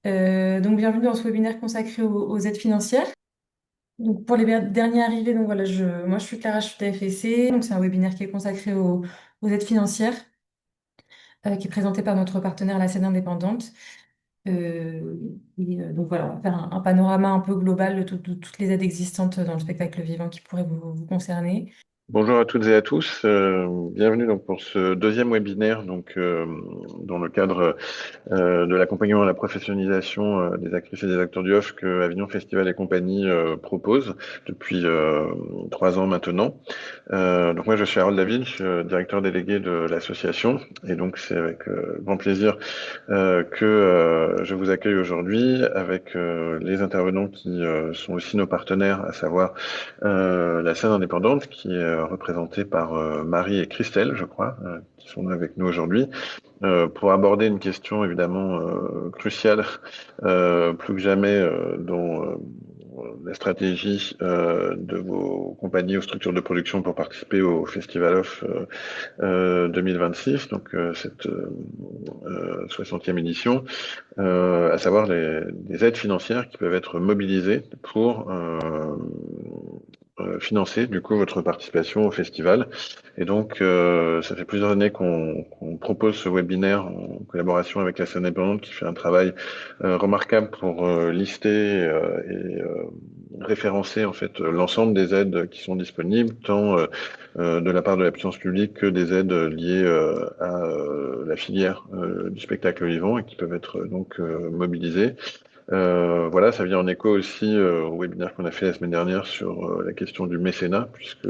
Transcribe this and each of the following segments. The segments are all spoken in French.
Donc, bienvenue dans ce webinaire consacré aux aides financières. Donc, pour les derniers arrivés, donc voilà, moi je suis Clara, je suis d'AFSC. Donc, c'est un webinaire qui est consacré aux aides financières, qui est présenté par notre partenaire, la scène indépendante. Donc, voilà, on va faire un panorama un peu global de toutes les aides existantes dans le spectacle vivant qui pourraient vous concerner. Bonjour à toutes et à tous. Bienvenue donc pour ce deuxième webinaire dans le cadre de l'accompagnement à la professionnalisation des actrices et des acteurs du off que Avignon Festival et compagnie propose depuis 3 ans maintenant. Donc moi je suis Harold David, je suis directeur délégué de l'association et donc c'est avec grand plaisir que je vous accueille aujourd'hui avec les intervenants qui sont aussi nos partenaires, à savoir la scène indépendante qui est représentée par Marie et Christelle, je crois, qui sont là avec nous aujourd'hui, pour aborder une question évidemment cruciale, plus que jamais dans la stratégie de vos compagnies ou structures de production pour participer au Festival Off 2026, donc cette 60e édition, à savoir les aides financières qui peuvent être mobilisées pour financer du coup votre participation au festival. Et donc, ça fait plusieurs années qu'on propose ce webinaire en collaboration avec la scène indépendante qui fait un travail remarquable pour lister et référencer en fait l'ensemble des aides qui sont disponibles, tant de la part de la puissance publique que des aides liées à la filière du spectacle vivant et qui peuvent être mobilisées. Voilà, ça vient en écho aussi au webinaire qu'on a fait la semaine dernière sur la question du mécénat, puisque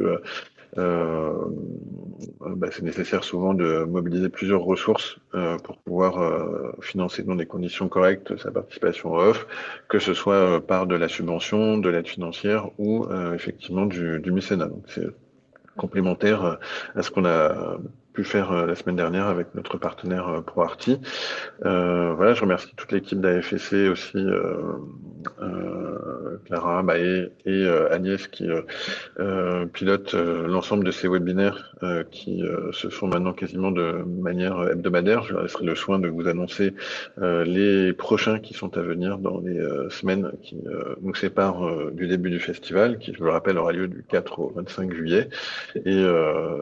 c'est nécessaire souvent de mobiliser plusieurs ressources pour pouvoir financer dans des conditions correctes sa participation au off, que ce soit par de la subvention, de l'aide financière ou effectivement du mécénat. Donc c'est complémentaire à ce qu'on a pu faire la semaine dernière avec notre partenaire ProArti. Voilà, je remercie toute l'équipe d'AFSC aussi, Clara, Maë et Agnès qui pilotent l'ensemble de ces webinaires qui se font maintenant quasiment de manière hebdomadaire. Je leur laisserai le soin de vous annoncer les prochains qui sont à venir dans les semaines qui nous séparent du début du festival, qui, je le rappelle, aura lieu du 4 au 25 juillet. Et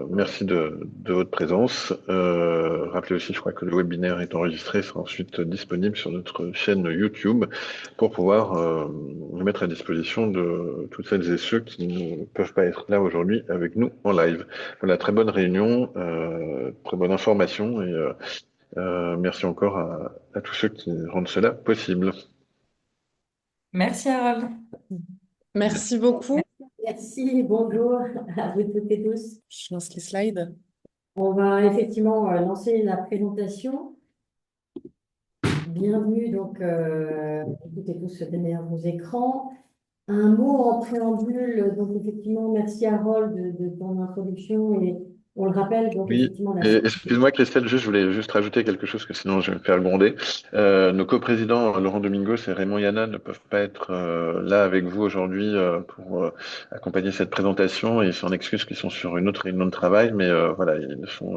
merci de votre présence. Rappelez aussi, je crois que le webinaire est enregistré, sera ensuite disponible sur notre chaîne YouTube pour pouvoir le mettre à disposition de toutes celles et ceux qui ne peuvent pas être là aujourd'hui avec nous en live. Voilà, très bonne réunion, très bonne information et merci encore à tous ceux qui rendent cela possible. Merci, Harold. Merci beaucoup. Merci, bonjour à vous toutes et tous. Je lance les slides. On va effectivement lancer la présentation. Bienvenue donc toutes et tous derrière vos écrans. Un mot en préambule, donc effectivement, merci Harold de ton introduction et on le rappelle, donc Oui, effectivement, la et excuse-moi Christelle, je voulais juste rajouter quelque chose que sinon je vais me faire gronder. Nos coprésidents Laurent Domingos et Raymond Yana ne peuvent pas être là avec vous aujourd'hui pour accompagner cette présentation et ils s'en excusent qu'ils sont sur une autre réunion de travail, mais voilà, ils sont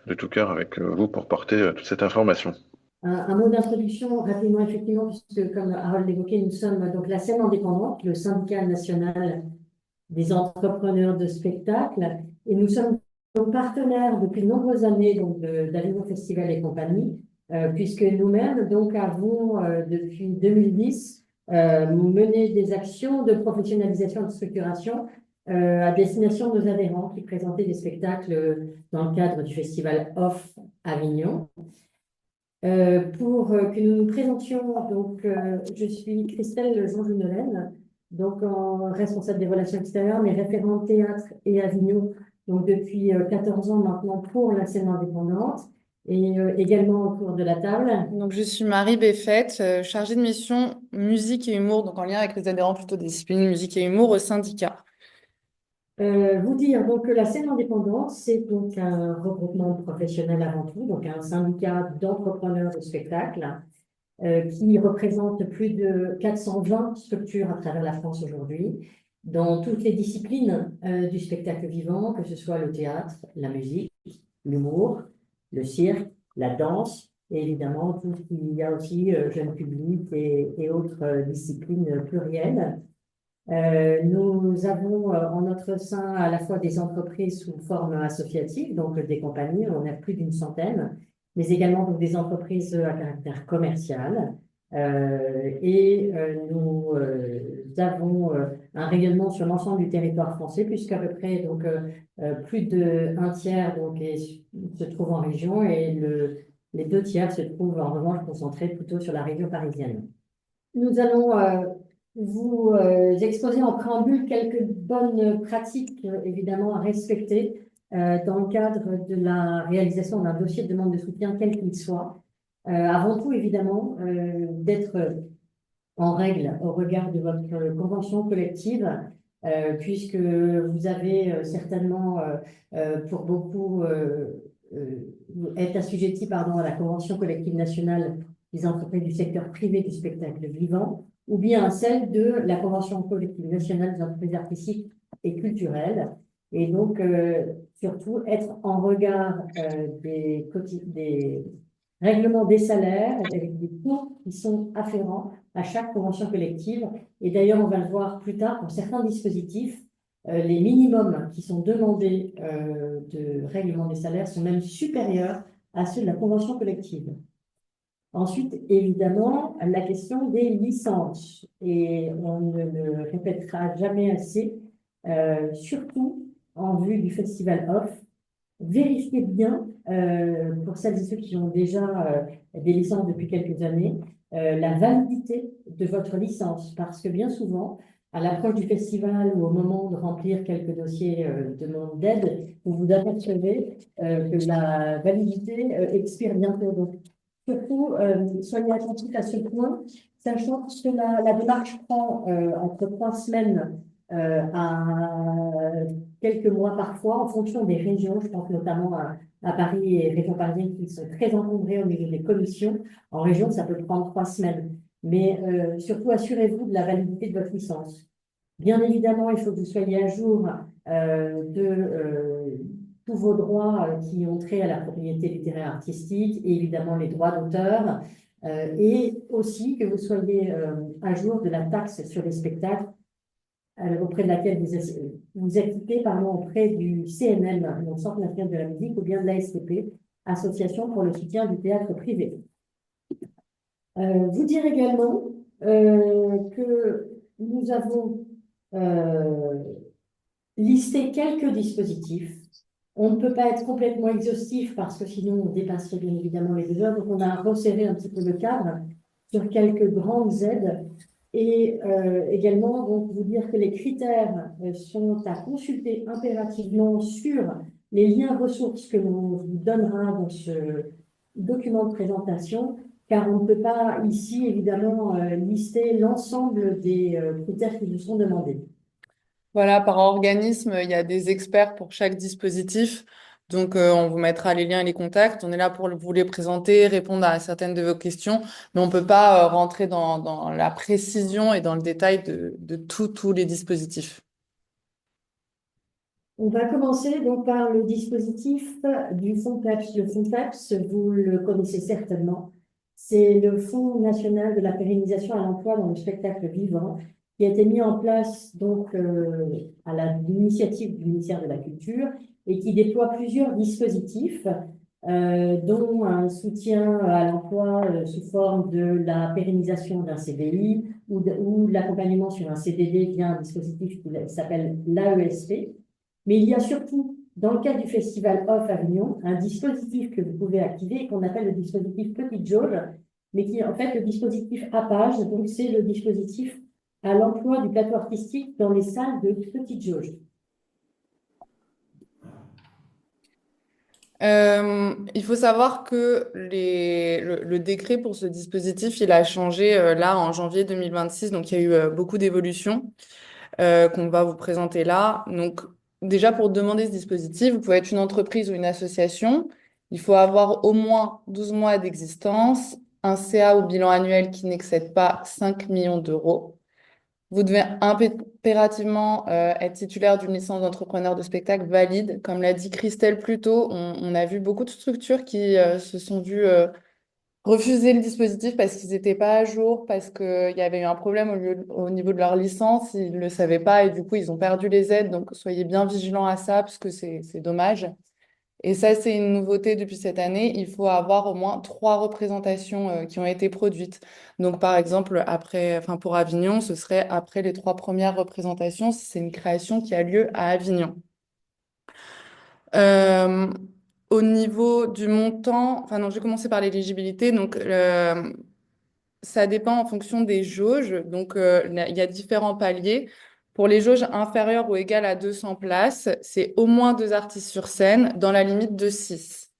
de tout cœur avec vous pour porter toute cette information. Un mot d'introduction rapidement, effectivement, puisque comme Harold l'évoquait, nous sommes donc la scène indépendante, le syndicat national des entrepreneurs de spectacle. Et nous sommes donc partenaires depuis de nombreuses années donc d'Avignon Festival et compagnie, puisque nous-mêmes donc avons depuis 2010 mené des actions de professionnalisation et de structuration à destination de nos adhérents qui présentaient des spectacles dans le cadre du festival Off Avignon. Pour que nous nous présentions, donc je suis Christelle Jean-Junelaine, donc en responsable des relations extérieures, mais référente théâtre et Avignon, donc depuis 14 ans maintenant pour la scène indépendante et également autour de la table. Donc, je suis Marie Béfette, chargée de mission musique et humour, donc en lien avec les adhérents plutôt des disciplines musique et humour au syndicat. Vous dire donc que la scène indépendante, c'est donc un regroupement professionnel avant tout, donc un syndicat d'entrepreneurs de spectacle qui représente plus de 420 structures à travers la France aujourd'hui, dans toutes les disciplines du spectacle vivant, que ce soit le théâtre, la musique, l'humour, le cirque, la danse et évidemment tout ce qu'il y a aussi jeune public et autres disciplines plurielles. Nous avons en notre sein à la fois des entreprises sous forme associative, donc des compagnies, on a plus d'une centaine, mais également donc, des entreprises à caractère commercial. Nous avons un rayonnement sur l'ensemble du territoire français, puisqu'à peu près donc, plus d'un tiers donc, se trouve en région et les deux tiers se trouvent en revanche concentrés plutôt sur la région parisienne. Nous allons vous exposer en préambule quelques bonnes pratiques, évidemment, à respecter dans le cadre de la réalisation d'un dossier de demande de soutien, quel qu'il soit. Avant tout, évidemment, d'être en règle au regard de votre convention collective, puisque vous avez certainement, pour beaucoup, être assujetti, pardon, à la convention collective nationale des entreprises du secteur privé du spectacle vivant, ou bien à celle de la convention collective nationale des entreprises artistiques et culturelles. Et donc, surtout, être en regard des règlements des salaires avec des coûts qui sont afférents à chaque convention collective. Et d'ailleurs, on va le voir plus tard, pour certains dispositifs, les minimums qui sont demandés de règlement des salaires sont même supérieurs à ceux de la convention collective. Ensuite, évidemment, la question des licences. Et on ne le répétera jamais assez, surtout en vue du Festival Off. Vérifiez bien, pour celles et ceux qui ont déjà des licences depuis quelques années, la validité de votre licence. Parce que bien souvent, à l'approche du festival ou au moment de remplir quelques dossiers de demande d'aide, vous vous apercevez que la validité expire bientôt. Donc, surtout, soyez attentifs à ce point, sachant que la démarche prend entre 3 semaines à quelques mois parfois, en fonction des régions. Je pense notamment à Paris et région parisienne qui sont très encombrées au niveau des commissions. En région, ça peut prendre 3 semaines. Mais surtout, assurez-vous de la validité de votre licence. Bien évidemment, il faut que vous soyez à jour de tous vos droits qui ont trait à la propriété littéraire artistique et évidemment les droits d'auteur. Et aussi que vous soyez à jour de la taxe sur les spectacles auprès de laquelle vous acquittez auprès du CNM, le Centre national de la musique, ou bien de l'ASTP, Association pour le soutien du théâtre privé. Vous dire également que nous avons listé quelques dispositifs. On ne peut pas être complètement exhaustif parce que sinon on dépasserait bien évidemment les 2 heures. Donc on a resserré un petit peu le cadre sur quelques grandes aides. Et également, donc, vous dire que les critères sont à consulter impérativement sur les liens ressources que l'on vous donnera dans ce document de présentation, car on ne peut pas ici, évidemment, lister l'ensemble des critères qui vous sont demandés. Voilà, par organisme, il y a des experts pour chaque dispositif. Donc, on vous mettra les liens et les contacts. On est là pour vous les présenter, répondre à certaines de vos questions, mais on ne peut pas rentrer dans la précision et dans le détail de tous les dispositifs. On va commencer donc par le dispositif du fonds PEPS. Le fonds PEPS, vous le connaissez certainement. C'est le Fonds national de la pérennisation à l'emploi dans le spectacle vivant qui a été mis en place donc à l'initiative du ministère de la Culture et qui déploie plusieurs dispositifs, dont un soutien à l'emploi sous forme de la pérennisation d'un CDI ou de l'accompagnement sur un CDD via un dispositif qui s'appelle l'AESP. Mais il y a surtout, dans le cadre du Festival Off Avignon, un dispositif que vous pouvez activer qu'on appelle le dispositif Petite Jauge, mais qui est en fait le dispositif APAGE, donc c'est le dispositif à l'emploi du plateau artistique dans les salles de Petite Jauge. Il faut savoir que le décret pour ce dispositif, il a changé là en janvier 2026, donc il y a eu beaucoup d'évolutions qu'on va vous présenter là. Donc déjà pour demander ce dispositif, vous pouvez être une entreprise ou une association. Il faut avoir au moins 12 mois d'existence, un CA au bilan annuel qui n'excède pas 5 millions d'euros. Vous devez impérativement être titulaire d'une licence d'entrepreneur de spectacle valide. Comme l'a dit Christelle plus tôt, on a vu beaucoup de structures qui se sont vues refusé le dispositif parce qu'ils n'étaient pas à jour, parce qu'il y avait eu un problème au niveau de leur licence, ils ne le savaient pas et du coup, ils ont perdu les aides. Donc, soyez bien vigilants à ça parce que c'est dommage. Et ça, c'est une nouveauté depuis cette année. Il faut avoir au moins 3 représentations qui ont été produites. Donc, par exemple, enfin, pour Avignon, ce serait après les 3 premières représentations si c'est une création qui a lieu à Avignon. Euh, Au niveau du montant, enfin non, je vais commencer par l'éligibilité. Donc, ça dépend en fonction des jauges. Donc, il y a différents paliers. Pour les jauges inférieures ou égales à 200 places, c'est au moins 2 artistes sur scène dans la limite de 6.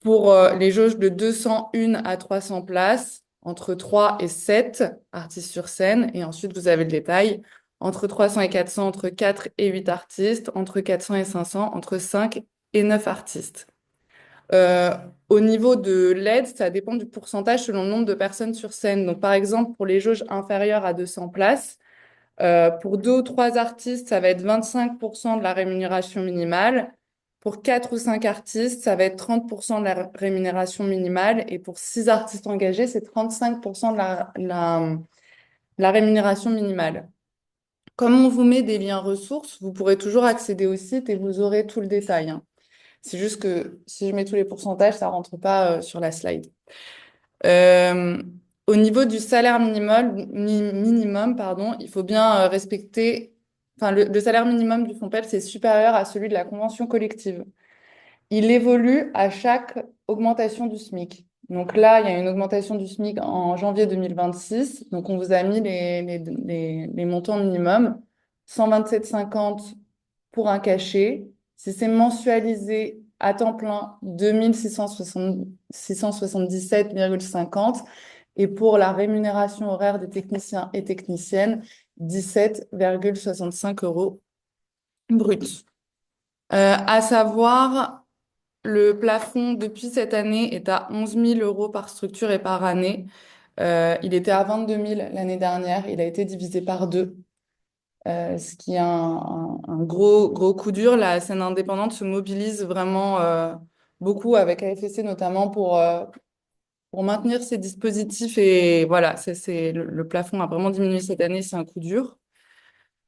Pour les jauges de 201 à 300 places, entre 3 et 7 artistes sur scène. Et ensuite, vous avez le détail. Entre 300 et 400, entre 4 et 8 artistes. Entre 400 et 500, entre 5 et 9 artistes. Euh, Au niveau de l'aide, ça dépend du pourcentage selon le nombre de personnes sur scène. Donc, par exemple, pour les jauges inférieures à 200 places, pour 2 ou 3 artistes, ça va être 25% de la rémunération minimale. Pour 4 ou 5 artistes, ça va être 30% de la rémunération minimale. Et pour 6 artistes engagés, c'est 35% de la rémunération minimale. Comme on vous met des liens ressources, vous pourrez toujours accéder au site et vous aurez tout le détail, hein. C'est juste que si je mets tous les pourcentages, ça rentre pas sur la slide. Euh, Au niveau du salaire minimum, pardon, il faut bien respecter. Enfin, le salaire minimum du FONPEP, c'est supérieur à celui de la convention collective. Il évolue à chaque augmentation du SMIC. Donc là, il y a une augmentation du SMIC en janvier 2026. Donc on vous a mis les montants minimums. 127,50 pour un cachet. Si c'est mensualisé à temps plein, 2677,50. Et pour la rémunération horaire des techniciens et techniciennes, 17,65 € brut. À savoir, le plafond depuis cette année est à 11 000 € par structure et par année. Il était à 22 000 l'année dernière. Il a été divisé par 2. Ce qui est un gros coup dur. La scène indépendante se mobilise vraiment beaucoup avec AFSC notamment pour maintenir ces dispositifs. Et voilà, le plafond a vraiment diminué cette année, c'est un coup dur.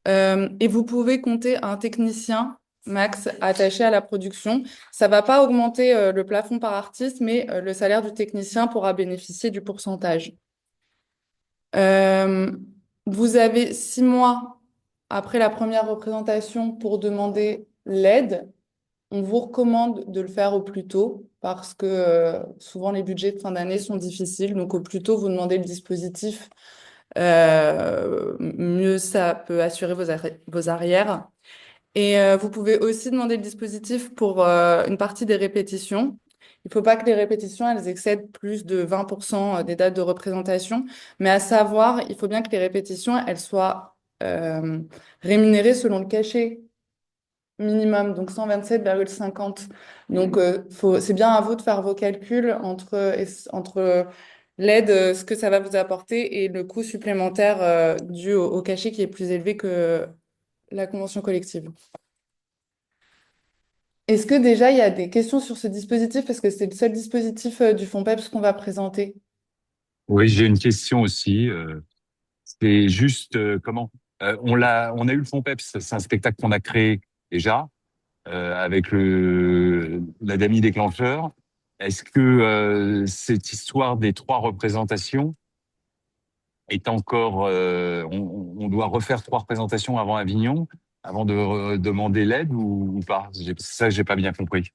Et vous pouvez compter un technicien max attaché à la production. Ça va pas augmenter le plafond par artiste, mais le salaire du technicien pourra bénéficier du pourcentage. Euh, Vous avez 6 mois après la première représentation pour demander l'aide. On vous recommande de le faire au plus tôt parce que souvent les budgets de fin d'année sont difficiles. Donc au plus tôt vous demandez le dispositif, mieux ça peut assurer vos arrières. Et vous pouvez aussi demander le dispositif pour une partie des répétitions. Il ne faut pas que les répétitions, elles excèdent plus de 20% des dates de représentation. Mais à savoir, il faut bien que les répétitions, elles soient rémunérées selon le cachet minimum, donc 127,50. Donc, c'est bien à vous de faire vos calculs entre l'aide, ce que ça va vous apporter, et le coût supplémentaire dû au cachet qui est plus élevé que la convention collective. Est-ce que déjà il y a des questions sur ce dispositif parce que c'est le seul dispositif du FONPEPS qu'on va présenter? Oui, j'ai une question aussi. C'est juste comment on a eu le FONPEPS, c'est un spectacle qu'on a créé déjà avec l'Adami déclencheur. Est-ce que cette histoire des 3 représentations est encore on doit refaire 3 représentations avant Avignon avant de demander l'aide ou pas? C'est ça que j'ai pas bien compris.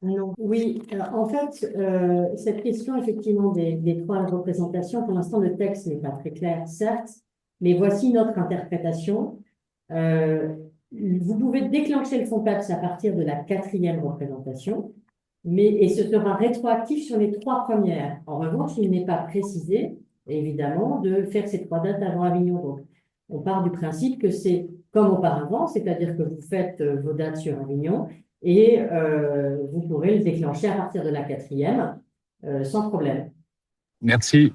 Non, oui, en fait, cette question effectivement des 3 représentations, pour l'instant le texte n'est pas très clair, certes, mais voici notre interprétation. Euh, Vous pouvez déclencher le FONPEPS à partir de la 4e représentation, et ce sera rétroactif sur les 3 premières. En revanche, il n'est pas précisé, évidemment, de faire ces 3 dates avant Avignon. Donc, on part du principe que c'est comme auparavant, c'est-à-dire que vous faites vos dates sur Avignon et vous pourrez le déclencher à partir de la 4e sans problème. Merci.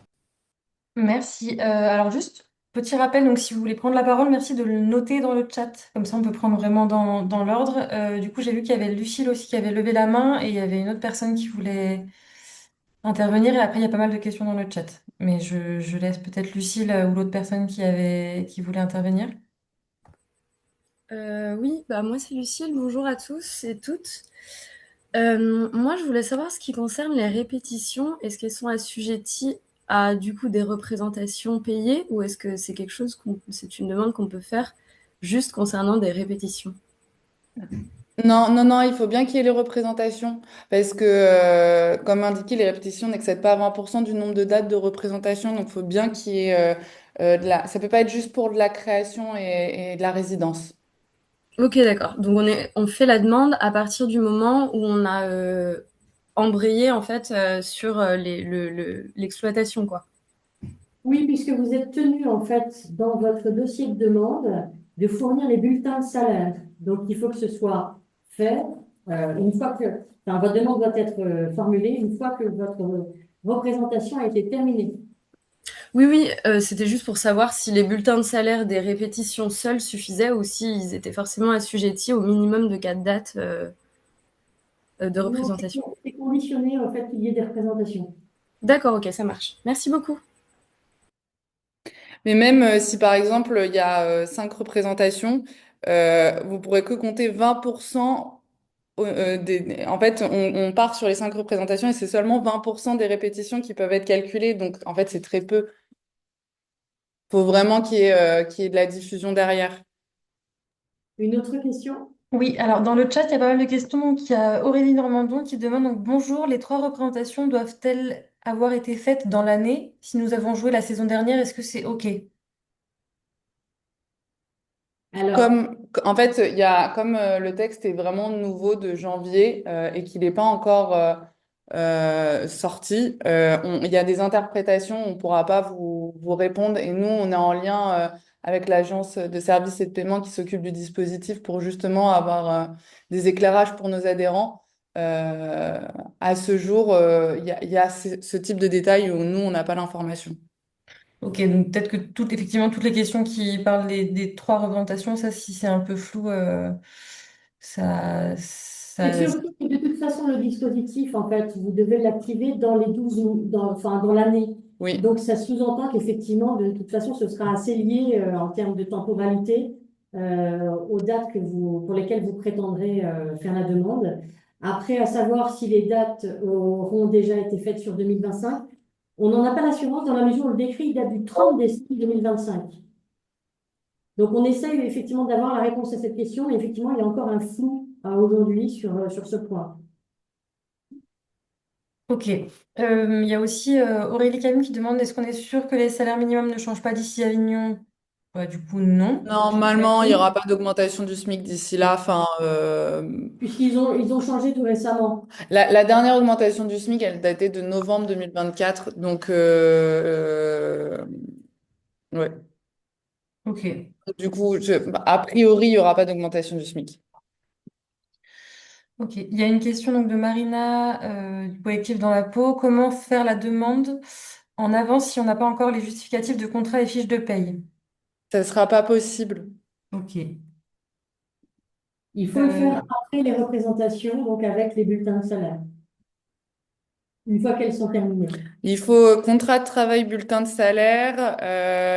Merci. Alors juste, petit rappel, donc si vous voulez prendre la parole, merci de le noter dans le chat. Comme ça, on peut prendre vraiment dans l'ordre. Du coup, j'ai vu qu'il y avait Lucille aussi qui avait levé la main et il y avait une autre personne qui voulait intervenir. Et après, il y a pas mal de questions dans le chat. Mais je laisse peut-être Lucille ou l'autre personne qui voulait intervenir. Oui, bah moi c'est Lucille, bonjour à tous et toutes. Moi je voulais savoir ce qui concerne les répétitions, est-ce qu'elles sont assujetties à du coup des représentations payées ou est-ce que c'est quelque chose c'est une demande qu'on peut faire juste concernant des répétitions? Non, non, non, il faut bien qu'il y ait les représentations parce que, comme indiqué, les répétitions n'excèdent pas 20% du nombre de dates de représentation. Donc, il faut bien qu'il y ait Ça peut pas être juste pour de la création et de la résidence. Ok, d'accord. Donc on fait la demande à partir du moment où on a embrayé en fait sur l'exploitation quoi. Oui, puisque vous êtes tenu, en fait, dans votre dossier de demande, de fournir les bulletins de salaire. Donc, il faut que ce soit fait une fois que, enfin, votre demande doit être formulée une fois que votre représentation a été terminée. Oui, oui, c'était juste pour savoir si les bulletins de salaire des répétitions seuls suffisaient ou s'ils étaient forcément assujettis au minimum de 4 dates de Non, représentation. c'est conditionné au fait qu'il y ait des représentations. D'accord, ok, ça marche. Merci beaucoup. Mais même si, par exemple, il y a 5 représentations, vous pourrez que compter 20%. En fait, on part sur les 5 représentations et c'est seulement 20% des répétitions qui peuvent être calculées. Donc, en fait, c'est très peu. Faut vraiment qu'il y ait de la diffusion derrière. Une autre question? Oui, alors dans le chat, il y a pas mal de questions. Donc, il y a Aurélie Normandon qui demande donc, bonjour, les 3 représentations doivent-elles avoir été faites dans l'année? Si nous avons joué la saison dernière, est-ce que c'est OK? Alors, En fait, comme le texte est vraiment nouveau de janvier et qu'il n'est pas encore sorti, il y a des interprétations, on ne pourra pas vous répondre. Et nous, on est en lien avec l'agence de services et de paiement qui s'occupe du dispositif pour justement avoir des éclairages pour nos adhérents. Euh, à ce jour, il y a ce type de détails où nous, on n'a pas l'information. Ok, donc peut-être que effectivement, toutes les questions qui parlent des 3 représentations, ça, si c'est un peu flou, ça, c'est ça, surtout que de toute façon, le dispositif, en fait, vous devez l'activer dans les 12, enfin, dans l'année. Oui. Donc, ça sous-entend qu'effectivement, de toute façon, ce sera assez lié en termes de temporalité aux dates pour lesquelles vous prétendrez faire la demande. Après, à savoir si les dates auront déjà été faites sur 2025, on n'en a pas l'assurance dans la mesure où le décret il date du 30 décembre 2025. Donc, on essaye effectivement d'avoir la réponse à cette question, mais effectivement, il y a encore un flou aujourd'hui sur ce point. Ok. Il y a aussi Aurélie Camus qui demande est-ce qu'on est sûr que les salaires minimums ne changent pas d'ici Avignon? Ouais, du coup, non. Normalement, il n'y aura pas d'augmentation du SMIC d'ici là. Enfin, Puisqu'ils ont changé tout récemment. la dernière augmentation du SMIC, elle datait de novembre 2024. Donc, ouais. Ok. Du coup, a priori, il n'y aura pas d'augmentation du SMIC. Ok. Il y a une question donc de Marina du collectif Dans la peau. Comment faire la demande en avance si on n'a pas encore les justificatifs de contrat et fiches de paye? Ça ne sera pas possible. Ok. Il faut le Euh, faire après les représentations, donc avec les bulletins de salaire, une fois qu'elles sont terminées. Il faut contrat de travail, bulletin de salaire,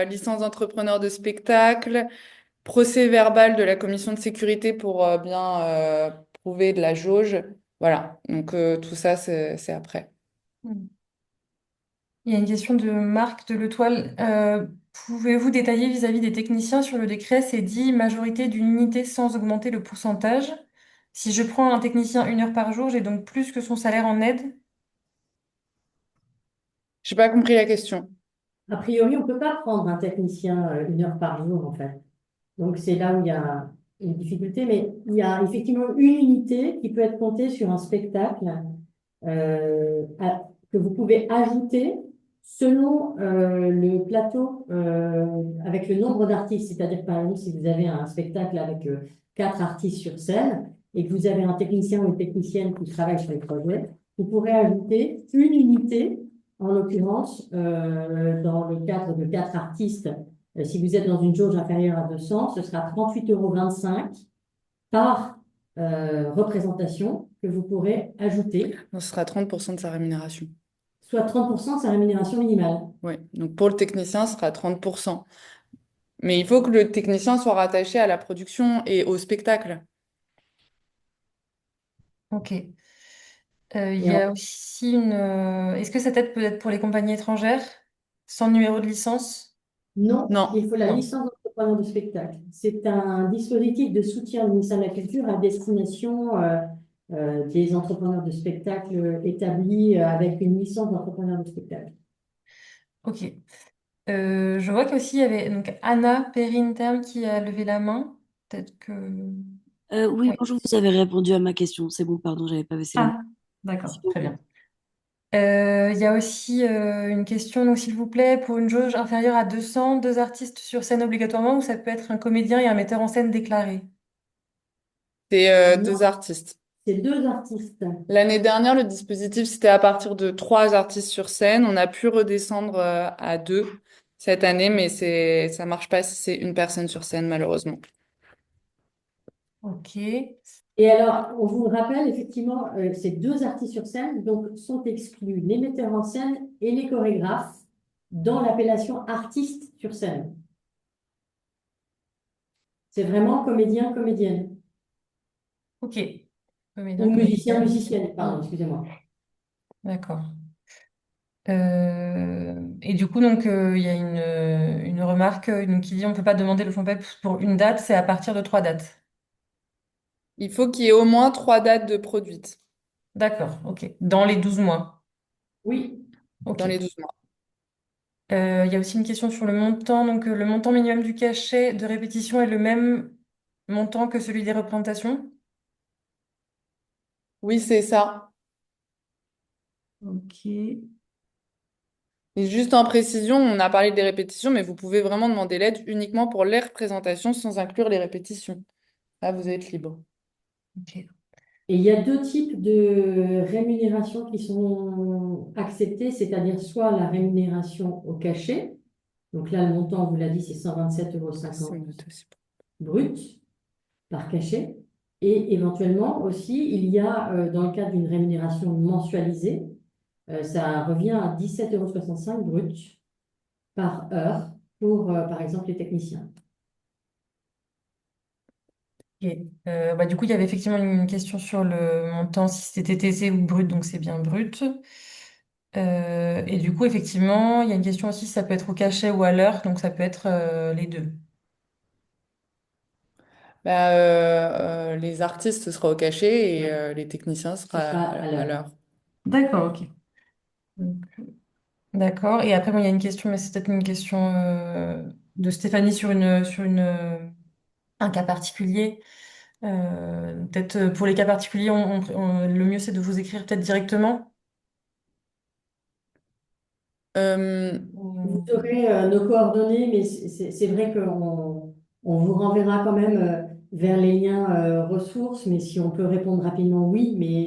licence d'entrepreneur de spectacle, procès verbal de la commission de sécurité pour bien prouver de la jauge. Voilà. Donc, tout ça, c'est après. Il y a une question de Marc de L'Etoile. Pouvez-vous détailler vis-à-vis des techniciens sur le décret, c'est dit majorité d'une unité sans augmenter le pourcentage. Si je prends un technicien 1 heure par jour, j'ai donc plus que son salaire en aide. J'ai pas compris la question. A priori, on ne peut pas prendre un technicien 1 heure par jour, en fait. Donc, c'est là où il y a une difficulté, mais il y a effectivement une unité qui peut être comptée sur un spectacle que vous pouvez ajouter selon le plateau avec le nombre d'artistes. C'est-à-dire, par exemple, si vous avez un spectacle avec 4 artistes sur scène et que vous avez un technicien ou une technicienne qui travaille sur les projets, vous pourrez ajouter une unité, en l'occurrence, dans le cadre de 4 artistes. Si vous êtes dans une jauge inférieure à 200, ce sera 38,25 € par représentation que vous pourrez ajouter. Donc, ce sera 30% de sa rémunération. soit 30% de sa rémunération minimale. Oui, donc pour le technicien, ce sera 30%. Mais il faut que le technicien soit rattaché à la production et au spectacle. Ok. Il Et y a aussi Est-ce que cette aide peut être pour les compagnies étrangères sans numéro de licence? non, Non, il faut la non. licence d'entrepreneur de spectacle. C'est un dispositif de soutien du ministère de la Culture à destination des entrepreneurs de spectacle établis avec une licence d'entrepreneur de spectacle. Ok. Je vois qu'aussi il y avait donc Anna Perrin-Terme qui a levé la main. Peut-être que... Oui, Oui. bonjour, vous avez répondu à ma question. C'est bon, pardon, j'avais pas baissé la main. Ah, d'accord, Merci très beaucoup. bien. Il y a aussi une question, donc s'il vous plaît, pour une jauge inférieure à 200, deux artistes sur scène obligatoirement, ou ça peut être un comédien et un metteur en scène déclaré? C'est Non, deux artistes. c'est deux artistes. L'année dernière, le dispositif, c'était à partir de trois artistes sur scène. On a pu redescendre à deux cette année, mais ça marche pas si c'est une personne sur scène, malheureusement. Ok. Et alors, on vous le rappelle, effectivement, ces deux artistes sur scène donc, sont exclus les metteurs en scène et les chorégraphes dans l'appellation artiste sur scène. C'est vraiment comédien, comédienne. Ok. Comédien, Ou musicien, comédienne. musicienne, pardon, excusez-moi. D'accord. Et du coup, donc, il y a une remarque qui dit on ne peut pas demander le fonds PEP pour une date, c'est à partir de trois dates. Il faut qu'il y ait au moins trois dates de produites D'accord, ok. Dans les 12 mois. Oui, Ok. dans les 12 mois. Il y a aussi une question sur le montant. Donc, le montant minimum du cachet de répétition est le même montant que celui des représentations? Oui, c'est ça. Ok. Et juste en précision, on a parlé des répétitions, mais vous pouvez vraiment demander l'aide uniquement pour les représentations sans inclure les répétitions. Là, vous êtes libre. Ok. et il y a deux types de rémunérations qui sont acceptées, c'est-à-dire soit la rémunération au cachet, donc là, le montant, on vous l'a dit, c'est 127,50 Ah, c'est € noté aussi. brut par cachet. Et éventuellement aussi, il y a, dans le cadre d'une rémunération mensualisée, ça revient à 17,65 € brut par heure pour, par exemple, les techniciens. Ok. Du coup, il y avait effectivement une question sur le montant, si c'était TTC ou brut, donc c'est bien brut. Et du coup, effectivement, il y a une question aussi si ça peut être au cachet ou à l'heure, donc ça peut être les deux. Bah, les artistes, ce sera au cachet et les techniciens, ce Ce sera sera à à l'heure. l'heure. D'accord, ok. Donc, d'accord. Et après, bon, il y a une question, mais c'est peut-être une question de Stéphanie un cas particulier. Peut-être pour les cas particuliers, le mieux c'est de vous écrire peut-être directement. Euh, Vous Ou- aurez nos coordonnées, mais c'est vrai on vous renverra quand même vers les liens ressources, mais si on peut répondre rapidement, oui, mais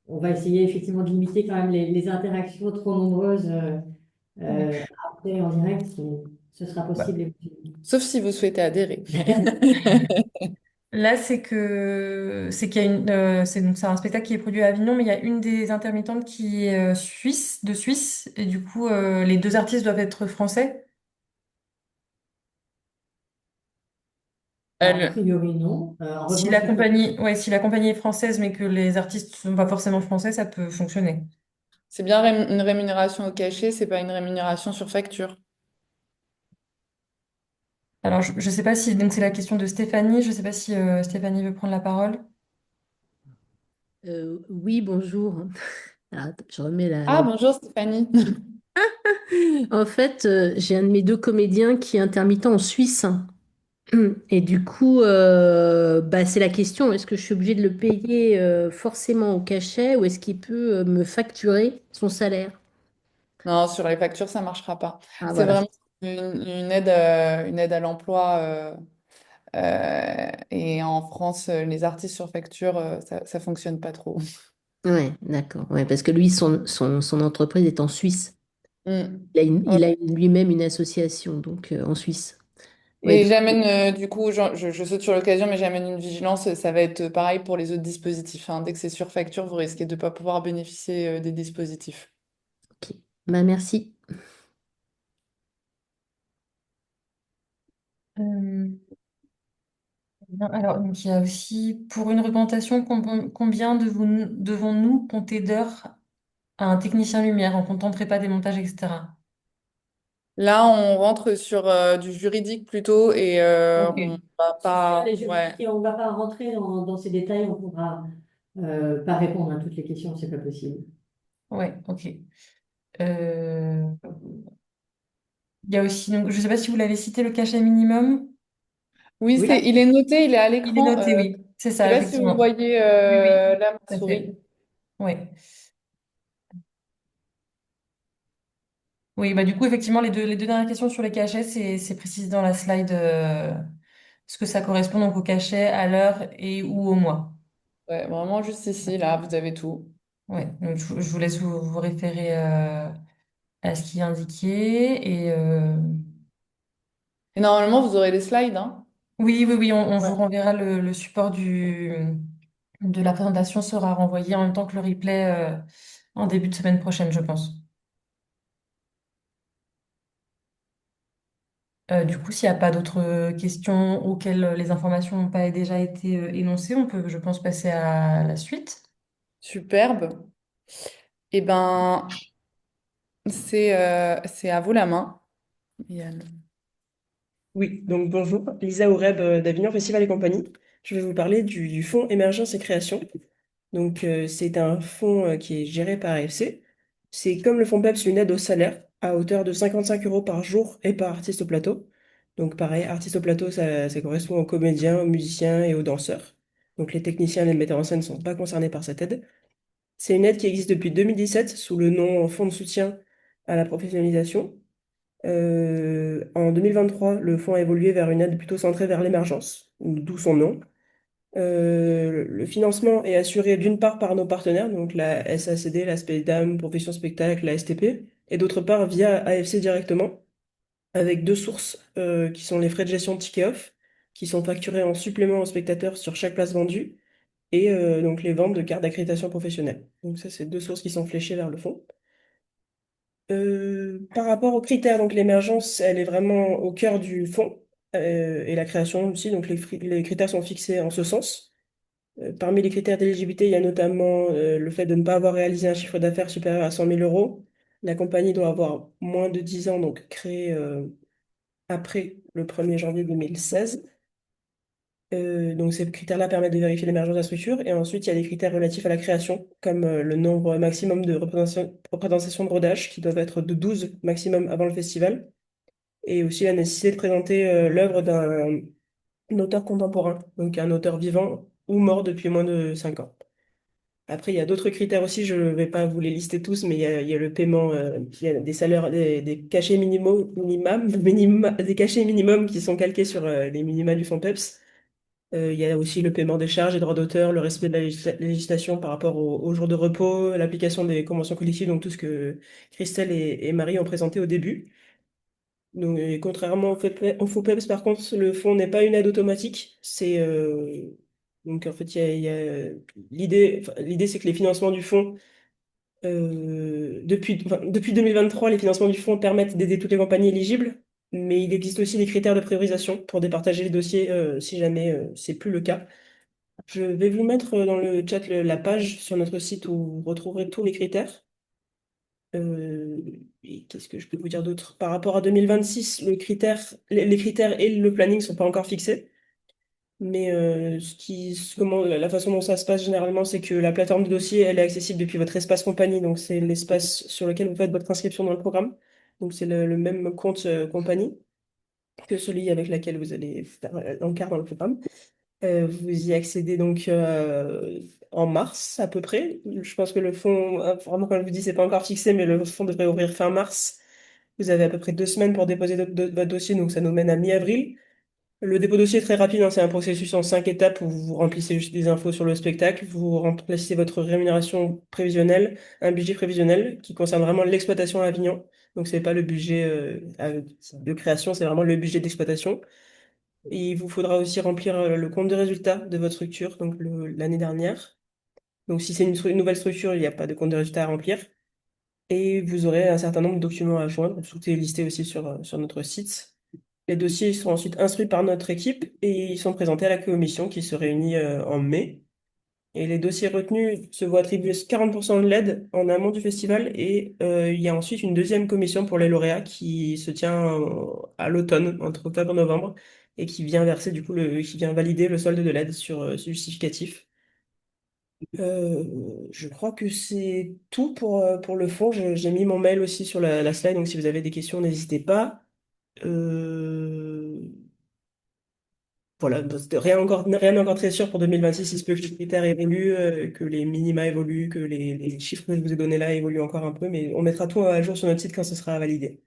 on va essayer effectivement de limiter quand même les interactions trop nombreuses Ouais. après en direct, mais ce sera Bah, possible. sauf si vous souhaitez adhérer. là, c'est qu'il y a c'est un spectacle qui est produit à Avignon, mais il y a une des intermittentes qui est de Suisse, et du coup, les deux artistes doivent être français. A Elle- priori, non. En Si revanche, la compagnie, ouais, si la compagnie est française, mais que les artistes sont pas forcément français, ça peut fonctionner. c'est bien une rémunération au cachet, c'est pas une rémunération sur facture. Alors, je sais pas si, donc c'est la question de Stéphanie, je sais pas si Stéphanie veut prendre la parole. Oui, bonjour. Ah, attends, je remets Ah, bonjour Stéphanie. En fait, j'ai un de mes deux comédiens qui est intermittent en Suisse. Et du coup, bah, c'est la question, est-ce que je suis obligée de le payer forcément au cachet ou est-ce qu'il peut me facturer son salaire? Non, sur les factures, ça marchera pas. Ah, C'est voilà. vraiment une aide à l'emploi. Et en France, les artistes sur facture, ça fonctionne pas trop. Ouais, d'accord. Ouais, parce que lui, son entreprise est en Suisse. Mm. Il a lui-même une association, donc en Suisse. Ouais, Et j'amène, du coup, je saute sur l'occasion, mais j'amène une vigilance. Ça va être pareil pour les autres dispositifs, hein. Dès que c'est sur facture, vous risquez de ne pas pouvoir bénéficier des dispositifs. Bah, merci. Euh, Bien. Alors, donc, il y a aussi, pour une représentation, combien devons-nous compter d'heures à un technicien lumière en comptant prépa, démontage, etc. Là, on rentre sur du juridique plutôt et on Ok. va pas. Les jeux- Ouais. Et on ne va pas rentrer dans ces détails, on ne pourra pas répondre à toutes les questions, c'est pas possible. Ouais, ok. Euh, il y a aussi, donc, je ne sais pas si vous l'avez cité, le cachet minimum. Oui, Oui, il est noté, il est à Il est l'écran. noté, oui. C'est Je sais ça, pas si vous effectivement. voyez Oui, oui, là ma tout à fait. souris. Oui. Oui, bah du coup, effectivement, les deux dernières questions sur les cachets, c'est précisé dans la slide ce que ça correspond donc au cachet, à l'heure et ou au mois. Ouais, vraiment juste ici, là, vous avez tout. Ouais, donc je vous laisse vous référer à ce qui est indiqué. Et normalement, vous aurez les slides, hein. Oui, oui, oui, on Ouais. vous renverra le support de la présentation sera renvoyé en même temps que le replay en début de semaine prochaine, je pense. Du coup, s'il n'y a pas d'autres questions auxquelles les informations n'ont pas déjà été énoncées, on peut, je pense, passer à la suite. Superbe. Eh ben, c'est à vous la main. Yann. Oui, donc bonjour, Lisa Aureb d'Avignon Festival et compagnie. Je vais vous parler du fonds Émergence et Création. Donc, c'est un fonds qui est géré par AFC. C'est comme le fonds PEPS, une aide au salaire à hauteur de 55 euros par jour et par artiste au plateau. Donc, pareil, artiste au plateau, ça correspond aux comédiens, aux musiciens et aux danseurs. Donc, les techniciens et les metteurs en scène ne sont pas concernés par cette aide. C'est une aide qui existe depuis 2017 sous le nom Fonds de soutien à la professionnalisation. En 2023, le fonds a évolué vers une aide plutôt centrée vers l'émergence, d'où son nom. Le financement est assuré d'une part par nos partenaires, donc la SACD, la SPEDAM, Profession Spectacle, la STP, et d'autre part via AFC directement, avec deux sources qui sont les frais de gestion de ticket off, qui sont facturés en supplément aux spectateurs sur chaque place vendue, et donc les ventes de cartes d'accréditation professionnelle. Donc ça, c'est deux sources qui sont fléchées vers le fonds. Par rapport aux critères, donc l'émergence, elle est vraiment au cœur du fonds et la création aussi, donc les critères sont fixés en ce sens. Parmi les critères d'éligibilité, il y a notamment le fait de ne pas avoir réalisé un chiffre d'affaires supérieur à 100 000 euros. La compagnie doit avoir moins de 10 ans, donc créée après le 1er janvier 2016. Donc ces critères-là permettent de vérifier l'émergence de la structure. Et ensuite, il y a des critères relatifs à la création, comme le nombre maximum de représentations de rodage, qui doivent être de 12 maximum avant le festival. Et aussi la nécessité de présenter l'œuvre d'un auteur contemporain, donc un auteur vivant ou mort depuis moins de 5 ans. Après, il y a d'autres critères aussi, je ne vais pas vous les lister tous, mais il y a le paiement, il y a des salaires, des cachets des cachets minimums qui sont calqués sur les minima du fonds PEPS. Il y a aussi le paiement des charges et droits d'auteur, le respect de la législation par rapport aux jours de repos, l'application des conventions collectives, donc tout ce que Christelle et Marie ont présenté au début. Donc, et contrairement au faux PEPS, par contre, le fonds n'est pas une aide automatique. Donc en fait, l'idée, c'est que les financements du fonds, depuis 2023, les financements du fonds permettent d'aider toutes les compagnies éligibles, mais il existe aussi des critères de priorisation pour départager les dossiers si jamais c'est plus le cas. Je vais vous mettre dans le chat la page sur notre site où vous retrouverez tous les critères. Euh, et qu'est-ce que je peux vous dire d'autre? Par rapport à 2026, les critères et le planning ne sont pas encore fixés. Mais la façon dont ça se passe généralement, c'est que la plateforme de dossier, elle est accessible depuis votre espace compagnie. Donc, c'est l'espace sur lequel vous faites votre inscription dans le programme. Donc, c'est le même compte compagnie que celui avec lequel vous allez faire l'encart dans le programme. Vous y accédez donc en mars à peu près. Je pense que le fonds, vraiment comme je vous dis, c'est pas encore fixé, mais le fonds devrait ouvrir fin mars. Vous avez à peu près 2 semaines pour déposer votre dossier, donc ça nous mène à mi-avril. Le dépôt de dossier est très rapide, hein, c'est un processus en 5 étapes où vous remplissez juste des infos sur le spectacle, vous remplissez votre rémunération prévisionnelle, un budget prévisionnel qui concerne vraiment l'exploitation à Avignon. Donc c'est pas le budget de création, c'est vraiment le budget d'exploitation. Et il vous faudra aussi remplir le compte de résultat de votre structure, donc l'année dernière. Donc si c'est une nouvelle structure, il n'y a pas de compte de résultat à remplir. Et vous aurez un certain nombre de documents à joindre. Tout est listé aussi sur notre site. Les dossiers sont ensuite instruits par notre équipe et ils sont présentés à la commission qui se réunit en mai. Et les dossiers retenus se voient attribuer 40% de l'aide en amont du festival. Et il y a ensuite une deuxième commission pour les lauréats qui se tient à l'automne, entre octobre et novembre, et qui vient verser du coup qui vient valider le solde de l'aide sur ce justificatif. Je crois que c'est tout pour le fond. J'ai mis mon mail aussi sur la slide, donc si vous avez des questions, n'hésitez pas. Euh, Voilà, rien n'est encore très sûr pour 2026. Il se peut que les critères évoluent, que les minima évoluent, que les chiffres que je vous ai donnés là évoluent encore un peu, mais on mettra tout à jour sur notre site quand ce sera validé.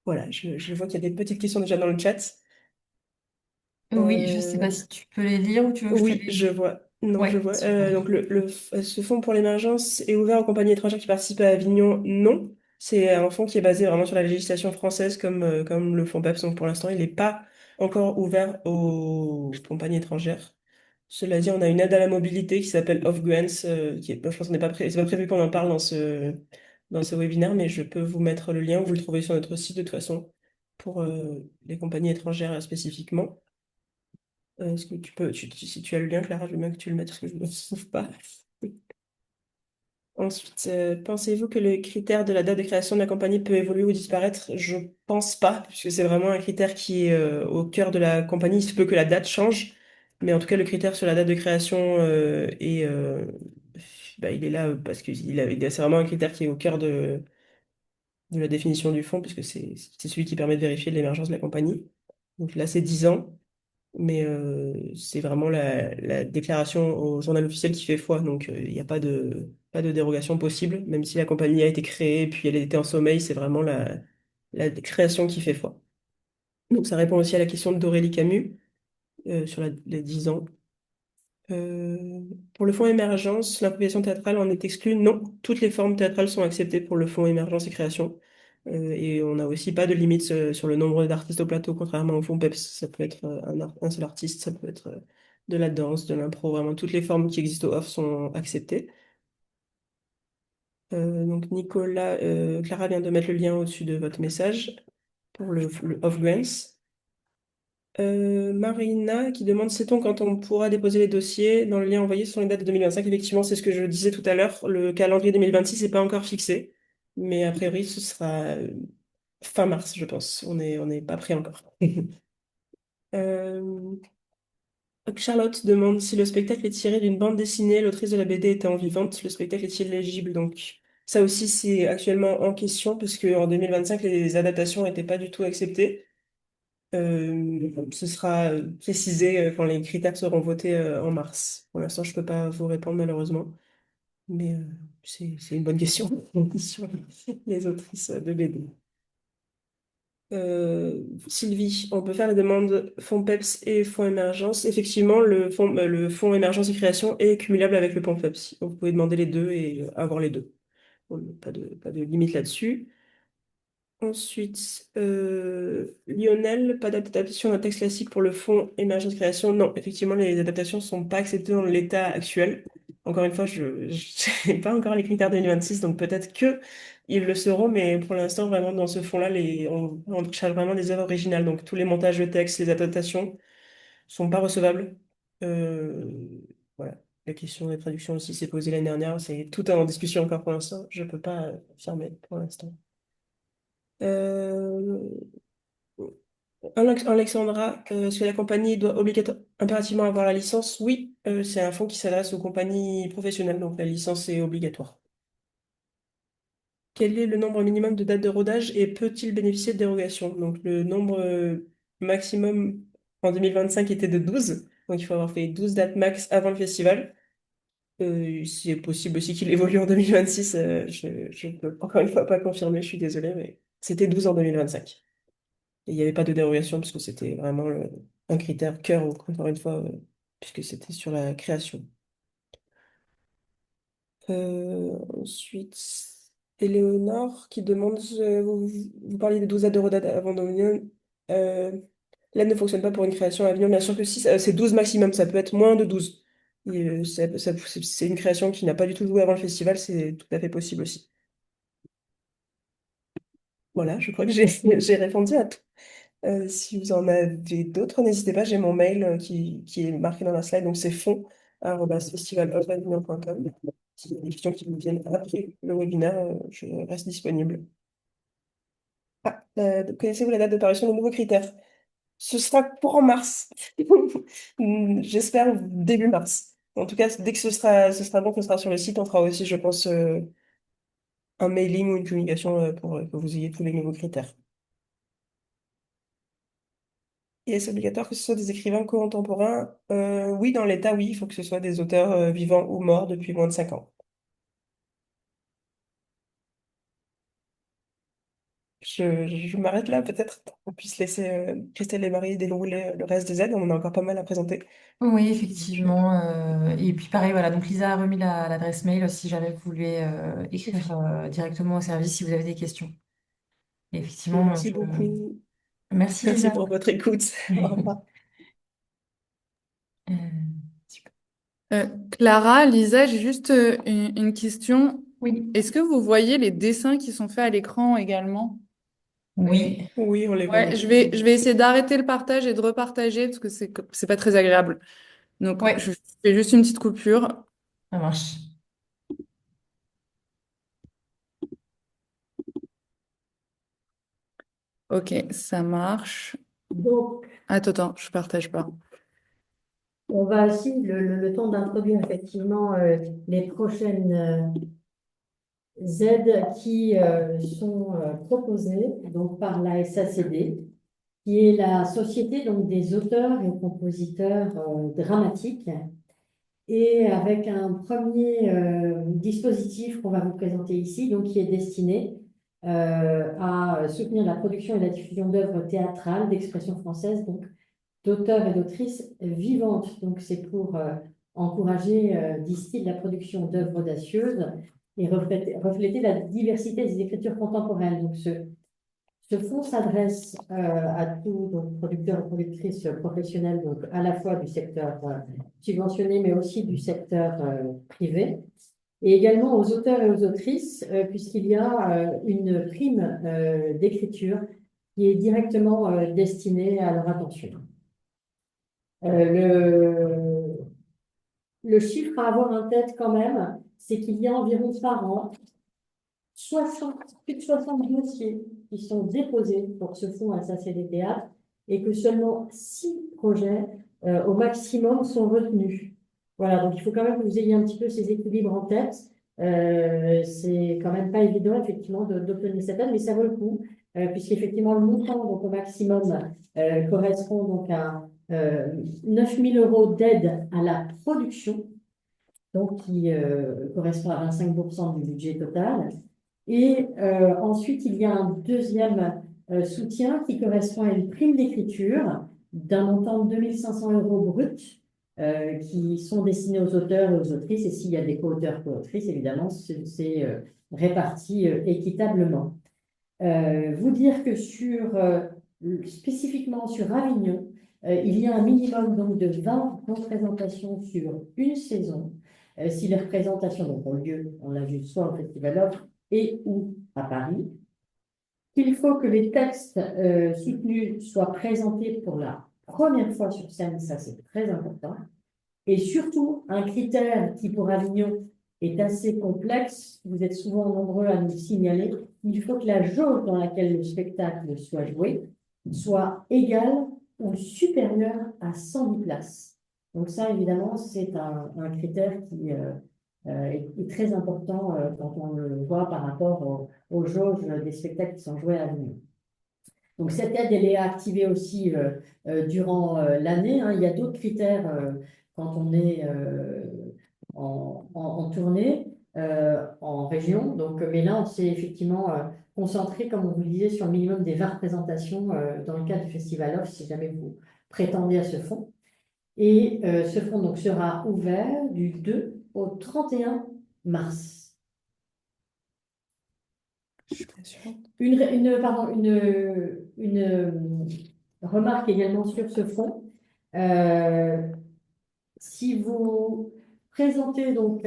Voilà, je vois qu'il y a des petites questions déjà dans le chat. Oui, je sais pas Euh, si tu peux les lire ou tu veux que je te Oui, les je lise. vois. Non, je Ouais, vois. super. Donc, ce fonds pour l'émergence est ouvert aux compagnies étrangères qui participent à Avignon? Non. C'est un fonds qui est basé vraiment sur la législation française, comme le fonds PEPS. Donc, pour l'instant, il n'est pas encore ouvert aux compagnies étrangères. Cela dit, on a une aide à la mobilité qui s'appelle Off Grants, je pense qu'on n'est pas c'est pas prévu qu'on en parle dans ce webinaire, mais je peux vous mettre le lien. Vous le trouvez sur notre site de toute façon pour les compagnies étrangères spécifiquement. Est-ce que si tu as le lien, Clara, je veux bien que tu le mettes parce que je ne le trouve pas. Ensuite, pensez-vous que le critère de la date de création de la compagnie peut évoluer ou disparaître? Je pense pas, puisque c'est vraiment un critère qui est au cœur de la compagnie. Il se peut que la date change, mais en tout cas, le critère sur la date de création il est là parce que c'est vraiment un critère qui est au cœur de la définition du fonds, puisque c'est celui qui permet de vérifier l'émergence de la compagnie. Donc là, c'est 10 ans. Mais c'est vraiment la déclaration au journal officiel qui fait foi. Donc, il n'y a pas de dérogation possible, même si la compagnie a été créée puis elle était en sommeil, c'est vraiment la création qui fait foi. Donc, ça répond aussi à la question d'Aurélie Camus sur les 10 ans. Euh, pour le fonds émergence, l'improvisation théâtrale en est exclue. Non, toutes les formes théâtrales sont acceptées pour le fonds émergence et création. Et on n'a aussi pas de limite sur le nombre d'artistes au plateau, contrairement au fonds PEPS. Ça peut être un seul artiste, ça peut être de la danse, de l'impro, vraiment toutes les formes qui existent au off sont acceptées. Donc Nicolas, Clara vient de mettre le lien au-dessus de votre message pour le off grants. Marina qui demande, sait-on quand on pourra déposer les dossiers? Dans le lien envoyé, ce sont les dates de 2025. Effectivement, c'est ce que je disais tout à l'heure. Le calendrier 2026 n'est pas encore fixé, mais a priori, ce sera fin mars, je pense. On n'est pas prêt encore. Euh, Charlotte demande si le spectacle est tiré d'une bande dessinée, l'autrice de la BD étant vivante, le spectacle est-il légible? Donc, ça aussi, c'est actuellement en question, parce qu'en 2025, les adaptations n'étaient pas du tout acceptées. Ce sera précisé quand les critères seront votés en mars. Pour l'instant, je ne peux pas vous répondre malheureusement, mais c'est une bonne question sur les autrices de BD. Sylvie, on peut faire la demande fonds PEPS et fonds émergence. Effectivement, le fonds émergence et création est cumulable avec le fonds PEPS. Donc, vous pouvez demander les deux et avoir les deux. Pas de limite là-dessus. Ensuite, Lionel, pas d'adaptation d'un texte classique pour le fonds émergence création. Non, effectivement, les adaptations ne sont pas acceptées dans l'état actuel. Encore une fois, je n'ai pas encore les critères 2026, donc peut-être que ils le seront, mais pour l'instant, vraiment, dans ce fonds-là, on cherche vraiment des œuvres originales. Donc, tous les montages de texte, les adaptations sont pas recevables. Voilà. La question des traductions aussi s'est posée l'année dernière. C'est tout en discussion encore pour l'instant. Je ne peux pas affirmer pour l'instant. Euh, Alexandra, est-ce que la compagnie doit impérativement avoir la licence? Oui, c'est un fonds qui s'adresse aux compagnies professionnelles, donc la licence est obligatoire. Quel est le nombre minimum de dates de rodage et peut-il bénéficier de dérogation? Donc le nombre maximum en 2025 était de 12, donc il faut avoir fait 12 dates max avant le festival. C'est possible aussi qu'il évolue en 2026, je ne peux encore une fois pas confirmer, je suis désolée, mais c'était 12 en 2025. Et il n'y avait pas de dérogation parce que c'était vraiment un critère cœur, encore une fois, puisque c'était sur la création. Ensuite, Éléonore qui demande, vous parliez des 12 dates de redate avant Dominion. Euh, L'aide ne fonctionne pas pour une création à Avignon. Bien sûr que si, c'est 12 maximum, ça peut être moins de 12. Et, c'est une création qui n'a pas du tout joué avant le festival, c'est tout à fait possible aussi. Voilà, je crois que j'ai j'ai répondu à tout. Si vous en avez d'autres, n'hésitez pas, j'ai mon mail qui est marqué dans la slide, donc c'est fond@festivalofavignon.com. S'il y a des questions qui vous viennent après le webinaire, je reste disponible. Connaissez-vous la date de parution des nouveaux critères? Ce sera courant mars. J'espère début mars. En tout cas, dès que ce sera bon, qu'on sera sur le site, on fera aussi, je pense, un mailing ou une communication pour que vous ayez tous les nouveaux critères. Et est-ce obligatoire que ce soit des écrivains contemporains? Oui, dans l'État, oui, il faut que ce soit des auteurs vivants ou morts depuis moins de 5 ans. Je m'arrête là, peut-être, pour qu'on puisse laisser Christelle et Marie dérouler le reste des aides. On en a encore pas mal à présenter. Oui, Donc, effectivement. Et puis pareil, voilà. Donc Lisa a remis l'adresse mail si jamais vous voulez écrire directement au service si vous avez des questions. Et effectivement, merci beaucoup. merci Merci Lisa. pour votre écoute. Au revoir. Euh, super. Clara, Lisa, j'ai juste une question. Oui. Est-ce que vous voyez les dessins qui sont faits à l'écran également? Oui. Oui, on les voit. Ouais, je vais essayer d'arrêter le partage et de repartager parce que c'est pas très agréable. Donc, Ouais, je fais juste une petite coupure. ça marche. Ok, ça marche. Donc, Attends, je partage pas. on va aussi le temps d'introduire effectivement les prochaines aides qui sont proposées donc par la SACD, qui est la Société donc des auteurs et compositeurs dramatiques, et avec un premier dispositif qu'on va vous présenter ici, donc qui est destiné à soutenir la production et la diffusion d'œuvres théâtrales d'expression française, donc d'auteurs et d'autrices vivantes. Donc, c'est pour encourager, disent-ils, la production d'œuvres audacieuses et refléter la diversité des écritures contemporaines. Donc, ce fonds s'adresse à tous donc, producteurs et productrices professionnels, donc à la fois du secteur subventionné, mais aussi du secteur privé, et également aux auteurs et aux autrices, puisqu'il y a une prime d'écriture qui est directement destinée à leur attention. Le chiffre à avoir en tête quand même, c'est qu'il y a environ par an 60, plus de 60 dossiers qui sont déposés pour ce fonds SACD des théâtres et que seulement 6 projets au maximum sont retenus. Voilà, donc il faut quand même que vous ayez un petit peu ces équilibres en tête. C'est quand même pas évident, effectivement, d'obtenir cette aide, mais ça vaut le coup, puisqu'effectivement, le montant donc, au maximum correspond donc à 9 000 € d'aide à la production, donc qui correspond à 25% du budget total. Et ensuite, il y a un deuxième soutien qui correspond à une prime d'écriture d'un montant de 2 500 € bruts qui sont destinés aux auteurs et aux autrices. Et s'il y a des co-auteurs, co-autrices, évidemment, c'est réparti équitablement. Vous dire que spécifiquement sur Avignon, il y a un minimum donc, de 20 représentations sur une saison. Si les représentations donc, ont lieu, on l'a vu, soit au Festival Offre et ou à Paris, qu'il faut que les textes soutenus soient présentés pour la première fois sur scène, ça c'est très important. Et surtout, un critère qui pour Avignon est assez complexe, vous êtes souvent nombreux à nous signaler, il faut que la jauge dans laquelle le spectacle soit joué soit égale ou supérieure à 110 places. Donc ça, évidemment, c'est un critère qui est très important quand on le voit par rapport aux jauges des spectacles qui sont joués à Avignon. Donc cette aide, elle est activée aussi durant l'année, hein. Il y a d'autres critères quand on est en tournée, en région. Donc, mais là, on s'est effectivement concentré, comme on vous le disait, sur le minimum des 20 représentations dans le cadre du Festival Off, si jamais vous prétendez à ce fonds. Et ce fonds donc, sera ouvert du 2 au 31 mars. Une remarque également sur ce fonds. Si vous présentez donc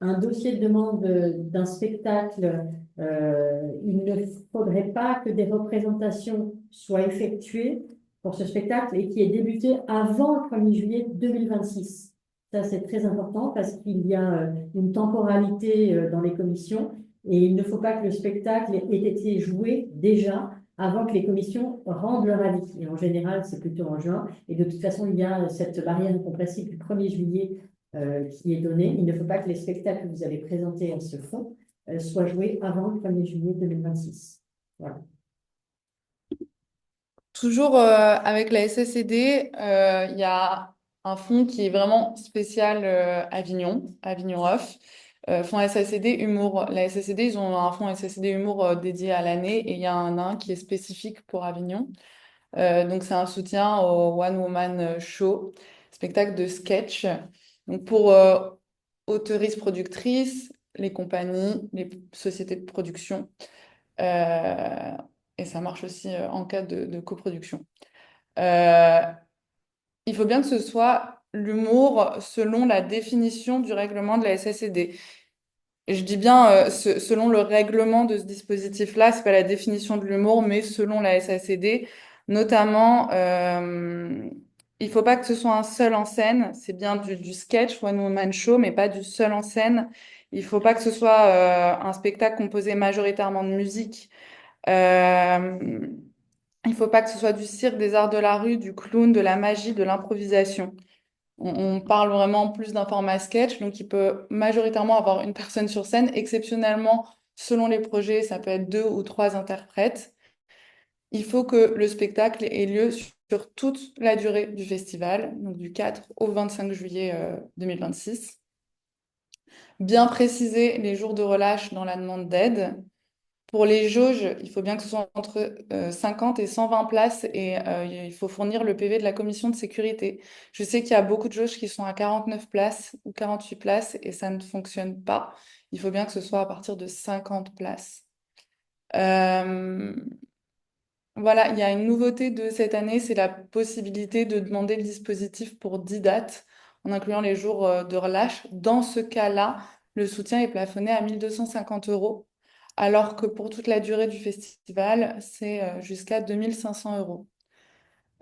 un dossier de demande d'un spectacle, il ne faudrait pas que des représentations soient effectuées pour ce spectacle et qui ait débuté avant le 1er juillet 2026. Ça, c'est très important parce qu'il y a une temporalité dans les commissions et il ne faut pas que le spectacle ait été joué déjà avant que les commissions rendent leur avis. Et en général, c'est plutôt en juin. Et de toute façon, il y a cette barrière incompressible du 1er juillet qui est donnée. Il ne faut pas que les spectacles que vous avez présentés à ce fonds soient joués avant le 1er juillet 2026. Voilà. Toujours avec la SSCD, il y a un fonds qui est vraiment spécial Avignon, Avignon Off. Fonds SSCD Humour. La SSCD, ils ont un fonds SSCD Humour dédié à l'année et il y a un qui est spécifique pour Avignon. Donc, c'est un soutien au One Woman Show, spectacle de sketch. Donc, pour auteuristes, productrices, les compagnies, les sociétés de production. Euh, et ça marche aussi en cas de coproduction. Euh, il faut bien que ce soit l'humour selon la définition du règlement de la SSCD. Et je dis bien selon le règlement de ce dispositif-là, c'est pas la définition de l'humour, mais selon la SACD. Notamment, il faut pas que ce soit un seul en scène, c'est bien du sketch, one woman show, mais pas du seul en scène. Il faut pas que ce soit un spectacle composé majoritairement de musique. Euh, il faut pas que ce soit du cirque, des arts de la rue, du clown, de la magie, de l'improvisation. On parle vraiment plus d'un format sketch, donc il peut majoritairement avoir une personne sur scène. Exceptionnellement, selon les projets, ça peut être 2 ou 3 interprètes. Il faut que le spectacle ait lieu sur toute la durée du festival, donc du 4 au 25 juillet 2026. Bien préciser les jours de relâche dans la demande d'aide. Pour les jauges, il faut bien que ce soit entre 50 et 120 places et il faut fournir le PV de la commission de sécurité. Je sais qu'il y a beaucoup de jauges qui sont à 49 places ou 48 places et ça ne fonctionne pas. Il faut bien que ce soit à partir de 50 places. Euh, voilà, il y a une nouveauté de cette année, c'est la possibilité de demander le dispositif pour 10 dates, en incluant les jours de relâche. Dans ce cas-là, le soutien est plafonné à 1 250 €, alors que pour toute la durée du festival, c'est jusqu'à 2 500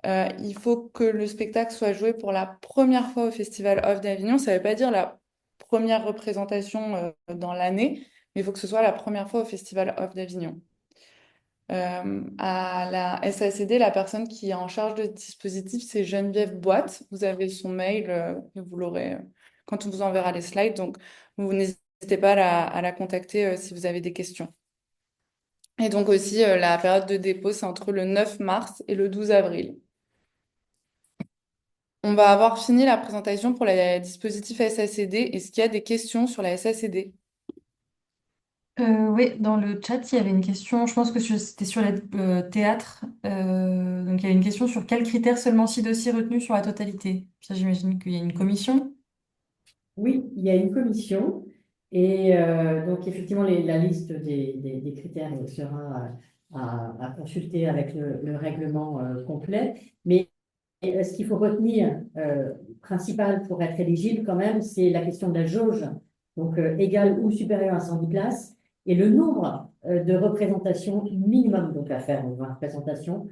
€. Il faut que le spectacle soit joué pour la première fois au Festival Off d'Avignon. Ça ne veut pas dire la première représentation dans l'année, mais il faut que ce soit la première fois au Festival Off d'Avignon. À la SACD, la personne qui est en charge de ce dispositif, c'est Geneviève Boite. Vous avez son mail, et vous l'aurez quand on vous enverra les slides. Donc, vous n'hésitez pas à la contacter si vous avez des questions. Et donc aussi, la période de dépôt, c'est entre le 9 mars et le 12 avril. On va avoir fini la présentation pour le dispositif SACD. Est-ce qu'il y a des questions sur la SACD? Oui, dans le chat, il y avait une question, je pense que c'était sur le théâtre. Donc, il y avait une question sur quels critères seulement 6 dossiers retenus sur la totalité. Ça, j'imagine qu'il y a une commission. Oui, il y a une commission et donc effectivement la liste des critères sera à consulter avec le règlement complet. Mais ce qu'il faut retenir principal pour être éligible quand même, c'est la question de la jauge, donc égale ou supérieure à 110 places, et le nombre de représentations minimum donc à faire, donc 20 représentations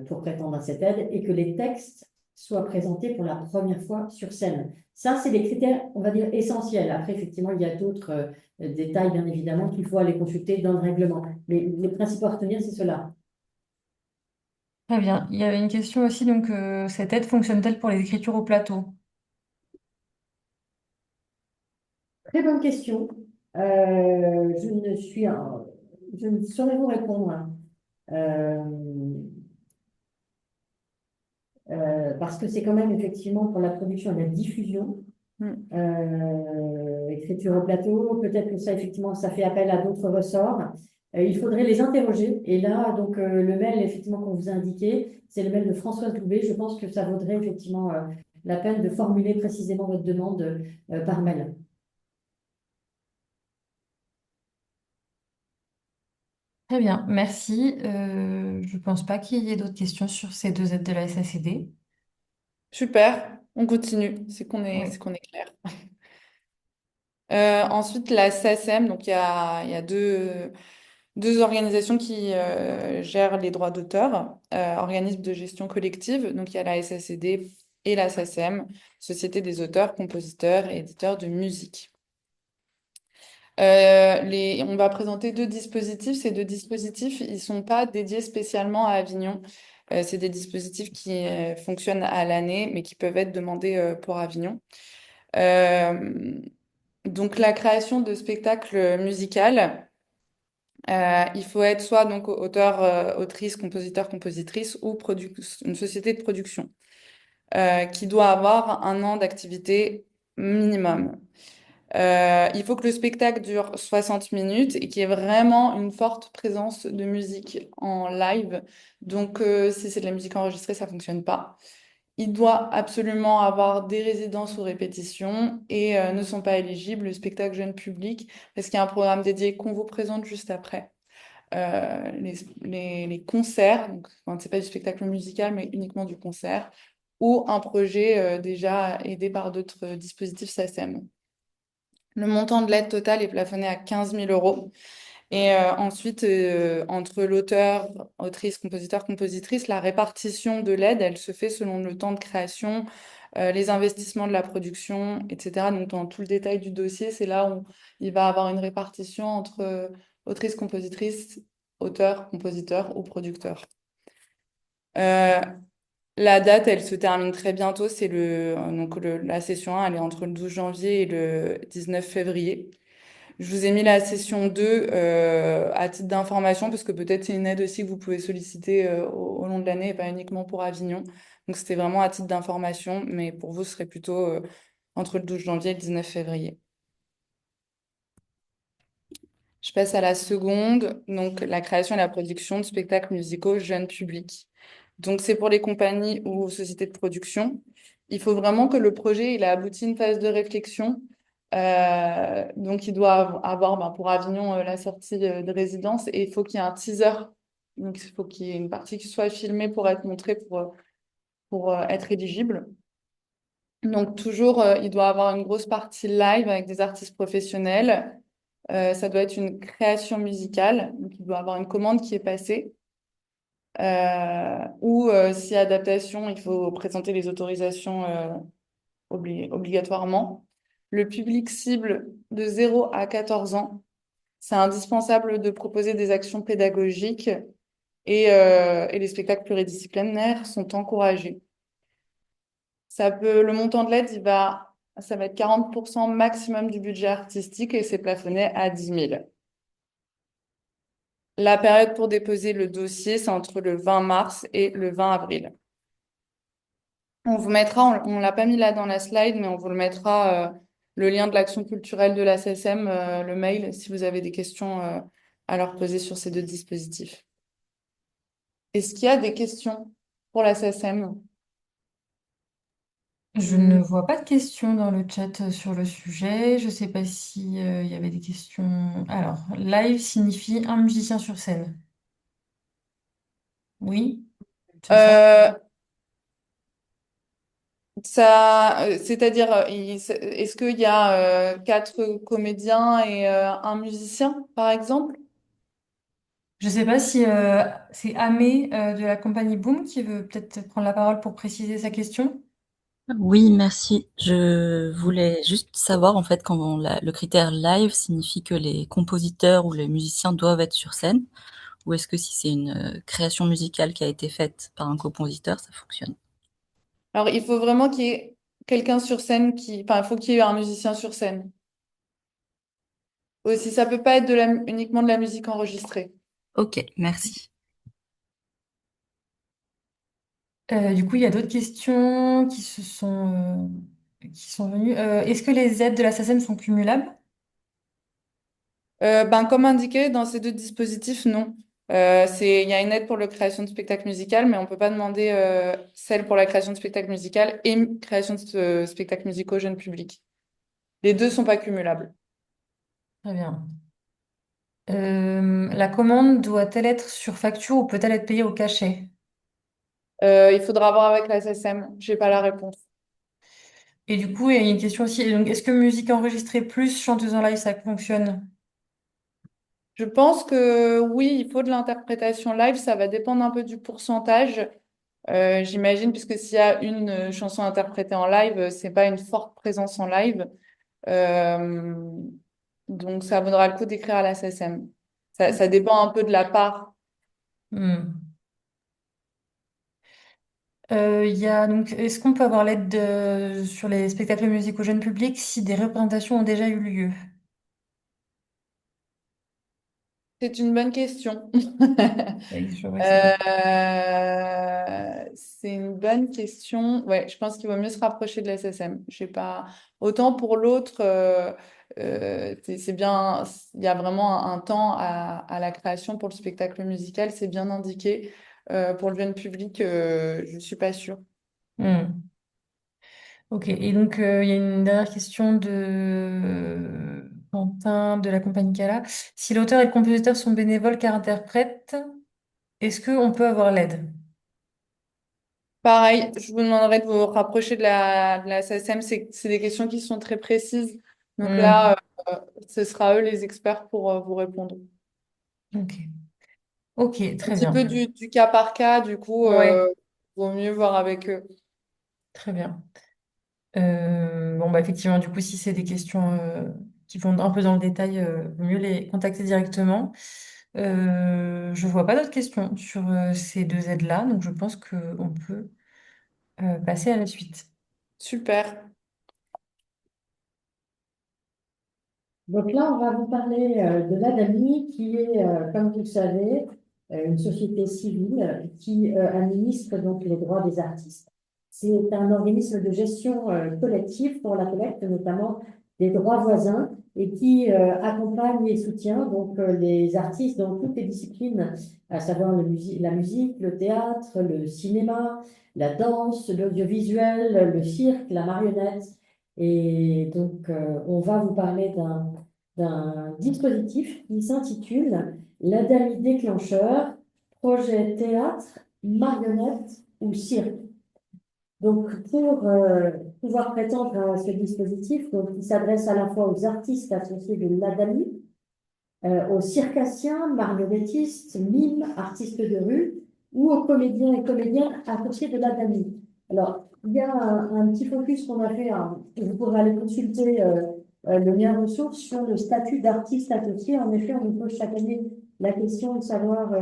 pour prétendre à cette aide, et que les textes soient présentés pour la première fois sur scène. Ça, c'est les critères, on va dire, essentiels. Après, effectivement, il y a d'autres détails, bien évidemment, qu'il faut aller consulter dans le règlement. Mais les principaux à retenir, c'est cela. Très bien. Il y avait une question aussi, donc cette aide fonctionne-t-elle pour les écritures au plateau? Très bonne question. Je ne saurais vous répondre, hein. Euh, parce que c'est quand même effectivement pour la production et la diffusion. Écriture au plateau, peut-être que ça, effectivement, ça fait appel à d'autres ressorts. Il faudrait les interroger. Et là, donc, le mail, effectivement, qu'on vous a indiqué, c'est le mail de Françoise Loubet. Je pense que ça vaudrait effectivement la peine de formuler précisément votre demande par mail. Très bien, merci. Je ne pense pas qu'il y ait d'autres questions sur ces 2 aides de la SACD. Super, on continue. C'est qu'on est, Oui. c'est qu'on est clair. Ensuite, la SACEM, donc il y a deux organisations qui gèrent les droits d'auteur, organismes de gestion collective. Donc, il y a la SACD et la SACEM, Société des auteurs, compositeurs et éditeurs de musique. On va présenter deux dispositifs. Ces deux dispositifs, ils sont pas dédiés spécialement à Avignon. C'est des dispositifs qui fonctionnent à l'année, mais qui peuvent être demandés pour Avignon. Euh, donc, la création de spectacles musicaux, il faut être soit donc auteur, autrice, compositeur, compositrice ou une société de production qui doit avoir 1 an d'activité minimum. Il faut que le spectacle dure 60 minutes et qu'il y ait vraiment une forte présence de musique en live. Donc, si c'est de la musique enregistrée, ça fonctionne pas. Il doit absolument avoir des résidences ou répétitions et ne sont pas éligibles le spectacle jeune public parce qu'il y a un programme dédié qu'on vous présente juste après. Les concerts, donc enfin, c'est pas du spectacle musical, mais uniquement du concert, ou un projet déjà aidé par d'autres dispositifs SACEM. Le montant de l'aide totale est plafonné à 15 000 euros. Et ensuite, entre l'auteur, autrice, compositeur, compositrice, la répartition de l'aide, elle se fait selon le temps de création, les investissements de la production, etc. Donc, dans tout le détail du dossier, c'est là où il va avoir une répartition entre autrice, compositrice, auteur, compositeur ou producteur. Euh, la date, elle se termine très bientôt. La session 1, elle est entre le 12 janvier et le 19 février. Je vous ai mis la session 2 à titre d'information parce que peut-être c'est une aide aussi que vous pouvez solliciter au long de l'année et pas uniquement pour Avignon. Donc c'était vraiment à titre d'information, mais pour vous, ce serait plutôt entre le 12 janvier et le 19 février. Je passe à la seconde, donc la création et la production de spectacles musicaux jeunes publics. Donc c'est pour les compagnies ou sociétés de production. Il faut vraiment que le projet il a abouti à une phase de réflexion. Donc il doit avoir pour Avignon la sortie de résidence et il faut qu'il y ait un teaser. Donc il faut qu'il y ait une partie qui soit filmée pour être montrée pour être éligible. Donc toujours il doit avoir une grosse partie live avec des artistes professionnels. Ça doit être une création musicale, donc il doit avoir une commande qui est passée. Ou si adaptation, il faut présenter les autorisations obligatoirement. Le public cible de 0 à 14 ans, c'est indispensable de proposer des actions pédagogiques et les spectacles pluridisciplinaires sont encouragés. Le montant de l'aide, ça va être 40% maximum du budget artistique et c'est plafonné à 10 000. La période pour déposer le dossier, c'est entre le 20 mars et le 20 avril. On vous mettra, on l'a pas mis là dans la slide, mais on vous le mettra, le lien de l'action culturelle de la SSM, le mail, si vous avez des questions à leur poser sur ces deux dispositifs. Est-ce qu'il y a des questions pour la SSM? Je ne vois pas de questions dans le chat sur le sujet. Je ne sais pas si, il y avait des questions. Alors, live signifie un musicien sur scène. Oui, c'est ça. Euh, C'est-à-dire, est-ce qu'il y a 4 comédiens et un musicien, par exemple? Je ne sais pas si c'est Amé de la compagnie Boom qui veut peut-être prendre la parole pour préciser sa question. Oui, merci. Je voulais juste savoir, en fait, quand le critère live signifie que les compositeurs ou les musiciens doivent être sur scène, ou est-ce que si c'est une création musicale qui a été faite par un compositeur, ça fonctionne? Alors, il faut vraiment qu'il y ait quelqu'un sur scène enfin, il faut qu'il y ait un musicien sur scène. Aussi, ça peut pas être uniquement de la musique enregistrée. Ok, merci. Du coup, il y a d'autres questions qui sont venues. Est-ce que les aides de la SACEM sont cumulables? Comme indiqué dans ces deux dispositifs, non. Il y a une aide pour la création de spectacle musical, mais on peut pas demander celle pour la création de spectacle musical et création de spectacle musicaux jeune public. Les deux sont pas cumulables. Très bien. La commande doit-elle être sur facture ou peut-elle être payée au cachet? Il faudra voir avec la SSM. J'ai pas la réponse. Et du coup, il y a une question aussi. Donc, est-ce que musique enregistrée plus chanteuse en live, ça fonctionne? Je pense que oui, il faut de l'interprétation live, ça va dépendre un peu du pourcentage. J'imagine, puisque s'il y a une chanson interprétée en live, c'est pas une forte présence en live. Euh, donc, ça vaudra le coup d'écrire à la SSM. Ça dépend un peu de la part. Hmm. Il y a donc, est-ce qu'on peut avoir l'aide sur les spectacles musicaux jeune public si des représentations ont déjà eu lieu? C'est une bonne question. Oui, je vois que c'est compliqué. C'est une bonne question. Ouais, je pense qu'il vaut mieux se rapprocher de l'SSM. Je sais pas. Autant pour l'autre, c'est bien. Il y a vraiment un temps à la création pour le spectacle musical. C'est bien indiqué. Pour le jeune public, je suis pas sûre. Hmm. Ok, et donc il y a une dernière question de Quentin de la compagnie Cala. Si l'auteur et le compositeur sont bénévoles car interprètes, est-ce qu'on peut avoir l'aide? Pareil, je vous demanderai de vous rapprocher de la SSM. C'est des questions qui sont très précises. Donc Hmm. là, ce sera eux les experts pour vous répondre. Ok, ok, Un très petit bien. peu du cas par cas, du coup, Ouais, vaut mieux voir avec eux. très bien. Bon, bah effectivement, du coup, si c'est des questions qui vont un peu dans le détail, vaut mieux les contacter directement. Je vois pas d'autres questions sur ces deux aides-là, donc je pense qu'on peut passer à la suite. Super. Donc là, on va vous parler de l'ADAMI, qui est, comme vous le savez, une société civile qui administre donc les droits des artistes. C'est un organisme de gestion collective pour la collecte notamment des droits voisins et qui accompagne et soutient donc les artistes dans toutes les disciplines, à savoir la musique, le théâtre, le cinéma, la danse, l'audiovisuel, le cirque, la marionnette. Et donc, on va vous parler d'un dispositif qui s'intitule l'ADAMI déclencheur, projet théâtre, marionnette ou cirque. Donc, pour pouvoir prétendre à ce dispositif, donc, il s'adresse à la fois aux artistes associés de l'ADAMI, aux circassiens, marionnettistes, mimes, artistes de rue, ou aux comédiens et comédiennes associés de l'ADAMI. Alors, il y a un petit focus qu'on a fait, vous pourrez aller consulter le lien ressources sur le statut d'artiste associé. En effet, on nous pose chaque année la question de savoir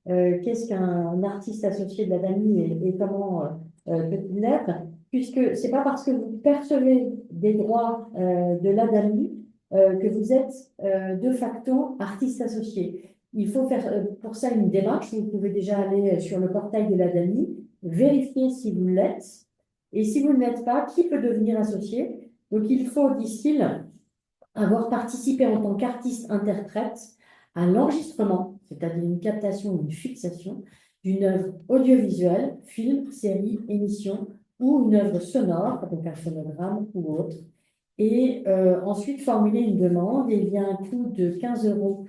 qu'est-ce qu'un artiste associé de l'ADAMI et comment peut-il l'être, puisque c'est pas parce que vous percevez des droits de l'ADAMI que vous êtes de facto artiste associé. Il faut faire pour ça une démarche. Vous pouvez déjà aller sur le portail de l'ADAMI, vérifier si vous l'êtes. Et si vous ne l'êtes pas, qui peut devenir associé? Donc il faut, disent-ils, avoir participé en tant qu'artiste-interprète à l'enregistrement, c'est-à-dire une captation ou une fixation d'une œuvre audiovisuelle, film, série, émission, ou une œuvre sonore, donc un phonogramme ou autre, et ensuite formuler une demande. Et il y a un coût de 15 euros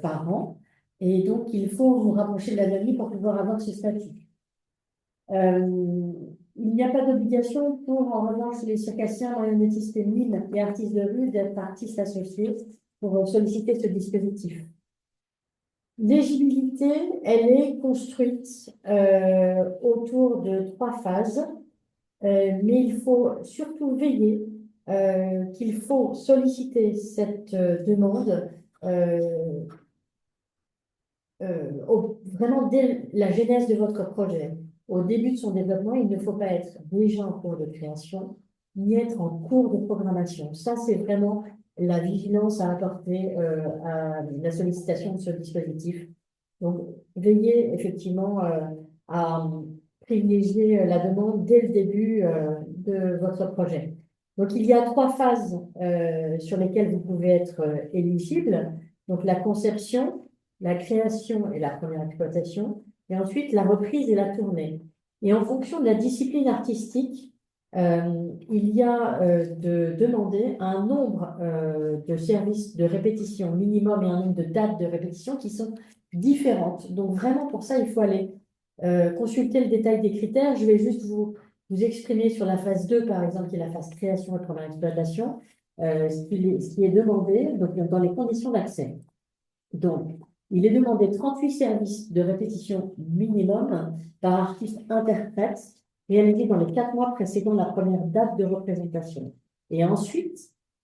par an. Et donc, il faut vous rapprocher de la mairie pour pouvoir avoir ce statut. Il n'y a pas d'obligation pour, en revanche, les circassiens, marionnettistes et mimes et artistes de rue d'être artistes associés pour solliciter ce dispositif. L'éligibilité, elle est construite autour de 3 phases. Mais il faut surtout veiller qu'il faut solliciter cette demande vraiment dès la genèse de votre projet. Au début de son développement, il ne faut pas être déjà en cours de création, ni être en cours de programmation. Ça, c'est vraiment la vigilance à apporter à la sollicitation de ce dispositif. Donc, veillez effectivement à privilégier la demande dès le début de votre projet. Donc, il y a 3 phases sur lesquelles vous pouvez être éligible. Donc, la conception, la création et la première exploitation, et ensuite la reprise et la tournée. Et en fonction de la discipline artistique, il y a de demander un nombre de services de répétition minimum et un nombre de dates de répétition qui sont différentes. Donc vraiment pour ça, il faut aller consulter le détail des critères. Je vais juste vous vous exprimez sur la phase 2, par exemple, qui est la phase création et première exploitation, ce qui est demandé donc, dans les conditions d'accès. Donc, il est demandé 38 services de répétition minimum par artiste-interprète réalisés dans les 4 mois précédant la première date de représentation. Et ensuite,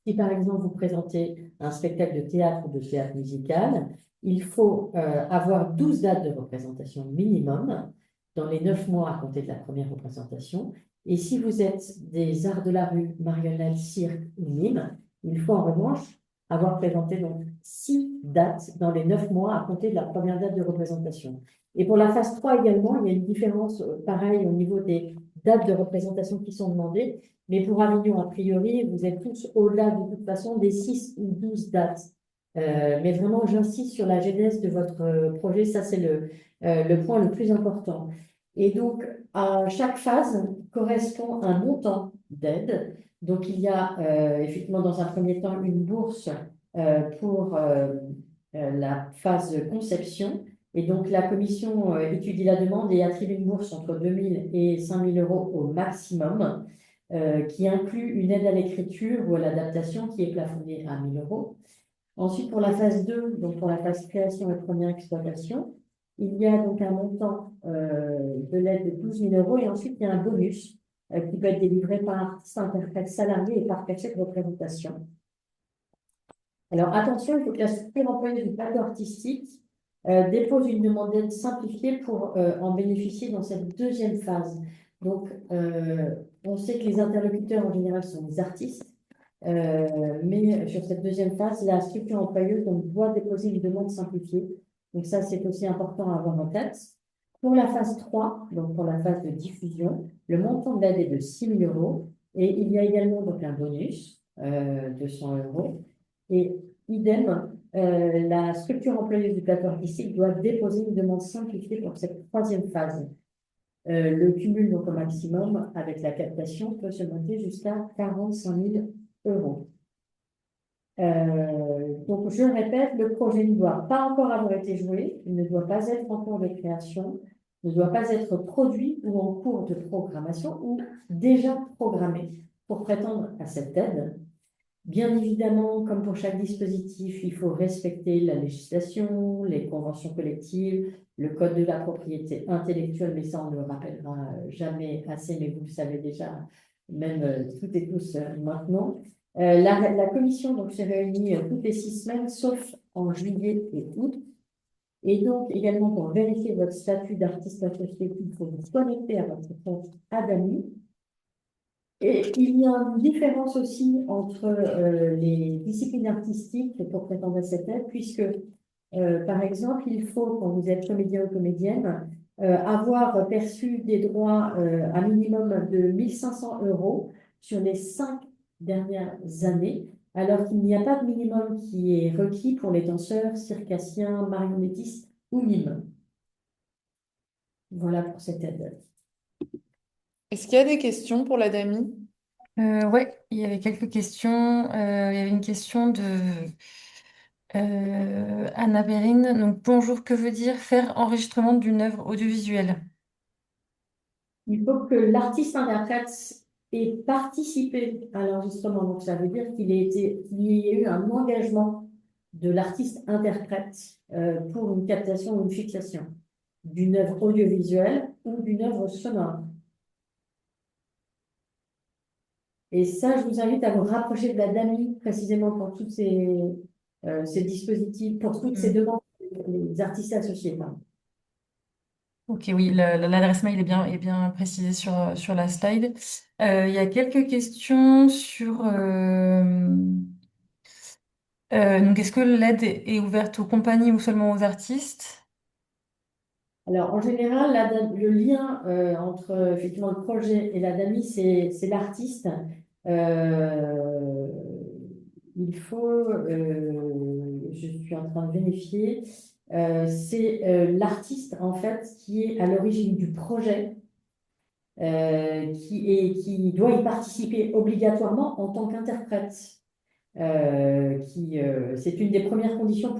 si par exemple vous présentez un spectacle de théâtre ou de théâtre musical, il faut avoir 12 dates de représentation minimum dans les 9 mois à compter de la première représentation. Et si vous êtes des arts de la rue, marionnettes, cirque ou mime, il faut en revanche avoir présenté donc 6 dates dans les 9 mois à compter de la première date de représentation. Et pour la phase 3 également, il y a une différence pareille au niveau des dates de représentation qui sont demandées. Mais pour Avignon, a priori, vous êtes tous au-delà de toute façon des 6 ou 12 dates. Mais vraiment, j'insiste sur la genèse de votre projet. Ça, c'est le point le plus important. Et donc, à chaque phase correspond un montant d'aide. Donc, il y a effectivement dans un premier temps une bourse pour la phase conception. Et donc, la commission étudie la demande et attribue une bourse entre 2 000 et 5 000 euros au maximum, qui inclut une aide à l'écriture ou à l'adaptation qui est plafonnée à 1 000 euros. Ensuite, pour la phase 2, donc pour la phase création et première exploitation, il y a donc un montant de l'aide de 12 000 euros et ensuite il y a un bonus qui peut être délivré par artiste, interprète, salarié et par cachet de représentation. Alors attention, il faut que la structure employée du plateau artistique dépose une demande d'aide simplifiée pour en bénéficier dans cette deuxième phase. Donc, on sait que les interlocuteurs en général sont les artistes, mais sur cette deuxième phase, la structure employeuse donc, doit déposer une demande simplifiée. Donc ça, c'est aussi important à avoir en tête. Pour la phase 3, donc pour la phase de diffusion, le montant de l'aide est de 6 000 euros et il y a également donc un bonus de 100 euros. Et idem, la structure employeuse du plateau artistique doit déposer une demande simplifiée pour cette troisième phase. Le cumul donc au maximum avec la captation peut se monter jusqu'à 45 000 euros. Donc, je répète, le projet ne doit pas encore avoir été joué, il ne doit pas être en cours de création, ne doit pas être produit ou en cours de programmation ou déjà programmé pour prétendre à cette aide. Bien évidemment, comme pour chaque dispositif, il faut respecter la législation, les conventions collectives, le code de la propriété intellectuelle, mais ça, on ne le rappellera jamais assez, mais vous le savez déjà, même toutes et tous maintenant. La commission donc, s'est réunie toutes les 6 semaines, sauf en juillet et août. Et donc, également, pour vérifier votre statut d'artiste associé, il faut vous connecter à votre compte Adami. Et il y a une différence aussi entre les disciplines artistiques pour prétendre à cette aide, puisque, par exemple, il faut, quand vous êtes comédien ou comédienne, avoir perçu des droits à minimum de 1 500 euros sur les 5 dernières années, alors qu'il n'y a pas de minimum qui est requis pour les danseurs, circassiens, marionnettistes ou mimes. Voilà pour cette aide. Est-ce qu'il y a des questions pour la DAMI? Ouais, il y avait quelques questions. Il y avait une question de Anna Perrine. Donc, bonjour, que veut dire faire enregistrement d'une œuvre audiovisuelle? Il faut que l'artiste interprète ait participé à l'enregistrement. Donc, ça veut dire qu'il y ait eu un engagement de l'artiste interprète pour une captation ou une fixation d'une œuvre audiovisuelle ou d'une œuvre sonore. Et ça, je vous invite à vous rapprocher de la DAMI précisément pour tous ces dispositifs, pour toutes ces demandes des artistes associés. Pardon. Ok, oui, l'adresse mail est bien précisée sur la slide. Il y a quelques questions sur... donc, est-ce que l'aide est ouverte aux compagnies ou seulement aux artistes? Alors, en général, le lien entre effectivement le projet et la DAMI, c'est l'artiste. Il faut, je suis en train de vérifier, c'est l'artiste en fait qui est à l'origine du projet, qui doit y participer obligatoirement en tant qu'interprète. C'est une des premières conditions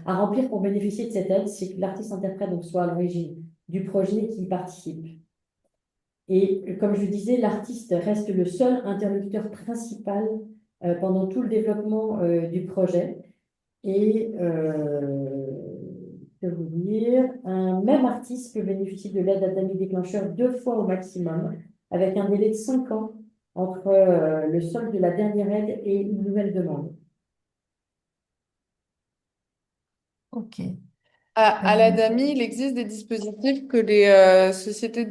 à remplir pour bénéficier de cette aide, c'est que l'artiste interprète donc, soit à l'origine du projet et qui y participe. Et comme je disais, l'artiste reste le seul interlocuteur principal pendant tout le développement du projet. Et que vous dire, un même artiste peut bénéficier de l'aide ADAMI déclencheur 2 fois au maximum, avec un délai de 5 ans entre le solde de la dernière aide et une nouvelle demande. Ok. À l'ADAMI, il existe des dispositifs que les sociétés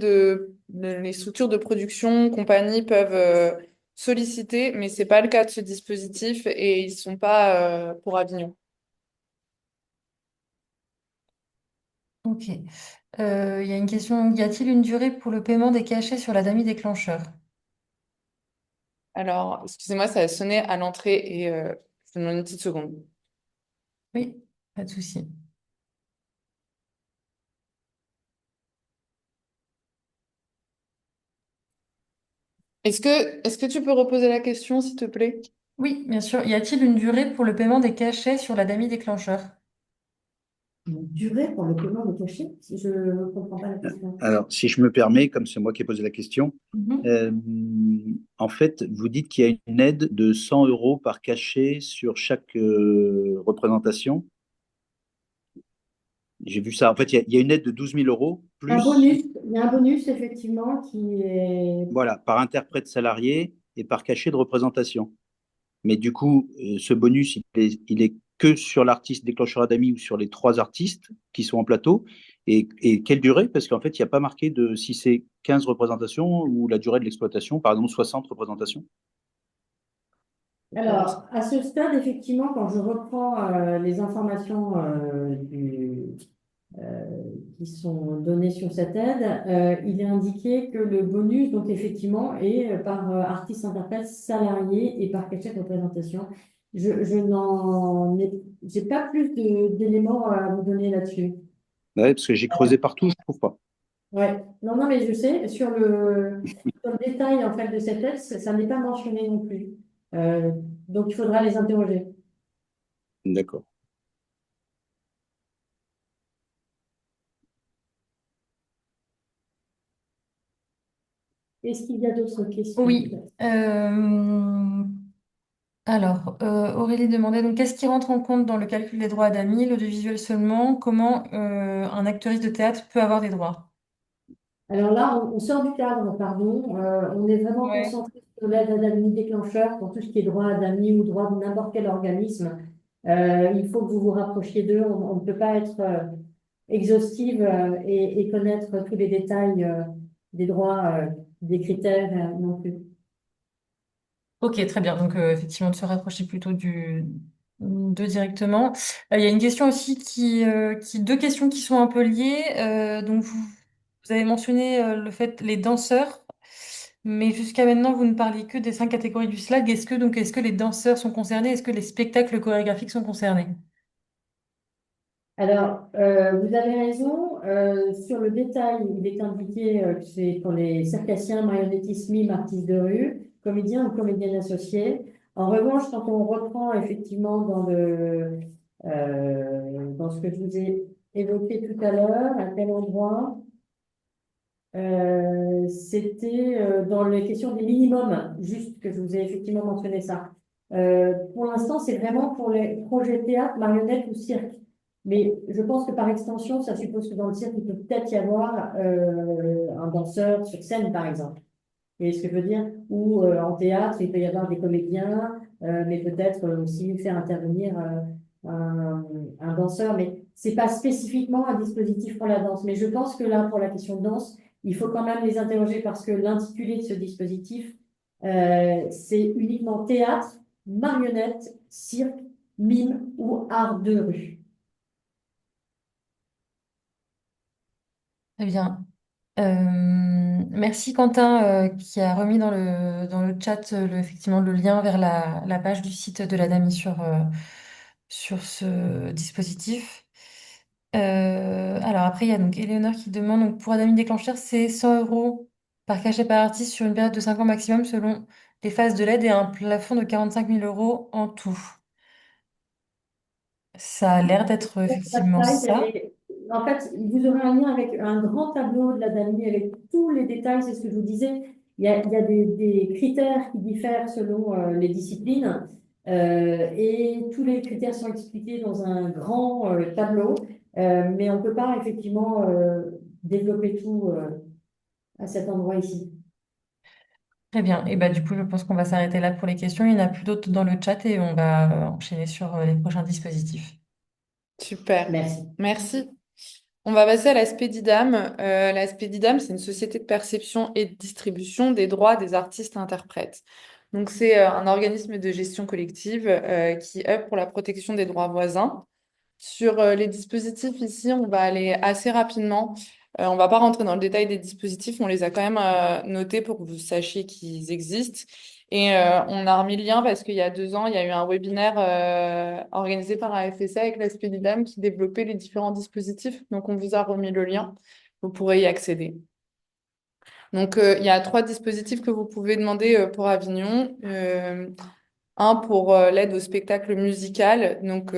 les structures de production, compagnies peuvent solliciter, mais c'est pas le cas de ce dispositif et ils sont pas pour Avignon. Ok. Il y a une question, y a-t-il une durée pour le paiement des cachets sur la DAMI déclencheur? Alors, excusez-moi, ça a sonné à l'entrée et je vous demande une petite seconde. Oui, pas de souci. Est-ce que tu peux reposer la question, s'il te plaît? Oui, bien sûr. Y a-t-il une durée pour le paiement des cachets sur la DAMI déclencheur? Une durée pour le paiement de cachet? Je ne comprends pas la question. Alors, si je me permets, comme c'est moi qui ai posé la question, Mhm. en fait, vous dites qu'il y a une aide de 100 euros par cachet sur chaque représentation. J'ai vu ça. En fait, il y a une aide de 12 000 euros, Un plus, bonus, il y a un bonus effectivement qui est. voilà, par interprète salarié et par cachet de représentation. Mais du coup, ce bonus, il est que sur l'artiste déclencheur Adami ou sur les 3 artistes qui sont en plateau. Et quelle durée? Parce qu'en fait, il n'y a pas marqué de si c'est 15 représentations ou la durée de l'exploitation, par exemple 60 représentations. Alors, à ce stade, effectivement, quand je reprends les informations euh, qui sont données sur cette aide, il est indiqué que le bonus, donc effectivement, est par artiste-interprète salarié et par cachet de représentation. Je n'en ai, j'ai pas plus d'éléments à vous donner là-dessus. Ouais, parce que j'ai creusé partout, je ne trouve pas. Ouais, non, non, mais je sais, sur le détail en fait de cette aide, ça n'est pas mentionné non plus. Euh, donc il faudra les interroger. D'accord. Est-ce qu'il y a d'autres questions? Oui. Alors, Aurélie demandait donc qu'est-ce qui rentre en compte dans le calcul des droits d'AMI, l'audiovisuel seulement, comment un acteuriste de théâtre peut avoir des droits? Alors là, on sort du cadre, pardon. On est vraiment Ouais. concentré sur l'aide à l'ADAMI déclencheur pour tout ce qui est droit à l'ADAMI ou droit de n'importe quel organisme. Il faut que vous vous rapprochiez d'eux. On ne peut pas être exhaustive et connaître tous les détails des droits, des critères non plus. Ok, très bien. Donc, effectivement, de se rapprocher plutôt de directement. Il y a une question aussi deux questions qui sont un peu liées. Donc, vous avez mentionné le fait les danseurs, mais jusqu'à maintenant, vous ne parliez que des 5 catégories du SLAG. Est-ce que les danseurs sont concernés? Est-ce que les spectacles chorégraphiques sont concernés? Alors, vous avez raison. Sur le détail, il est indiqué que c'est pour les circassiens, marionnettistes, mimes, artistes de rue, comédiens ou comédiennes associés. En revanche, quand on reprend effectivement dans ce que je vous ai évoqué tout à l'heure, à quel endroit, c'était dans les questions des minimums, juste que je vous ai effectivement mentionné ça. Pour l'instant, c'est vraiment pour les projets théâtre, marionnette ou cirque. Mais je pense que par extension, ça suppose que dans le cirque, il peut peut-être y avoir un danseur sur scène, par exemple. Vous voyez ce que je veux dire? Ou en théâtre, il peut y avoir des comédiens, mais peut-être aussi faire intervenir un danseur. Mais c'est pas spécifiquement un dispositif pour la danse. Mais je pense que là, pour la question de danse, il faut quand même les interroger parce que l'intitulé de ce dispositif, c'est uniquement théâtre, marionnette, cirque, mime ou art de rue. Très bien. Merci Quentin qui a remis dans le chat effectivement le lien vers la page du site de la DAMI sur ce dispositif. Alors après, il y a donc Éléonore qui demande donc pour la DAMI déclencheur, c'est 100 euros par cachet par artiste sur une période de 5 ans maximum selon les phases de l'aide et un plafond de 45 000 euros en tout. Ça a l'air d'être effectivement ça. En fait, vous aurez un lien avec un grand tableau de la DAMI avec tous les détails, c'est ce que je vous disais. Il y a des critères qui diffèrent selon les disciplines et tous les critères sont expliqués dans un grand tableau, mais on ne peut pas effectivement développer tout à cet endroit ici. Très bien. Et bah, du coup, je pense qu'on va s'arrêter là pour les questions. Il n'y en a plus d'autres dans le chat et on va enchaîner sur les prochains dispositifs. Super. Merci. Merci. On va passer à la Spedidam. La Spedidam, c'est une société de perception et de distribution des droits des artistes et interprètes. Donc, c'est un organisme de gestion collective qui œuvre pour la protection des droits voisins. Sur les dispositifs ici, on va aller assez rapidement. On va pas rentrer dans le détail des dispositifs, on les a quand même notés pour que vous sachiez qu'ils existent. Et on a remis le lien parce qu'il y a 2 ans, il y a eu un webinaire organisé par AFSA avec la Spedidam qui développait les différents dispositifs. Donc, on vous a remis le lien. Vous pourrez y accéder. Donc, il y a 3 dispositifs que vous pouvez demander pour Avignon. Un pour l'aide au spectacle musical, donc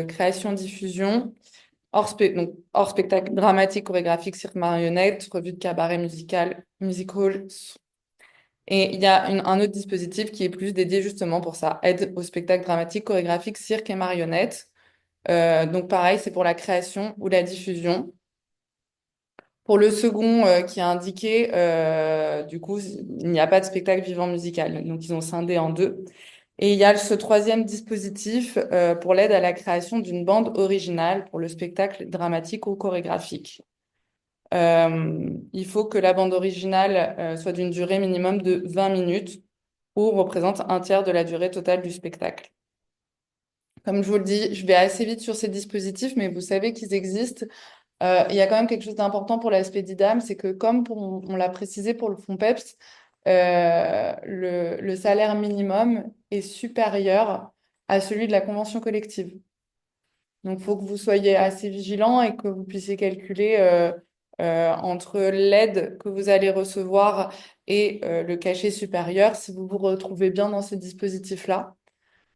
création-diffusion, donc, hors spectacle dramatique, chorégraphique, cirque marionnette, revue de cabaret musical, music hall. Et il y a un autre dispositif qui est plus dédié justement pour ça, aide au spectacle dramatique, chorégraphique, cirque et marionnette. Donc pareil, c'est pour la création ou la diffusion. Pour le second qui est indiqué, du coup, il n'y a pas de spectacle vivant musical. Donc ils ont scindé en 2. Et il y a ce troisième dispositif pour l'aide à la création d'une bande originale pour le spectacle dramatique ou chorégraphique. Il faut que la bande originale soit d'une durée minimum de 20 minutes ou représente un tiers de la durée totale du spectacle. Comme je vous le dis, je vais assez vite sur ces dispositifs, mais vous savez qu'ils existent. Il y a quand même quelque chose d'important pour l'aspect d'IDAM, c'est que comme on l'a précisé pour le fonds PEPS, le salaire minimum est supérieur à celui de la convention collective. Donc, il faut que vous soyez assez vigilant et que vous puissiez calculer entre l'aide que vous allez recevoir et le cachet supérieur si vous vous retrouvez bien dans ces dispositifs-là.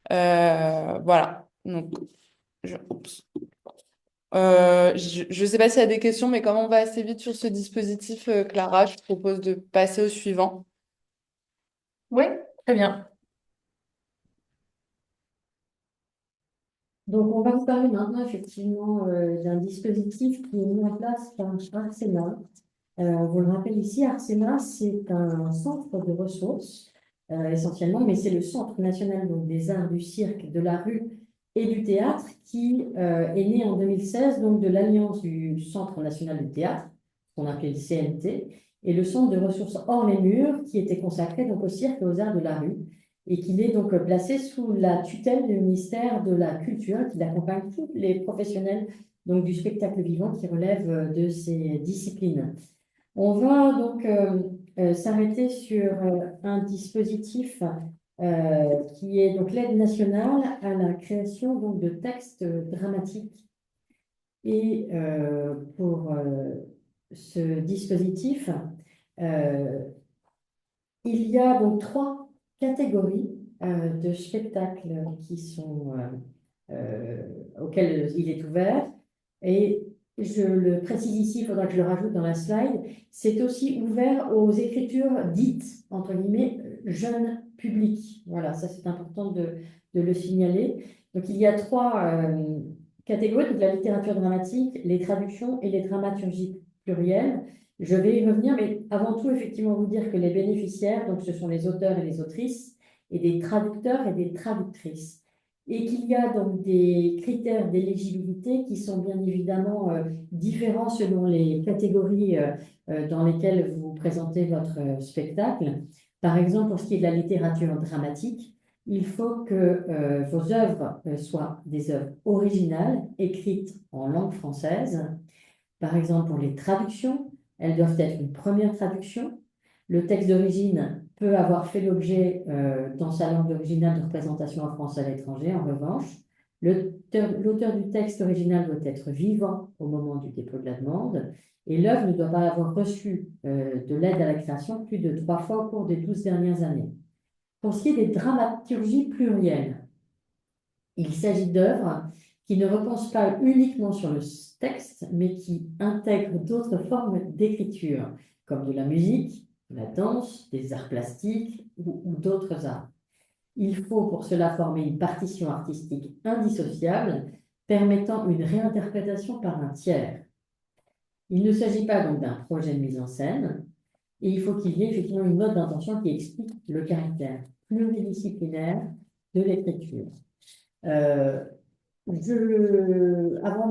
Voilà. Donc, oups. Je ne sais pas s'il y a des questions, mais comme on va assez vite sur ce dispositif, Clara, je te propose de passer au suivant. Oui, très bien. Donc, on va vous parler maintenant effectivement d'un dispositif qui est mis en place par Arsena. Vous le rappelez ici, Arsena, c'est un centre de ressources essentiellement, mais c'est le Centre national donc, des arts du cirque, de la rue et du théâtre qui est né en 2016 donc, de l'alliance du Centre national du théâtre, qu'on appelait le CNT, et le Centre de ressources hors les murs qui était consacré donc, au cirque et aux arts de la rue et qu'il est donc placé sous la tutelle du ministère de la Culture, qui accompagne tous les professionnels donc, du spectacle vivant qui relèvent de ces disciplines. On va donc s'arrêter sur un dispositif qui est donc l'aide nationale à la création donc, de textes dramatiques. Et pour ce dispositif, il y a donc 3 catégories de spectacles qui sont, auxquels il est ouvert. Et je le précise ici, il faudra que je le rajoute dans la slide, c'est aussi ouvert aux écritures dites, entre guillemets, jeunes publics. Voilà, ça c'est important de le signaler. Donc il y a 3 catégories, donc la littérature dramatique, les traductions et les dramaturgies plurielles. Je vais y revenir, mais avant tout, effectivement, vous dire que les bénéficiaires, donc ce sont les auteurs et les autrices, et des traducteurs et des traductrices. Et qu'il y a donc des critères d'éligibilité qui sont bien évidemment différents selon les catégories dans lesquelles vous présentez votre spectacle. Par exemple, pour ce qui est de la littérature dramatique, il faut que vos œuvres soient des œuvres originales, écrites en langue française. Par exemple, pour les traductions, elles doivent être une première traduction. Le texte d'origine peut avoir fait l'objet dans sa langue originale de représentation en France à l'étranger. En revanche, l'auteur du texte original doit être vivant au moment du dépôt de la demande et l'œuvre ne doit pas avoir reçu de l'aide à la création plus de 3 fois au cours des 12 dernières années. Pour ce qui est des dramaturgies plurielles, il s'agit d'œuvres qui ne repensent pas uniquement sur le texte, mais qui intègrent d'autres formes d'écriture. comme de la musique, de la danse, des arts plastiques ou d'autres arts. Il faut pour cela former une partition artistique indissociable permettant une réinterprétation par un tiers. Il ne s'agit pas donc d'un projet de mise en scène, et il faut qu'il y ait effectivement une note d'intention qui explique le caractère pluridisciplinaire de l'écriture. Avant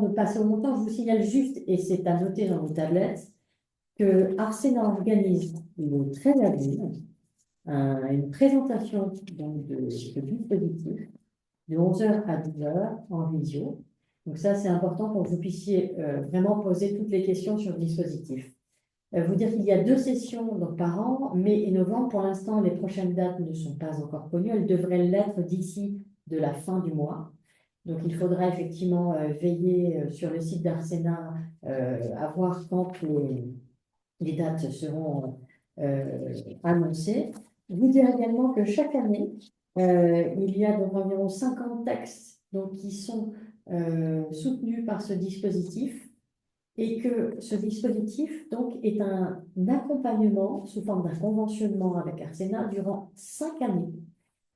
de passer au montant, je vous signale juste, et c'est à noter dans vos tablettes, que Arsena organise le 13 avril une présentation donc, de dispositifs de 11h à 12h en visio. Donc ça, c'est important pour que vous puissiez vraiment poser toutes les questions sur le dispositif. Vous dire qu'il y a 2 sessions donc, par an, mai et novembre. Pour l'instant, les prochaines dates ne sont pas encore connues. Elles devraient l'être d'ici de la fin du mois. Donc, il faudra effectivement veiller sur le site d'Arsena à voir quand les dates seront annoncées. Vous dire également que chaque année, il y a donc environ 50 textes donc, qui sont soutenus par ce dispositif et que ce dispositif donc, est un accompagnement sous forme d'un conventionnement avec Arsena durant 5 années.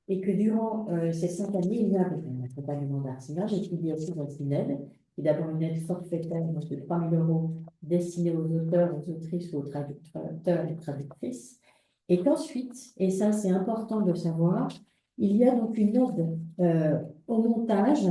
Et que durant ces 5 années, il y a un accompagnement d'Arsena, mais il y a aussi une aide, qui est d'abord une aide forfaitaire de 3 000 € destinée aux auteurs, aux autrices ou aux traducteurs et traductrices. Et qu'ensuite, et ça c'est important de le savoir, il y a donc une aide au montage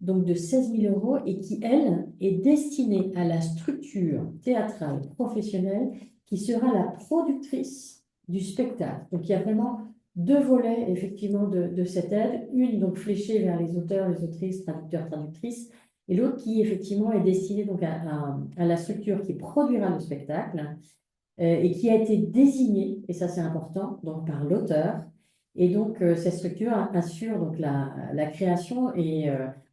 donc de 16 000 € et qui, elle, est destinée à la structure théâtrale professionnelle qui sera la productrice du spectacle. Donc il y a vraiment 2 volets effectivement de cette aide, une donc fléchée vers les auteurs, les autrices, traducteurs, traductrices, et l'autre qui effectivement est destinée donc à la structure qui produira le spectacle et qui a été désignée, et ça c'est important, donc par l'auteur. Et donc cette structure assure donc la création et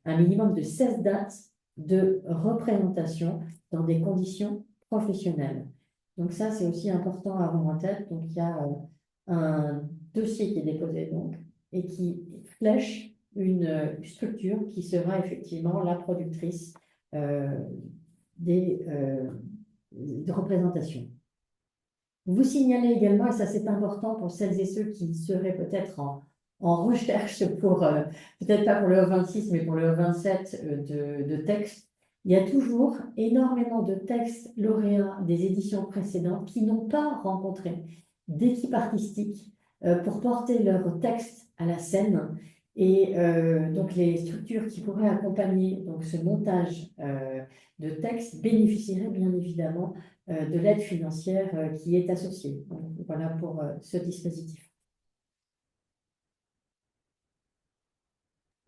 un minimum de 16 dates de représentation dans des conditions professionnelles. Donc ça c'est aussi important à avoir en tête. Donc il y a un dossier qui est déposé donc et qui flèche une structure qui sera effectivement la productrice des représentations. Vous signalez également, et ça c'est important pour celles et ceux qui seraient peut-être en recherche pour, peut-être pas pour le O26, mais pour le O27 de textes, il y a toujours énormément de textes lauréats des éditions précédentes qui n'ont pas rencontré d'équipe artistique pour porter leur texte à la scène. Et donc les structures qui pourraient accompagner donc, ce montage de textes bénéficieraient bien évidemment de l'aide financière qui est associée. Donc, voilà pour ce dispositif.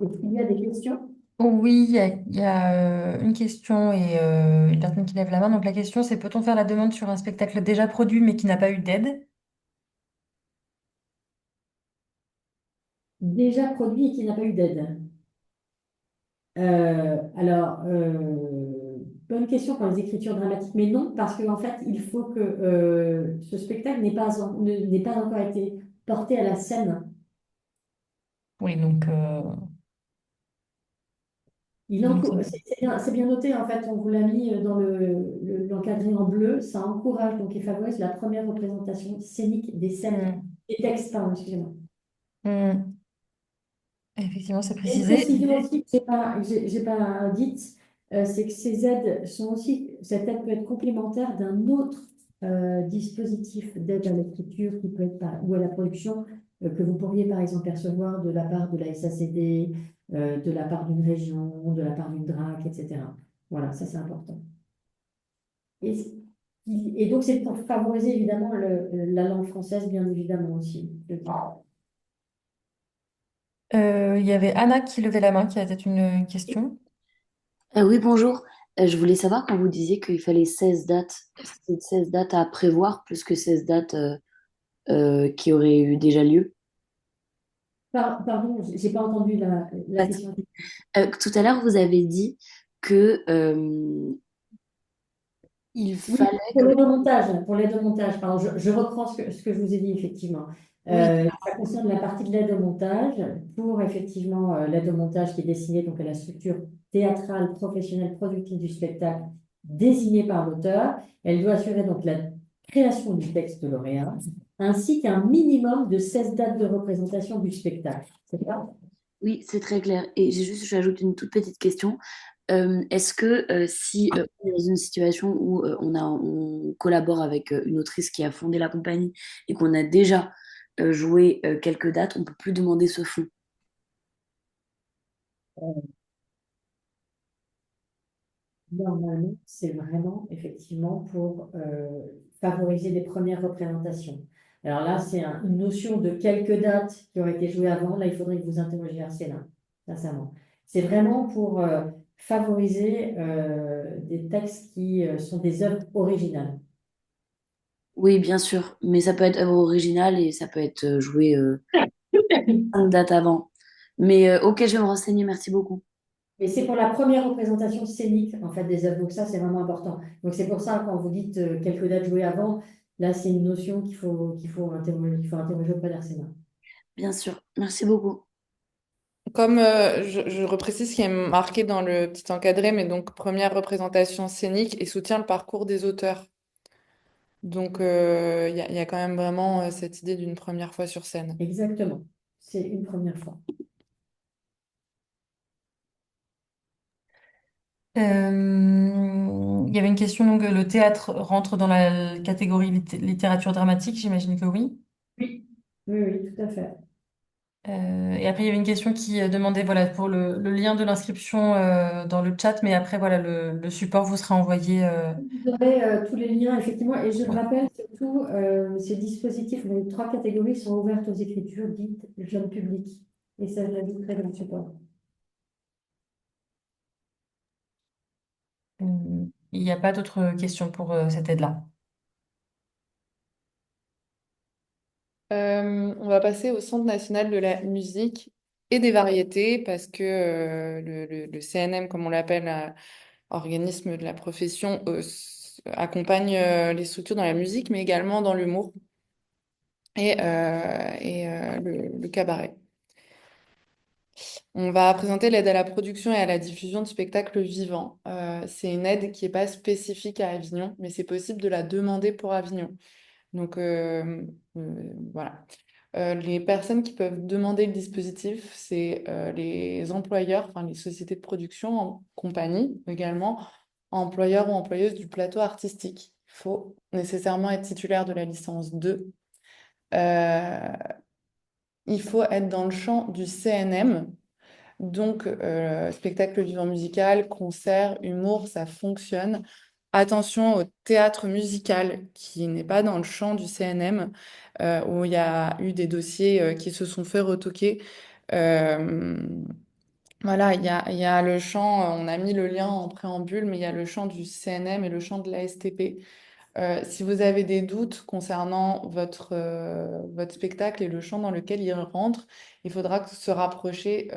Est-ce qu'il y a des questions? Oui, il y a une question et une personne qui lève la main. Donc la question, c'est peut-on faire la demande sur un spectacle déjà produit mais qui n'a pas eu d'aide? Déjà produit et qui n'a pas eu d'aide. Bonne question pour les écritures dramatiques, mais non, parce qu'en fait, il faut que ce spectacle n'ait pas encore été porté à la scène. Oui, donc C'est bien noté, en fait, on vous l'a mis dans l'encadré en bleu, ça encourage donc et favorise la première représentation scénique des scènes, des textes, pardon, excusez-moi. Effectivement, c'est Et une précisé. précision aussi que j'ai pas dite, c'est que ces aides sont aussi, cette aide peut être complémentaire d'un autre dispositif d'aide à l'écriture qui peut être ou à la production que vous pourriez par exemple percevoir de la part de la SACD, de la part d'une région, de la part d'une DRAC, etc. Voilà, ça c'est important. Et donc c'est pour favoriser évidemment la langue française, bien évidemment aussi. Il y avait Anna qui levait la main, qui a peut-être une question. Oui, bonjour. Je voulais savoir quand vous disiez qu'il fallait 16 dates, c'est 16 dates à prévoir plus que 16 dates qui auraient eu déjà lieu. Pardon, j'ai pas entendu la question. Tout à l'heure, vous avez dit que il fallait pour que... l'aide au montage, pardon, je reprends ce que je vous ai dit effectivement. Ça concerne la partie de l'aide au montage, pour effectivement l'aide au montage qui est destinée donc à la structure théâtrale professionnelle productive du spectacle désignée par l'auteur. Elle doit assurer donc la création du texte lauréat, ainsi qu'un minimum de 16 dates de représentation du spectacle. C'est ça? Oui, c'est très clair. Et j'ajoute une toute petite question. Est-ce que si on est dans une situation où on collabore avec une autrice qui a fondé la compagnie et qu'on a déjà joué quelques dates, on peut plus demander ce fonds? Normalement, c'est vraiment effectivement pour favoriser les premières représentations. Alors là, c'est une notion de quelques dates qui auraient été jouées avant. Là, il faudrait que vous interrogiez Arsena, sincèrement. C'est vraiment pour favoriser des textes qui sont des œuvres originales. Oui, bien sûr, mais ça peut être œuvre originale et ça peut être joué 5 dates avant. Mais ok, je vais me renseigner, merci beaucoup. Et c'est pour la première représentation scénique, en fait, des œuvres. Donc ça, c'est vraiment important. Donc c'est pour ça, quand vous dites quelques dates jouées avant, là, c'est une notion qu'il faut interroger auprès d'Arsena. Bien sûr, merci beaucoup. Comme je reprécise ce qui est marqué dans le petit encadré, mais donc première représentation scénique et soutient le parcours des auteurs. Donc il y a quand même vraiment cette idée d'une première fois sur scène. Exactement. C'est une première fois. Il y avait une question, donc le théâtre rentre dans la catégorie littérature dramatique, j'imagine que oui. Oui, oui, oui, tout à fait. Et après, il y avait une question qui demandait voilà, pour le lien de l'inscription dans le chat, mais après, voilà, le support vous sera envoyé. Vous aurez tous les liens, effectivement. Et je Ouais. rappelle surtout, ces dispositifs, les 3 catégories sont ouvertes aux écritures dites jeune public. Et ça, je l'ajouterai dans le support. Il n'y a pas d'autres questions pour cette aide-là. On va passer au Centre national de la musique et des variétés parce que le CNM, comme on l'appelle, organisme de la profession, accompagne les structures dans la musique, mais également dans l'humour et le cabaret. On va présenter l'aide à la production et à la diffusion de spectacles vivants. C'est une aide qui n'est pas spécifique à Avignon, mais c'est possible de la demander pour Avignon. Donc voilà. Les personnes qui peuvent demander le dispositif, c'est les employeurs, enfin les sociétés de production en compagnie également, employeurs ou employeuses du plateau artistique. Il faut nécessairement être titulaire de la licence 2. Euh, il faut être dans le champ du CNM, donc spectacle vivant musical, concert, humour, ça fonctionne. Attention au théâtre musical qui n'est pas dans le champ du CNM, où il y a eu des dossiers qui se sont fait retoquer. Euh, voilà, il y a le champ, on a mis le lien en préambule, mais il y a le champ du CNM et le champ de la STP. Si vous avez des doutes concernant votre spectacle et le champ dans lequel il rentre, il faudra se rapprocher,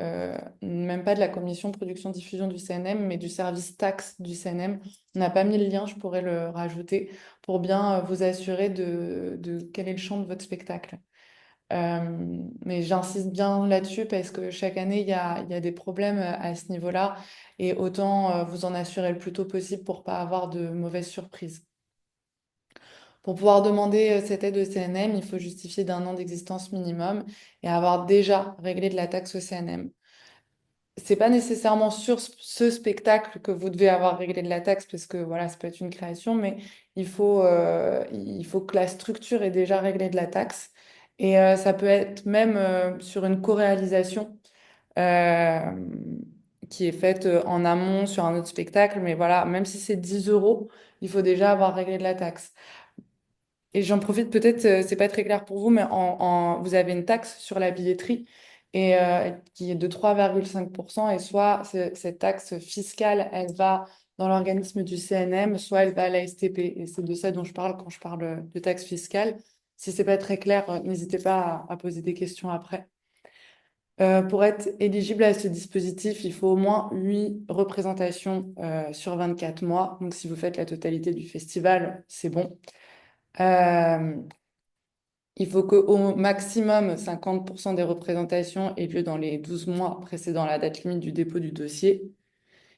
même pas de la commission production-diffusion du CNM, mais du service taxe du CNM. On n'a pas mis le lien, je pourrais le rajouter, pour bien vous assurer de quel est le champ de votre spectacle. Mais j'insiste bien là-dessus parce que chaque année, il y a des problèmes à ce niveau-là et autant vous en assurer le plus tôt possible pour pas avoir de mauvaises surprises. Pour pouvoir demander cette aide au CNM, il faut justifier d'un an d'existence minimum et avoir déjà réglé de la taxe au CNM. C'est pas nécessairement sur ce spectacle que vous devez avoir réglé de la taxe parce que voilà, ça peut être une création, mais il faut que la structure ait déjà réglé de la taxe. Et ça peut être même sur une co-réalisation euh, qui est faite en amont sur un autre spectacle. Mais voilà, même si c'est 10 euros, il faut déjà avoir réglé de la taxe. Et j'en profite, peut-être, c'est pas très clair pour vous, mais vous avez une taxe sur la billetterie et, qui est de 3,5%. Et soit cette taxe fiscale, elle va dans l'organisme du CNM, soit elle va à la STP. Et c'est de ça dont je parle quand je parle de taxe fiscale. Si c'est pas très clair, n'hésitez pas à poser des questions après. Pour être éligible à ce dispositif, il faut au moins 8 représentations sur 24 mois. Donc, si vous faites la totalité du festival, c'est bon. Euh, il faut qu'au maximum 50% des représentations aient lieu dans les 12 mois précédant la date limite du dépôt du dossier.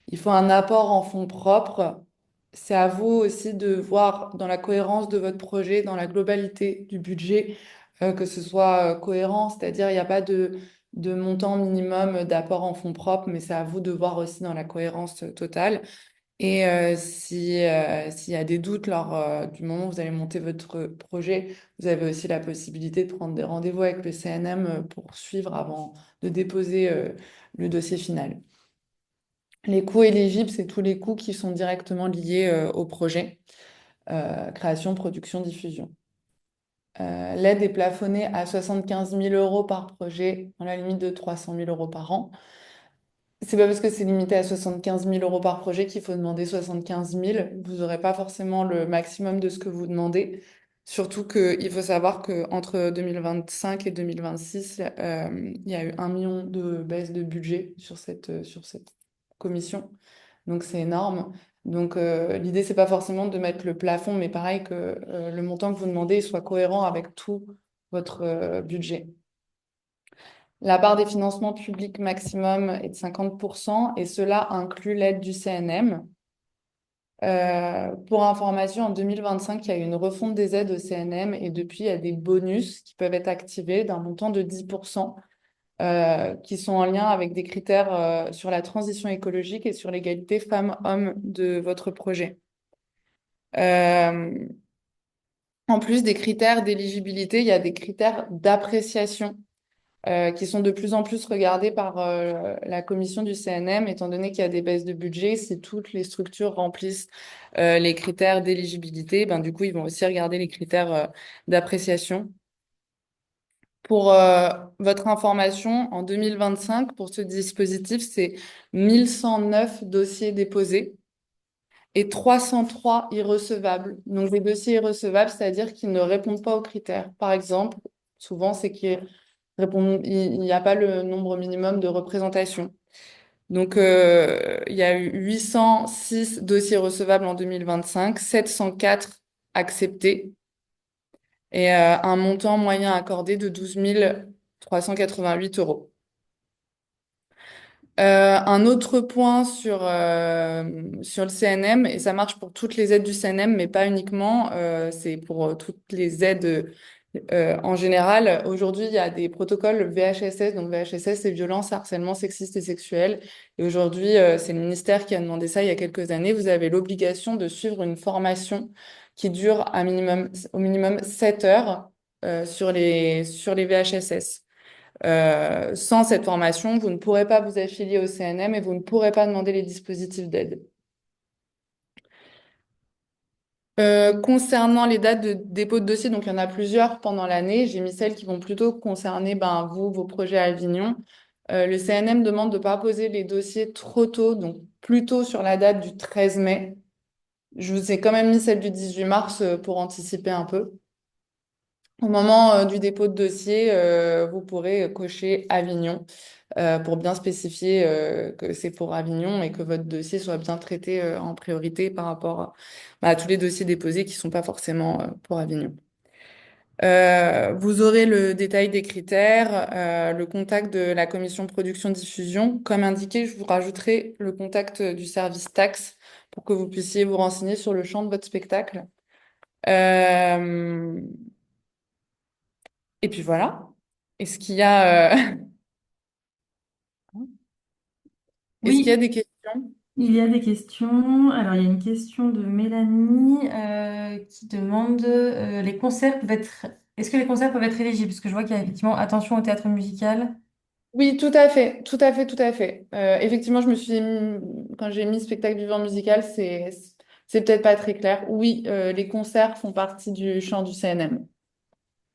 Il faut un apport en fonds propres c'est à vous aussi de voir dans la cohérence de votre projet, dans la globalité du budget, que ce soit cohérent, c'est-à-dire il n'y a pas de montant minimum d'apport en fonds propres, mais c'est à vous de voir aussi dans la cohérence totale. Et s'il y a des doutes lors du moment où vous allez monter votre projet, vous avez aussi la possibilité de prendre des rendez-vous avec le CNM pour suivre avant de déposer le dossier final. Les coûts éligibles, c'est tous les coûts qui sont directement liés au projet, création, production, diffusion. L'aide est plafonnée à 75 000 euros par projet, dans la limite de 300 000 euros par an. C'est pas parce que c'est limité à 75 000 euros par projet qu'il faut demander 75 000. Vous n'aurez pas forcément le maximum de ce que vous demandez. Surtout qu'il faut savoir qu'entre 2025 et 2026, il y a eu 1 million de baisse de budget sur cette commission. Donc c'est énorme. Donc l'idée, c'est pas forcément de mettre le plafond, mais pareil que le montant que vous demandez soit cohérent avec tout votre budget. La part des financements publics maximum est de 50% et cela inclut l'aide du CNM. Pour information, en 2025, il y a eu une refonte des aides au CNM et depuis, il y a des bonus qui peuvent être activés d'un montant de 10% qui sont en lien avec des critères sur la transition écologique et sur l'égalité femmes-hommes de votre projet. En plus des critères d'éligibilité, il y a des critères d'appréciation qui sont de plus en plus regardés par la commission du CNM, étant donné qu'il y a des baisses de budget. Si toutes les structures remplissent les critères d'éligibilité, ben, du coup, ils vont aussi regarder les critères d'appréciation. Pour votre information, en 2025, pour ce dispositif, c'est 1109 dossiers déposés et 303 irrecevables. Donc, des dossiers irrecevables, c'est-à-dire qu'ils ne répondent pas aux critères. Par exemple, souvent, c'est qu'il n'y a pas le nombre minimum de représentation. Donc, il y a eu 806 dossiers recevables en 2025, 704 acceptés et un montant moyen accordé de 12 388 euros. Un autre point sur le CNM, et ça marche pour toutes les aides du CNM, mais pas uniquement, c'est pour toutes les aides en général. Aujourd'hui, il y a des protocoles VHSS, donc VHSS, c'est violence, harcèlement sexiste et sexuel. Et aujourd'hui, c'est le ministère qui a demandé ça il y a quelques années. Vous avez l'obligation de suivre une formation qui dure au minimum 7 heures sur les VHSS. Sans cette formation, vous ne pourrez pas vous affilier au CNM et vous ne pourrez pas demander les dispositifs d'aide. Concernant les dates de dépôt de dossier, donc il y en a plusieurs pendant l'année. J'ai mis celles qui vont plutôt concerner vous, vos projets à Avignon. Le CNM demande de ne pas poser les dossiers trop tôt, donc plutôt sur la date du 13 mai. Je vous ai quand même mis celle du 18 mars pour anticiper un peu. Au moment du dépôt de dossier, vous pourrez cocher Avignon pour bien spécifier que c'est pour Avignon et que votre dossier soit bien traité en priorité par rapport à tous les dossiers déposés qui ne sont pas forcément pour Avignon. Vous aurez le détail des critères, le contact de la commission production-diffusion. Comme indiqué, je vous rajouterai le contact du service taxe pour que vous puissiez vous renseigner sur le champ de votre spectacle. Et puis voilà. Est-ce qu'il y a, est-ce qu'il y a Oui, des questions? il y a des questions. Alors, il y a une question de Mélanie qui demande les concerts peuvent être. Est-ce que les concerts peuvent être éligibles? Parce que je vois qu'il y a effectivement attention au théâtre musical. Oui, tout à fait, tout à fait, tout à fait. Effectivement, quand j'ai mis spectacle vivant musical, c'est peut-être pas très clair. Oui, les concerts font partie du champ du CNM.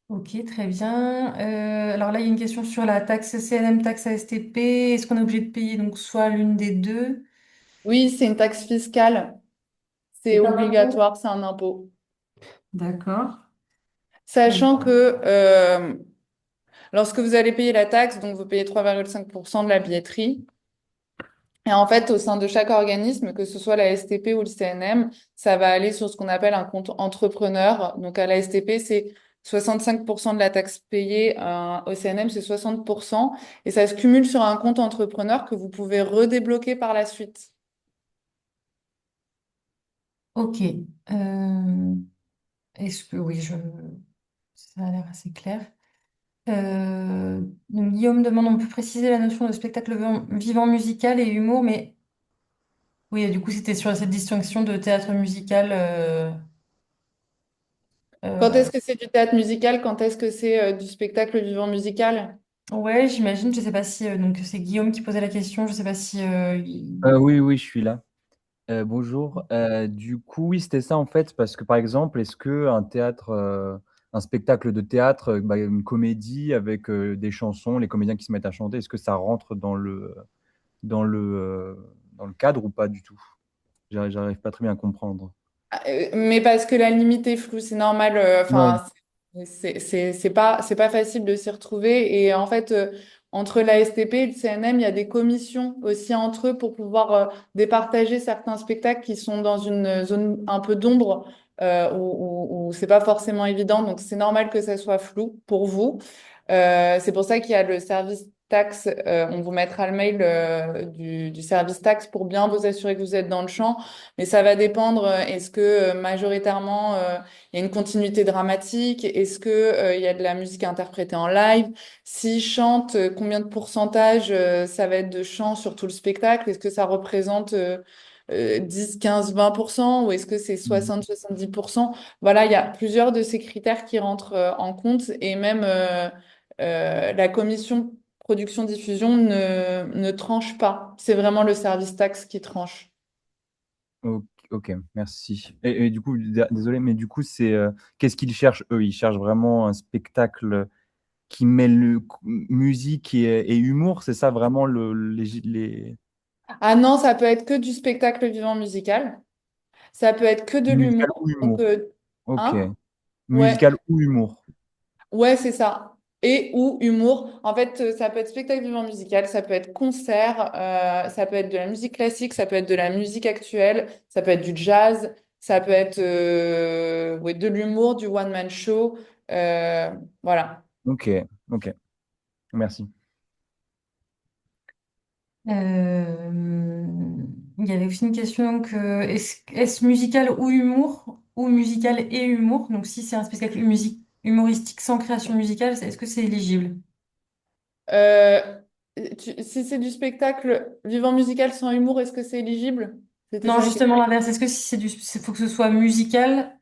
Ok, très bien. Alors là, il y a une question sur la taxe CNM, taxe ASTP. Est-ce qu'on est obligé de payer donc soit l'une des deux? Oui, c'est une taxe fiscale, c'est C'est un impôt. obligatoire, c'est un impôt. D'accord. Très Sachant que lorsque vous allez payer la taxe, donc vous payez 3,5% de la billetterie. Et en fait, au sein de chaque organisme, que ce soit la STP ou le CNM, ça va aller sur ce qu'on appelle un compte entrepreneur. Donc à la STP, c'est 65% de la taxe payée, au CNM, c'est 60%. Et ça se cumule sur un compte entrepreneur que vous pouvez redébloquer par la suite. Ok. Euh, est-ce que oui, ça a l'air assez clair. Donc Guillaume demande, on peut préciser la notion de spectacle vivant musical et humour, mais oui, du coup, c'était sur cette distinction de théâtre musical. Quand Euh, est-ce que c'est du théâtre musical? Quand est-ce que c'est du spectacle vivant musical? ouais, j'imagine. Je sais pas si donc c'est Guillaume qui posait la question. Je sais pas si Oui, oui, je suis là. Bonjour. Du coup, oui, c'était ça en fait, parce que par exemple, est-ce que un théâtre, un spectacle de théâtre, bah, une comédie avec des chansons, les comédiens qui se mettent à chanter, est-ce que ça rentre dans le, euh, dans le cadre ou pas du tout? J'arrive pas très bien à comprendre. Mais parce que la limite est floue, c'est normal. Ouais. Enfin, c'est pas facile de s'y retrouver. Et en fait, entre la STP et le CNM, il y a des commissions aussi entre eux pour pouvoir départager certains spectacles qui sont dans une zone un peu d'ombre où c'est pas forcément évident. Donc, c'est normal que ça soit flou pour vous. C'est pour ça qu'il y a le service taxe. On vous mettra le mail du service taxe pour bien vous assurer que vous êtes dans le champ. Mais ça va dépendre, est-ce que majoritairement il y a une continuité dramatique? Est-ce que il y a de la musique interprétée en live? S'ils chantent, combien de pourcentage ça va être de chant sur tout le spectacle? Est-ce que ça représente 10, 15, 20% ou est-ce que c'est Mhm. 60, 70%? Voilà, il y a plusieurs de ces critères qui rentrent en compte et même la commission production-diffusion ne tranche pas. C'est vraiment le service taxe qui tranche. Ok, ok, merci. Et du coup, désolé, mais du coup, c'est qu'est-ce qu'ils cherchent eux? Ils cherchent vraiment un spectacle qui mêle musique et humour, c'est ça vraiment les... Ah non, ça peut être que du spectacle vivant musical. Ça peut être que de Musical l'humour. ou Donc, humour? Ok. hein? Ouais, Musical ou humour? ouais, c'est ça. Et ou humour. En fait, ça peut être spectacle vivant musical, ça peut être concert, ça peut être de la musique classique, ça peut être de la musique actuelle, ça peut être du jazz, ça peut être ouais, de l'humour, du one-man show. Euh, voilà. Ok, ok, merci. il y avait aussi une question donc est-ce musical ou humour ou musical et humour? Donc si c'est un spectacle humoristique sans création musicale, est-ce que c'est éligible? Euh, si c'est du spectacle vivant musical sans humour, est-ce que c'est éligible? C'était Non, ça la question. justement l'inverse. Est-ce que si faut que ce soit musical?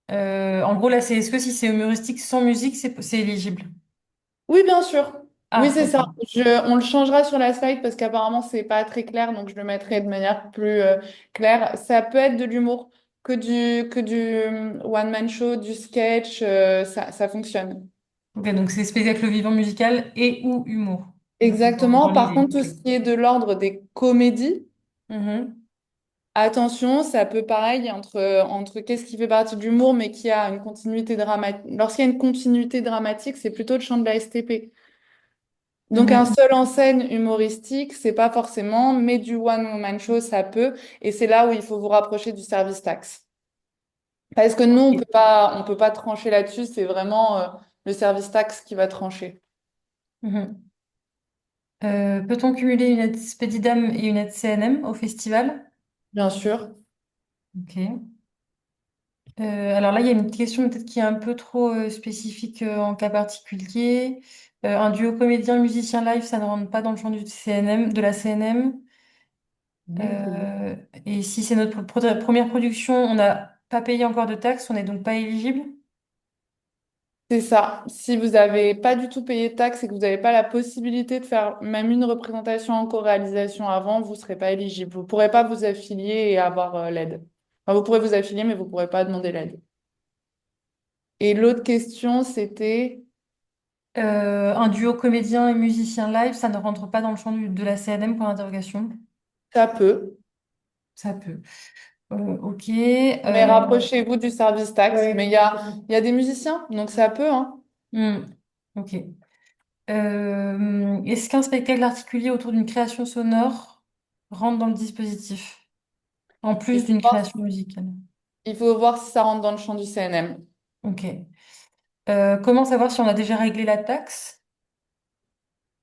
En gros là, c'est est-ce que si c'est humoristique sans musique, c'est éligible? Oui, bien sûr. Oui, Ah, c'est ok. ça. On le changera sur la slide parce qu'apparemment, c'est pas très clair, donc je le mettrai de manière plus claire. Ça peut être de l'humour, que du one-man show, du sketch, ça fonctionne. Ok, donc c'est spectacle vivant musical et ou humour. Donc, dans Exactement. Par l'idée. contre, tout Ok. ce qui est de l'ordre des comédies, Mhm. attention, ça peut pareil entre qu'est-ce qui fait partie de l'humour, mais qui a une continuité dramatique. Lorsqu'il y a une continuité dramatique, c'est plutôt le champ de la STP. Donc un Mhm. seul en scène humoristique, c'est pas forcément, mais du one woman show, ça peut. Et c'est là où il faut vous rapprocher du service taxe. Parce que nous, on peut pas trancher là-dessus, c'est vraiment le service taxe qui va trancher. Mhm. Peut-on cumuler une aide Spedidam et une aide CNM au festival? Bien sûr. Ok. Alors là, il y a une question peut-être qui est un peu trop spécifique en cas particulier. Un duo comédien-musicien live, ça ne rentre pas dans le champ du CNM, de la CNM. Euh, et si c'est notre première production, on n'a pas payé encore de taxes, on n'est donc pas éligible. C'est ça. Si vous n'avez pas du tout payé de taxes et que vous n'avez pas la possibilité de faire même une représentation en co-réalisation avant, vous ne serez pas éligible. Vous ne pourrez pas vous affilier et avoir l'aide. Enfin, vous pourrez vous affilier, mais vous ne pourrez pas demander l'aide. Et l'autre question, c'était... Un duo comédien et musicien live, ça ne rentre pas dans le champ de la CNM pour l'interrogation. Ça peut. Ça peut. Ok. Mais rapprochez-vous du service taxe. Mais il y a des musiciens, donc ça peut, hein. Hmm, ok. Est-ce qu'un spectacle articulé autour d'une création sonore rentre dans le dispositif, en Il plus faut d'une voir, création musicale? il faut voir si ça rentre dans le champ du CNM. Ok. Comment savoir si on a déjà réglé la taxe?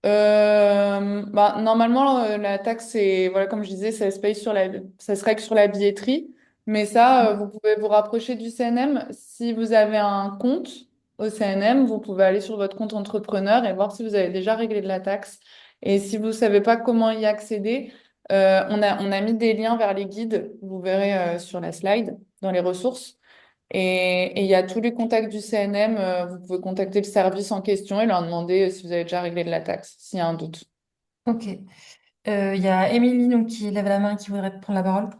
Bah, normalement, la taxe, c'est, voilà, comme je disais, ça se règle sur la billetterie. Mais ça, vous pouvez vous rapprocher du CNM. Si vous avez un compte au CNM, vous pouvez aller sur votre compte entrepreneur et voir si vous avez déjà réglé de la taxe. Et si vous ne savez pas comment y accéder, on a mis des liens vers les guides, vous verrez sur la slide, dans les ressources. Et il y a tous les contacts du CNM. Vous pouvez contacter le service en question et leur demander si vous avez déjà réglé de la taxe, s'il y a un doute. Ok. Il y a Émilie donc, qui lève la main, qui voudrait prendre la parole.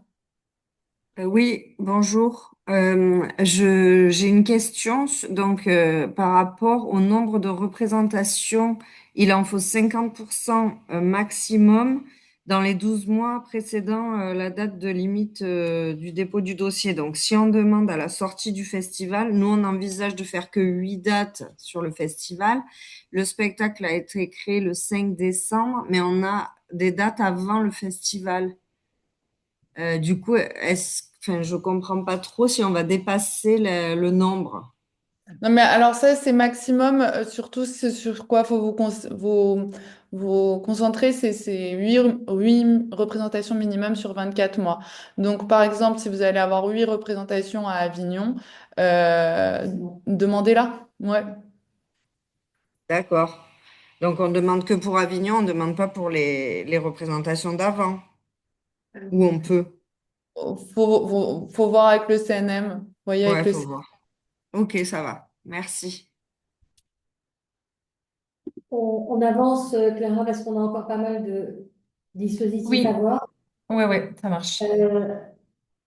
Oui, bonjour. J'ai une question donc par rapport au nombre de représentations. Il en faut 50% maximum dans les 12 mois précédant la date de limite du dépôt du dossier. Donc, si on demande à la sortie du festival, nous, on envisage de faire que 8 dates sur le festival. Le spectacle a été créé le 5 décembre, mais on a des dates avant le festival. Du coup, enfin, je comprends pas trop si on va dépasser le nombre. Non, mais alors ça, c'est maximum. Surtout, c'est sur quoi faut vous concentrer, c'est 8 représentations minimum sur 24 mois. Donc, par exemple, si vous allez avoir 8 représentations à Avignon, euh, demandez-la. Ouais. D'accord. Donc, on demande que pour Avignon, on demande pas pour les représentations d'avant. Ou on peut. Faut voir avec le CNM. Voyez avec Ouais, le faut CNM. voir. Ok, ça va. Merci. On avance, Clara, parce qu'on a encore pas mal de dispositifs à Oui, voir. ouais, ça marche.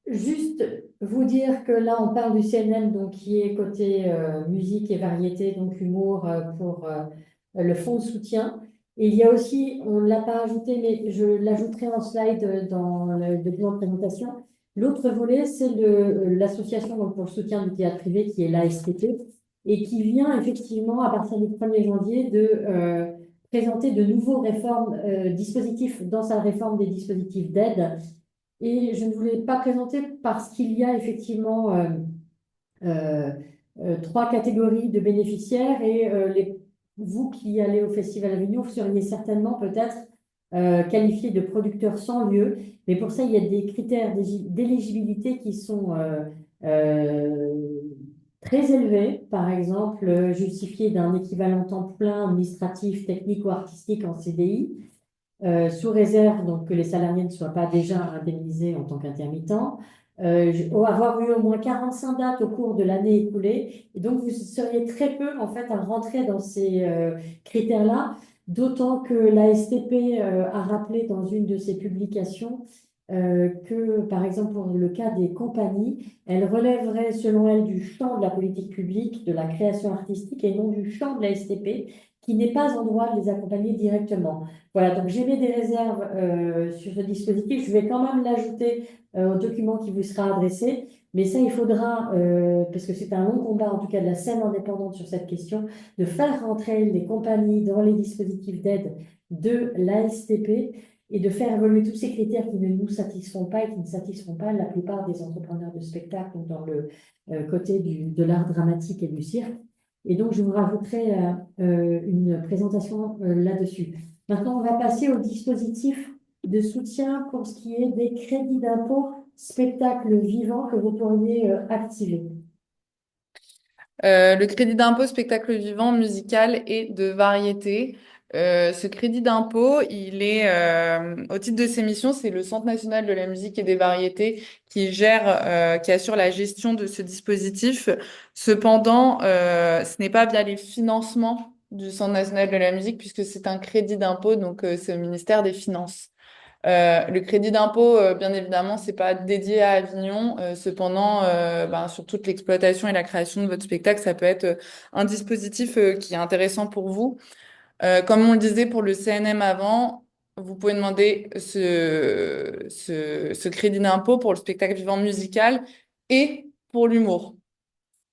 Juste vous dire que là, on parle du CNM, donc qui est côté musique et variété, donc humour pour le fonds de soutien. Et il y a aussi, on ne l'a pas ajouté, mais je l'ajouterai en slide dans le document de présentation. L'autre volet, c'est l'association donc pour le soutien du théâtre privé, qui est l'ASTP, et qui vient effectivement, à partir du 1er janvier, de présenter de nouveaux dispositifs dans sa réforme des dispositifs d'aide. Et je ne voulais pas présenter parce qu'il y a effectivement euh, trois catégories de bénéficiaires et vous qui allez au Festival Avignon, vous seriez certainement peut-être qualifié de producteur sans lieu. Mais pour ça, il y a des critères d'éligibilité qui sont euh, très élevés. Par exemple, justifié d'un équivalent temps plein administratif, technique ou artistique en CDI. Sous réserve donc, que les salariés ne soient pas déjà indemnisés en tant qu'intermittents, avoir eu au moins 45 dates au cours de l'année écoulée. Et donc, vous seriez très peu en fait à rentrer dans ces critères-là, d'autant que l'ASTP a rappelé dans une de ses publications que, par exemple, pour le cas des compagnies, elles relèveraient, selon elle, du champ de la politique publique, de la création artistique et non du champ de l'ASTP, qui n'est pas en droit de les accompagner directement. Voilà, donc j'émets des réserves sur ce dispositif. Je vais quand même l'ajouter au document qui vous sera adressé. Mais ça, il faudra, parce que c'est un long combat, en tout cas de la scène indépendante sur cette question, de faire rentrer les compagnies dans les dispositifs d'aide de l'ASTP et de faire évoluer tous ces critères qui ne nous satisfont pas et qui ne satisfont pas la plupart des entrepreneurs de spectacle donc dans le côté de l'art dramatique et du cirque. Et donc, je vous rajouterai une présentation là-dessus. Maintenant, on va passer au dispositif de soutien pour ce qui est des crédits d'impôt spectacle vivant que vous pourriez activer. Le crédit d'impôt spectacle vivant, musical et de variété. Ce crédit d'impôt, il est, au titre de ses missions, c'est le Centre national de la musique et des variétés qui gère, qui assure la gestion de ce dispositif. Cependant, ce n'est pas via les financements du Centre national de la musique puisque c'est un crédit d'impôt, donc c'est au ministère des Finances. Le crédit d'impôt, bien évidemment, c'est pas dédié à Avignon. Cependant, sur toute l'exploitation et la création de votre spectacle, ça peut être un dispositif qui est intéressant pour vous. Comme on le disait pour le CNM avant, vous pouvez demander ce crédit d'impôt pour le spectacle vivant musical et pour l'humour.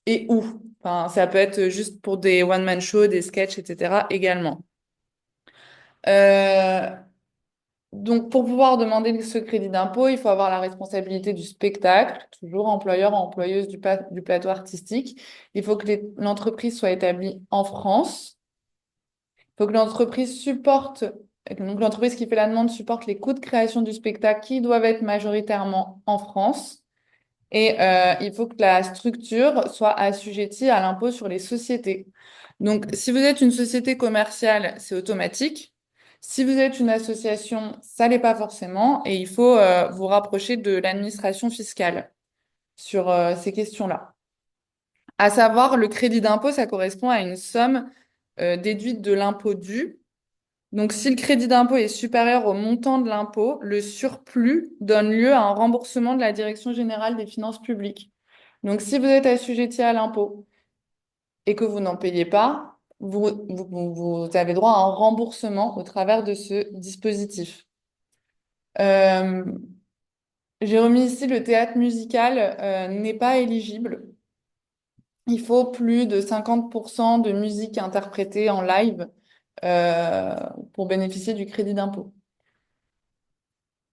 Et où? Enfin, ça peut être juste pour des one-man shows, des sketchs, etc. également. Euh, Donc, pour pouvoir demander ce crédit d'impôt, il faut avoir la responsabilité du spectacle, toujours employeur ou employeuse du plateau artistique. Il faut que l'entreprise soit établie en France. Il faut que l'entreprise supporte, donc l'entreprise qui fait la demande supporte les coûts de création du spectacle qui doivent être majoritairement en France. Et il faut que la structure soit assujettie à l'impôt sur les sociétés. Donc, si vous êtes une société commerciale, c'est automatique. Si vous êtes une association, ça l'est pas forcément. Et il faut vous rapprocher de l'administration fiscale sur ces questions-là. À savoir, le crédit d'impôt, ça correspond à une somme déduite de l'impôt dû. Donc, si le crédit d'impôt est supérieur au montant de l'impôt, le surplus donne lieu à un remboursement de la Direction générale des finances publiques. Donc, si vous êtes assujetti à l'impôt et que vous n'en payez pas, vous avez droit à un remboursement au travers de ce dispositif. Euh, j'ai remis ici le théâtre musical n'est pas éligible. Il faut plus de 50% de musique interprétée en live euh, pour bénéficier du crédit d'impôt.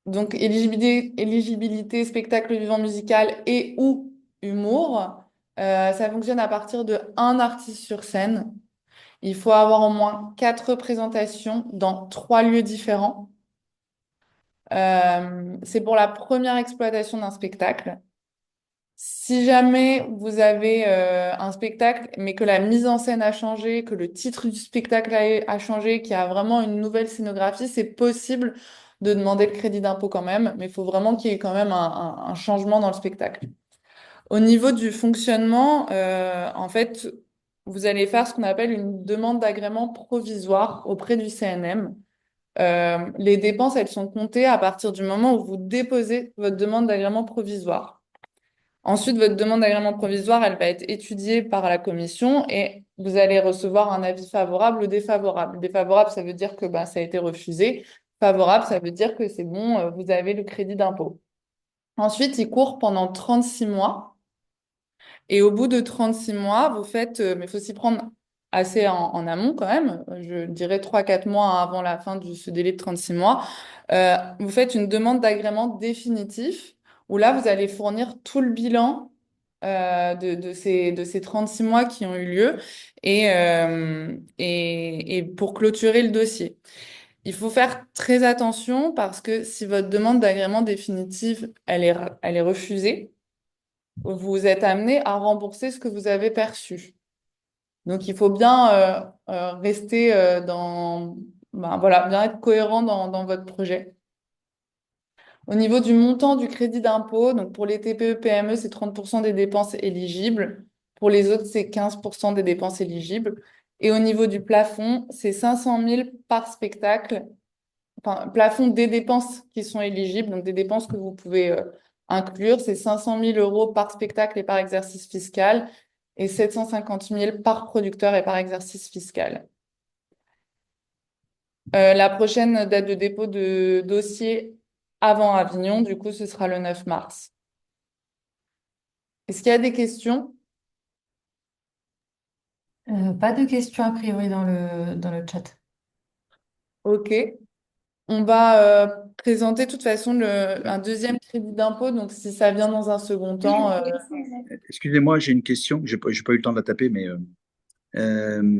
Donc, éligibilité spectacle vivant musical et ou humour, ça fonctionne à partir de un artiste sur scène. Il faut avoir au moins 4 représentations dans 3 lieux différents. C'est pour la première exploitation d'un spectacle. Si jamais vous avez un spectacle, mais que la mise en scène a changé, que le titre du spectacle a changé, qu'il y a vraiment une nouvelle scénographie, c'est possible de demander le crédit d'impôt quand même, mais il faut vraiment qu'il y ait quand même un changement dans le spectacle. Au niveau du fonctionnement, en fait, vous allez faire ce qu'on appelle une demande d'agrément provisoire auprès du CNM. Les dépenses, elles sont comptées à partir du moment où vous déposez votre demande d'agrément provisoire. Ensuite, votre demande d'agrément provisoire, elle va être étudiée par la commission et vous allez recevoir un avis favorable ou défavorable. Défavorable, ça veut dire que ça a été refusé. Favorable, ça veut dire que c'est bon, vous avez le crédit d'impôt. Ensuite, il court pendant 36 mois. Et au bout de 36 mois, vous faites, mais il faut s'y prendre assez en amont quand même, je dirais 3 4 mois avant la fin de ce délai de 36 mois, vous faites une demande d'agrément définitif où là, vous allez fournir tout le bilan de ces 36 mois qui ont eu lieu et pour clôturer le dossier. Il faut faire très attention parce que si votre demande d'agrément définitive, elle est refusée, vous êtes amené à rembourser ce que vous avez perçu. Donc, il faut bien rester voilà, bien être cohérent dans votre projet. Au niveau du montant du crédit d'impôt, donc pour les TPE-PME, c'est 30% des dépenses éligibles. Pour les autres, c'est 15% des dépenses éligibles. Et au niveau du plafond, c'est 500 000 par spectacle. Enfin, plafond des dépenses qui sont éligibles, donc des dépenses que vous pouvez inclure, c'est 500 000 euros par spectacle et par exercice fiscal et 750 000 par producteur et par exercice fiscal. La prochaine date de dépôt de dossier avant Avignon, du coup, ce sera le 9 mars. Est-ce qu'il y a des questions? Pas de questions a priori dans le chat. Ok. On va présenter de toute façon un deuxième crédit d'impôt. Donc, si ça vient dans un second temps, Excusez-moi, j'ai une question. J'ai pas eu le temps de la taper, mais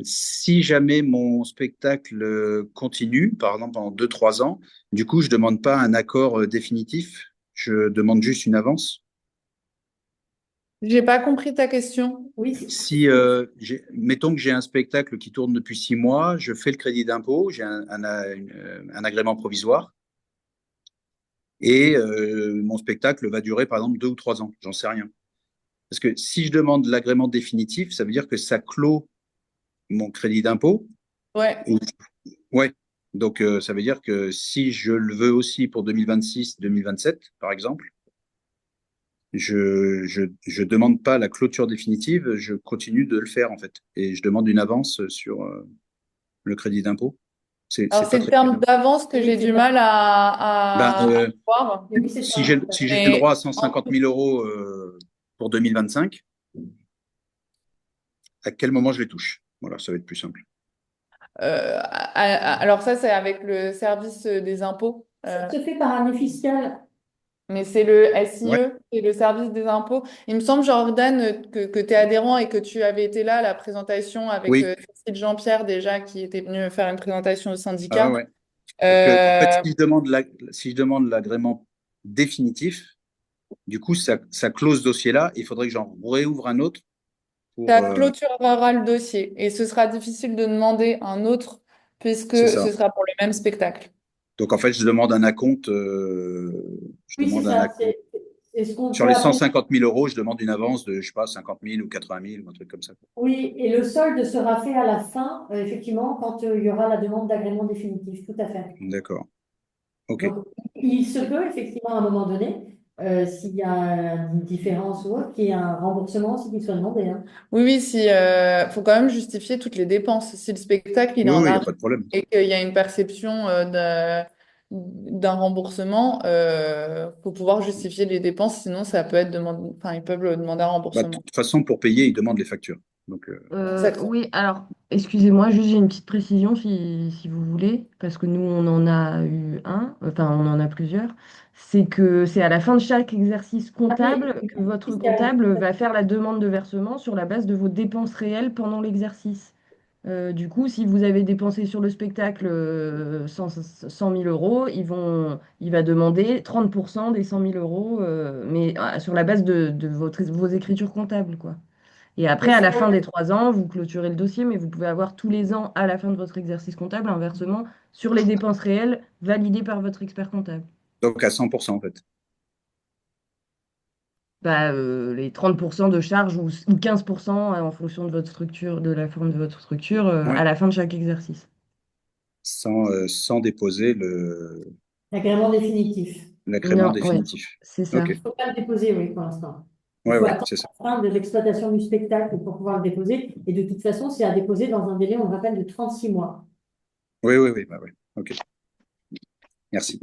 si jamais mon spectacle continue, par exemple pendant 2 3 ans, du coup, je demande pas un accord définitif, je demande juste une avance. j'ai pas compris ta question. Oui, Si, mettons que j'ai un spectacle qui tourne depuis 6 mois, je fais le crédit d'impôt, j'ai un agrément provisoire, et mon spectacle va durer par exemple 2 ou 3 ans, j'en sais rien. Parce que si je demande l'agrément définitif, ça veut dire que ça clôt mon crédit d'impôt. Ouais. Ouais. Donc, ça veut dire que si je le veux aussi pour 2026-2027, par exemple, je demande pas la clôture définitive, je continue de le faire, en fait. Et je demande une avance sur le crédit d'impôt. C'est Alors, pas c'est le très terme clair. d'avance que j'ai du mal Ben, à voir. Oui, c'est si ça. j'ai le Mais droit à 150 000 euros pour 2025, à quel moment je les touche? Voilà, ça va être plus simple. alors ça, c'est avec le service des impôts. Ça se fait par année fiscale. Mais c'est le Ouais. SIE, c'est le service des impôts. Il me semble, Jordan, que tu es adhérent et que tu avais été là à la présentation avec Oui. Cécile Jean-Pierre déjà, qui était venu faire une présentation au Ah syndicat. ouais. Parce que, en fait, si je demande l'agrément définitif, Du coup, ça close ce dossier-là. Il faudrait que j'en réouvre un autre pour. Ça clôturera le dossier et ce sera difficile de demander un autre puisque C'est ce ça. sera pour le même spectacle. Donc, en fait, je demande un acompte. Je Oui, c'est demande un ça. acompte. C'est ce qu'on Sur peut les cent appeler. cinquante mille euros, je demande une avance de, je sais pas, 50 000 ou 80 000 ou un truc comme ça. Oui, et le solde sera fait à la fin, effectivement, quand il y aura la demande d'agrément définitif. Tout à fait. D'accord. OK. Donc, il se peut effectivement à un moment donné, s'il y a une différence ou autre, qu'il y ait un remboursement aussi qui soit demandé, hein. Oui, oui, si, faut quand même justifier toutes les dépenses. Si le spectacle, il Oui, en oui, il n'y a arrive pas de problème. et qu'il y a une perception d'un remboursement, faut pouvoir justifier les dépenses, sinon ça peut être demandé, enfin, ils peuvent le demander un Bah, de remboursement. toute façon, pour payer, ils demandent les factures. Donc, Exactement. Oui, alors, excusez-moi, juste j'ai une petite précision si vous voulez, parce que nous, on en a eu un, enfin, on en a plusieurs. C'est que c'est à la fin de chaque exercice comptable que votre comptable va faire la demande de versement sur la base de vos dépenses réelles pendant l'exercice. Du coup, si vous avez dépensé sur le spectacle 100 000 euros, il va demander 30% des 100 000 euros, mais sur la base de vos écritures comptables, quoi. Et après, à la fin des 3 ans, vous clôturez le dossier, mais vous pouvez avoir tous les ans, à la fin de votre exercice comptable, un versement sur les dépenses réelles validées par votre expert comptable. donc à 100% en fait. Bah, les 30% de charges ou 15% en fonction de votre structure, de la forme de votre structure, Ouais. à la fin de chaque exercice. Sans déposer L'agrément définitif. l'agrément Non, oui, définitif. c'est ça. OK. Il ne faut pas le déposer, oui, pour l'instant. Il Ouais, faut ouais, attendre c'est ça. la fin de l'exploitation du spectacle pour pouvoir le déposer. Et de toute façon, c'est à déposer dans un délai, on rappelle, de 36 mois. Oui, oui, oui, bah, ouais. OK. Merci.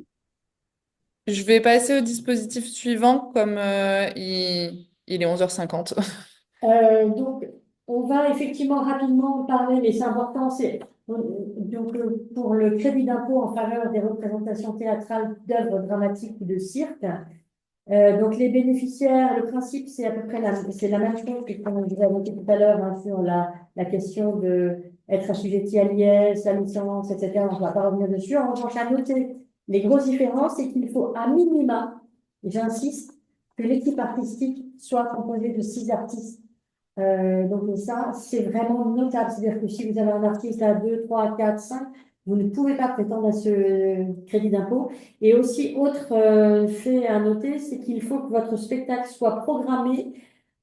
Je vais passer au dispositif suivant, comme il est 11h50. Donc, on va effectivement rapidement en parler, mais c'est important. Pour le crédit d'impôt en faveur des représentations théâtrales d'œuvres dramatiques ou de cirque. Donc, les bénéficiaires, le principe, c'est à peu près c'est la même chose que comme je vous ai évoqué tout à l'heure, hein, sur la question de être assujetti à l'IS, la licence, etc. On ne va pas revenir dessus. En revanche, à noter les grosses différences, c'est qu'il faut à minima, et j'insiste, que l'équipe artistique soit composée de 6 artistes. Donc ça, c'est vraiment notable. C'est-à-dire que si vous avez un artiste à 2, 3, 4, 5, vous ne pouvez pas prétendre à ce crédit d'impôt. Et aussi, autre fait à noter, c'est qu'il faut que votre spectacle soit programmé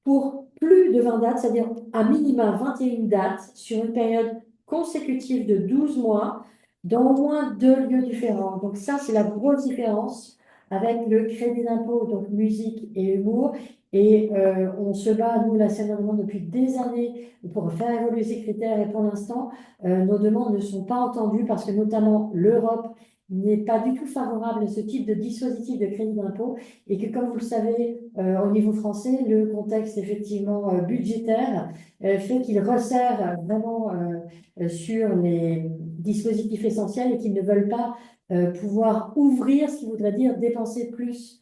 pour plus de 20 dates, c'est-à-dire à minima 21 dates sur une période consécutive de 12 mois dans au moins 2 lieux différents. Donc ça, c'est la grosse différence avec le crédit d'impôt, donc musique et humour. Et on se bat, nous, la Seine-Normande, depuis des années pour faire évoluer ces critères. Et pour l'instant, nos demandes ne sont pas entendues parce que notamment l'Europe n'est pas du tout favorable à ce type de dispositif de crédit d'impôt et que, comme vous le savez, au niveau français, le contexte effectivement budgétaire fait qu'il resserre vraiment sur les dispositifs essentiels et qu'ils ne veulent pas pouvoir ouvrir, ce qui voudrait dire dépenser plus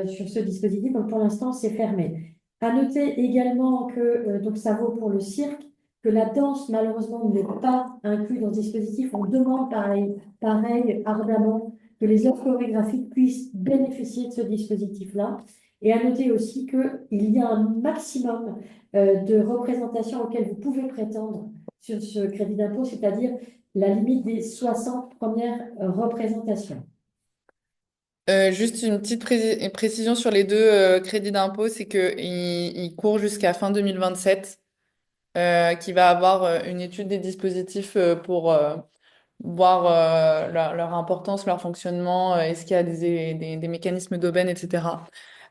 sur ce dispositif. Donc, pour l'instant, c'est fermé. À noter également que, donc ça vaut pour le cirque, que la danse, malheureusement, n'est pas inclue dans ce dispositif. On demande pareil ardemment que les œuvres chorégraphiques puissent bénéficier de ce dispositif-là. Et à noter aussi qu'il y a un maximum de représentations auxquelles vous pouvez prétendre sur ce crédit d'impôt, c'est-à-dire la limite des 60 premières représentations. Juste une petite précision sur les deux crédits d'impôt, c'est qu'il court jusqu'à fin 2027, qui va avoir une étude des dispositifs pour voir leur importance, leur fonctionnement, est-ce qu'il y a des mécanismes d'aubaine, etc.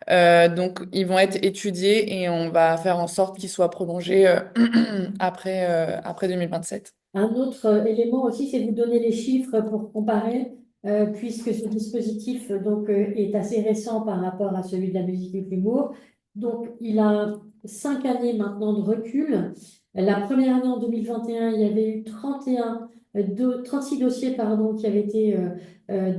Donc, ils vont être étudiés et on va faire en sorte qu'ils soient prolongés après 2027. Un autre élément aussi, c'est de vous donner les chiffres pour comparer, puisque ce dispositif donc, est assez récent par rapport à celui de la musique et de l'humour. Donc, il a 5 années maintenant de recul. La première année, en 2021, il y avait eu 36 dossiers pardon, qui avaient été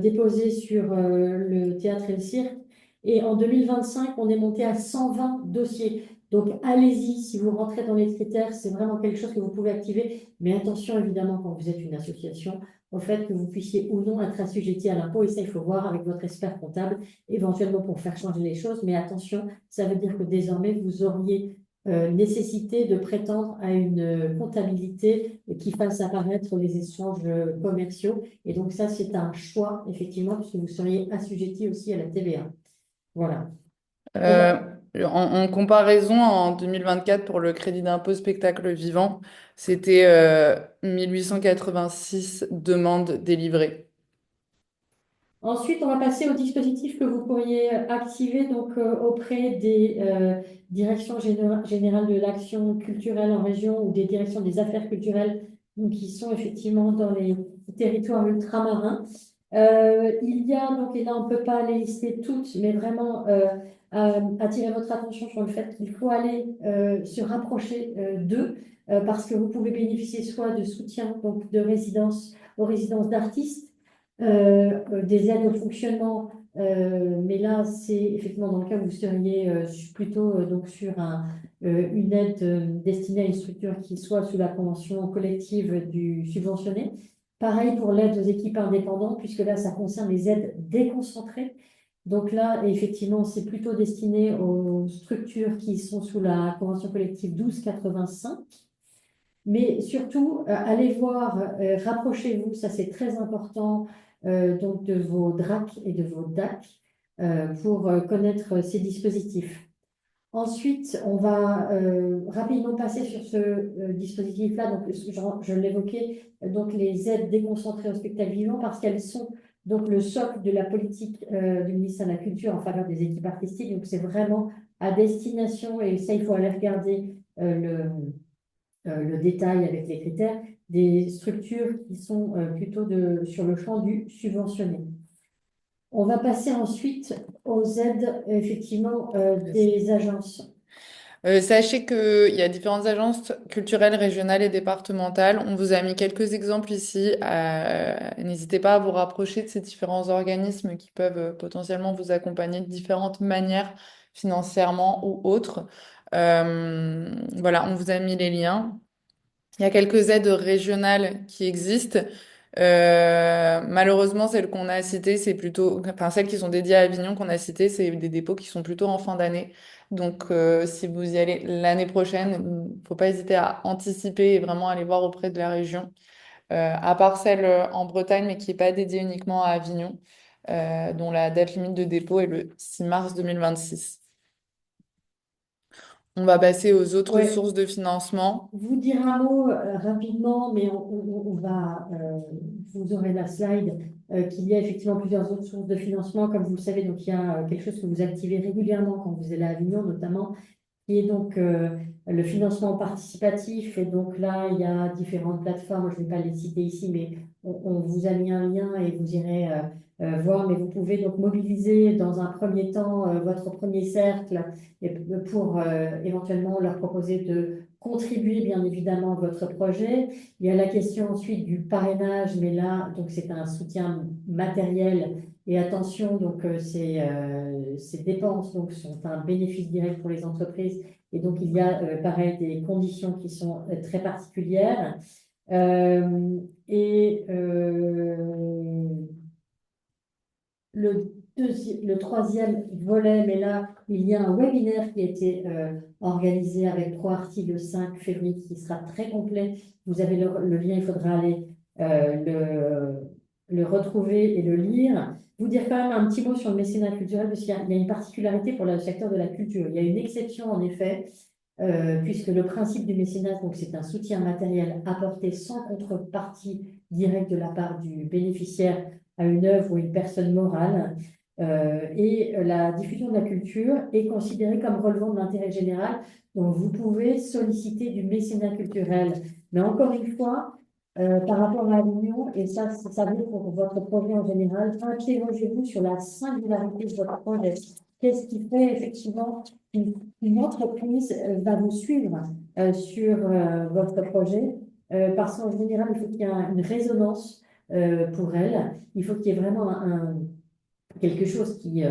déposés sur le théâtre et le cirque. Et en 2025, on est monté à 120 dossiers. Donc, allez-y, si vous rentrez dans les critères, c'est vraiment quelque chose que vous pouvez activer. Mais attention, évidemment, quand vous êtes une association, au fait que vous puissiez ou non être assujetti à l'impôt. Et ça, il faut voir avec votre expert comptable, éventuellement pour faire changer les choses. Mais attention, ça veut dire que désormais, vous auriez nécessité de prétendre à une comptabilité qui fasse apparaître les échanges commerciaux. Et donc ça, c'est un choix, effectivement, puisque vous seriez assujetti aussi à la TVA. Voilà. Euh, en comparaison, en 2024, pour le crédit d'impôt spectacle vivant, c'était 1886 demandes délivrées. Ensuite, on va passer au dispositif que vous pourriez activer donc, auprès des directions générales de l'action culturelle en région ou des directions des affaires culturelles donc, qui sont effectivement dans les territoires ultramarins. Il y a donc, et là on ne peut pas les lister toutes, mais vraiment attirer votre attention sur le fait qu'il faut aller se rapprocher d'eux parce que vous pouvez bénéficier soit de soutien donc, de résidence aux résidences d'artistes, des aides au fonctionnement, mais là, c'est effectivement dans le cas où vous seriez plutôt donc sur une aide destinée à une structure qui soit sous la convention collective du subventionné. Pareil pour l'aide aux équipes indépendantes, puisque là, ça concerne les aides déconcentrées. Donc là, effectivement, c'est plutôt destiné aux structures qui sont sous la convention collective 1285. Mais surtout, allez voir, rapprochez-vous, ça c'est très important, donc de vos DRAC et de vos DAC pour connaître ces dispositifs. Ensuite, on va rapidement passer sur ce dispositif-là. Donc, je l'évoquais, donc les aides déconcentrées au spectacle vivant parce qu'elles sont donc le socle de la politique du ministère de la Culture en faveur des équipes artistiques. Donc, c'est vraiment à destination, et ça, il faut aller regarder le détail avec les critères, des structures qui sont plutôt sur le champ du subventionné. On va passer ensuite aux aides, effectivement, des agences. Sachez qu'il y a différentes agences culturelles, régionales et départementales. On vous a mis quelques exemples ici. N'hésitez pas à vous rapprocher de ces différents organismes qui peuvent potentiellement vous accompagner de différentes manières, financièrement ou autres. Voilà, on vous a mis les liens. Il y a quelques aides régionales qui existent. Malheureusement, celles qu'on a citées, c'est plutôt, enfin celles qui sont dédiées à Avignon qu'on a citées, c'est des dépôts qui sont plutôt en fin d'année. Donc, si vous y allez l'année prochaine, il ne faut pas hésiter à anticiper et vraiment aller voir auprès de la région. À part celle en Bretagne, mais qui n'est pas dédiée uniquement à Avignon, dont la date limite de dépôt est le 6 mars 2026. On va passer aux autres Ouais. sources de financement. Vous dire un mot rapidement, mais on va, vous aurez la slide, qu'il y a effectivement plusieurs autres sources de financement. Comme vous le savez, donc il y a quelque chose que vous activez régulièrement quand vous allez à Avignon, notamment, qui est donc le financement participatif. Et donc là, il y a différentes plateformes. Je ne vais pas les citer ici, mais on vous a mis un lien et vous irez voir. Mais vous pouvez donc mobiliser dans un premier temps votre premier cercle pour éventuellement leur proposer de contribuer bien évidemment à votre projet. Il y a la question ensuite du parrainage, mais là, donc c'est un soutien matériel. Et attention, donc ces dépenses donc, sont un bénéfice direct pour les entreprises. Et donc, il y a pareil des conditions qui sont très particulières. Le troisième volet, mais là, il y a un webinaire qui a été organisé avec ProArti le 5 février qui sera très complet. Vous avez le lien, il faudra aller le retrouver et le lire. Vous dire quand même un petit mot sur le mécénat culturel, parce qu'il y a une particularité pour le secteur de la culture. Il y a une exception, en effet, puisque le principe du mécénat, donc c'est un soutien matériel apporté sans contrepartie directe de la part du bénéficiaire à une œuvre ou une personne morale. Et la diffusion de la culture est considérée comme relevant de l'intérêt général, donc vous pouvez solliciter du mécénat culturel. Mais encore une fois, par rapport à Avignon, et ça vaut pour votre projet en général, interrogez-vous sur la singularité de votre projet. Qu'est-ce qui fait effectivement qu'une entreprise va vous suivre sur votre projet? Parce qu'en général, il faut qu'il y ait une résonance pour elle. Il faut qu'il y ait vraiment quelque chose qui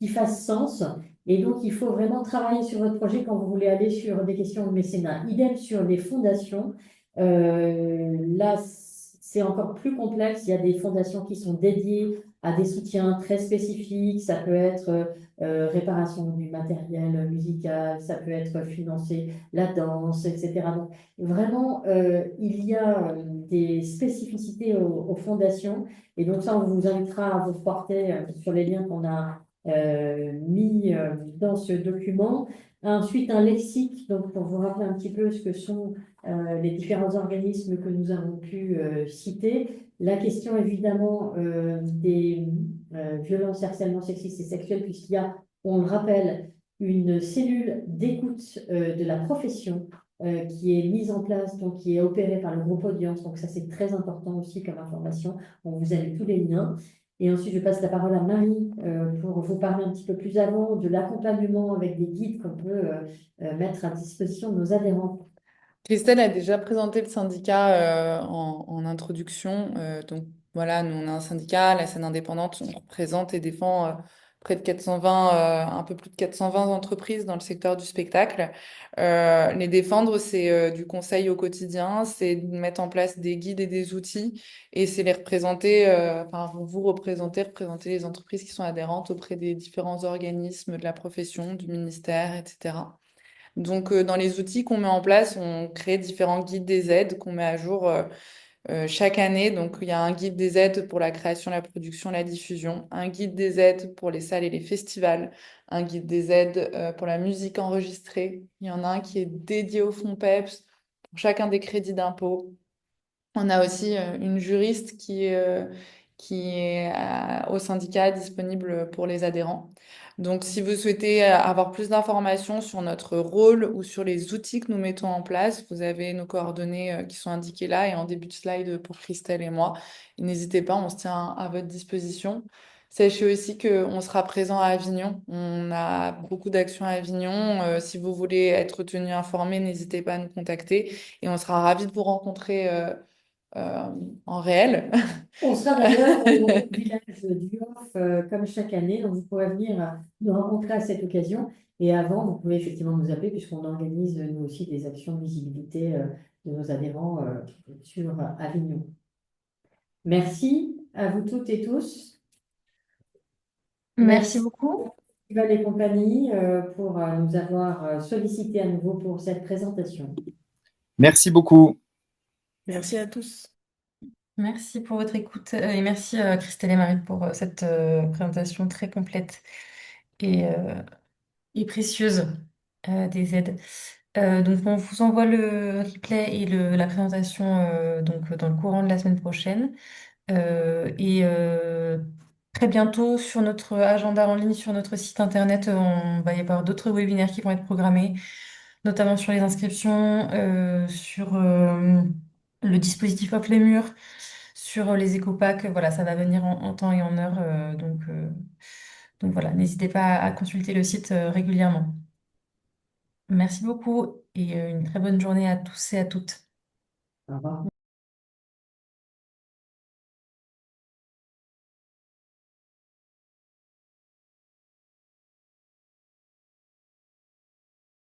fasse sens. Et donc, il faut vraiment travailler sur votre projet quand vous voulez aller sur des questions de mécénat. Idem sur les fondations. Là, c'est encore plus complexe. Il y a des fondations qui sont dédiées à des soutiens très spécifiques. Ça peut être réparation du matériel musical, ça peut être financer la danse, etc. Donc, vraiment, il y a des spécificités aux fondations. Et donc ça, on vous invitera à vous porter sur les liens qu'on a mis dans ce document. Ensuite, un lexique, donc pour vous rappeler un petit peu ce que sont les différents organismes que nous avons pu citer. La question évidemment des violences, harcèlements sexistes et sexuels, puisqu'il y a, on le rappelle, une cellule d'écoute de la profession qui est mise en place, donc qui est opérée par le groupe Audience. Donc ça, c'est très important aussi comme information. On vous a mis tous les liens. Et ensuite, je passe la parole à Marie pour vous parler un petit peu plus avant de l'accompagnement avec des guides qu'on peut mettre à disposition de nos adhérents. Christelle a déjà présenté le syndicat en introduction. Donc voilà, nous on a un syndicat, la scène indépendante, on représente et défend près de 420, un peu plus de 420 entreprises dans le secteur du spectacle. Les défendre, c'est du conseil au quotidien, c'est de mettre en place des guides et des outils, et c'est les représenter, enfin vous représenter les entreprises qui sont adhérentes auprès des différents organismes de la profession, du ministère, etc. Donc, dans les outils qu'on met en place, on crée différents guides des aides qu'on met à jour chaque année. Donc, il y a un guide des aides pour la création, la production, la diffusion, un guide des aides pour les salles et les festivals, un guide des aides pour la musique enregistrée. Il y en a un qui est dédié au fonds PEPS pour chacun des crédits d'impôt. On a aussi une juriste qui est au syndicat disponible pour les adhérents. Donc, si vous souhaitez avoir plus d'informations sur notre rôle ou sur les outils que nous mettons en place, vous avez nos coordonnées qui sont indiquées là et en début de slide pour Christelle et moi. Et n'hésitez pas, on se tient à votre disposition. Sachez aussi qu'on sera présent à Avignon. On a beaucoup d'actions à Avignon. Si vous voulez être tenu informé, n'hésitez pas à nous contacter et on sera ravis de vous rencontrer en réel. On sera d'ailleurs au village du Off, comme chaque année, donc vous pourrez venir nous rencontrer à cette occasion. Et avant, vous pouvez effectivement nous appeler, puisqu'on organise nous aussi des actions de visibilité de nos adhérents sur Avignon. Merci à vous toutes et tous. Merci beaucoup. Festival et compagnie pour nous avoir sollicité à nouveau pour cette présentation. Merci beaucoup. Merci à tous. Merci pour votre écoute et merci Christelle et Marie pour cette présentation très complète et précieuse des aides. Donc on vous envoie le replay et la présentation donc dans le courant de la semaine prochaine. Très bientôt sur notre agenda en ligne, sur notre site internet, on va y avoir d'autres webinaires qui vont être programmés, notamment sur les inscriptions, sur le dispositif Hop les murs, sur les éco-packs. Voilà, ça va venir en temps et en heure. Donc voilà, n'hésitez pas à consulter le site régulièrement. Merci beaucoup et une très bonne journée à tous et à toutes. Au revoir.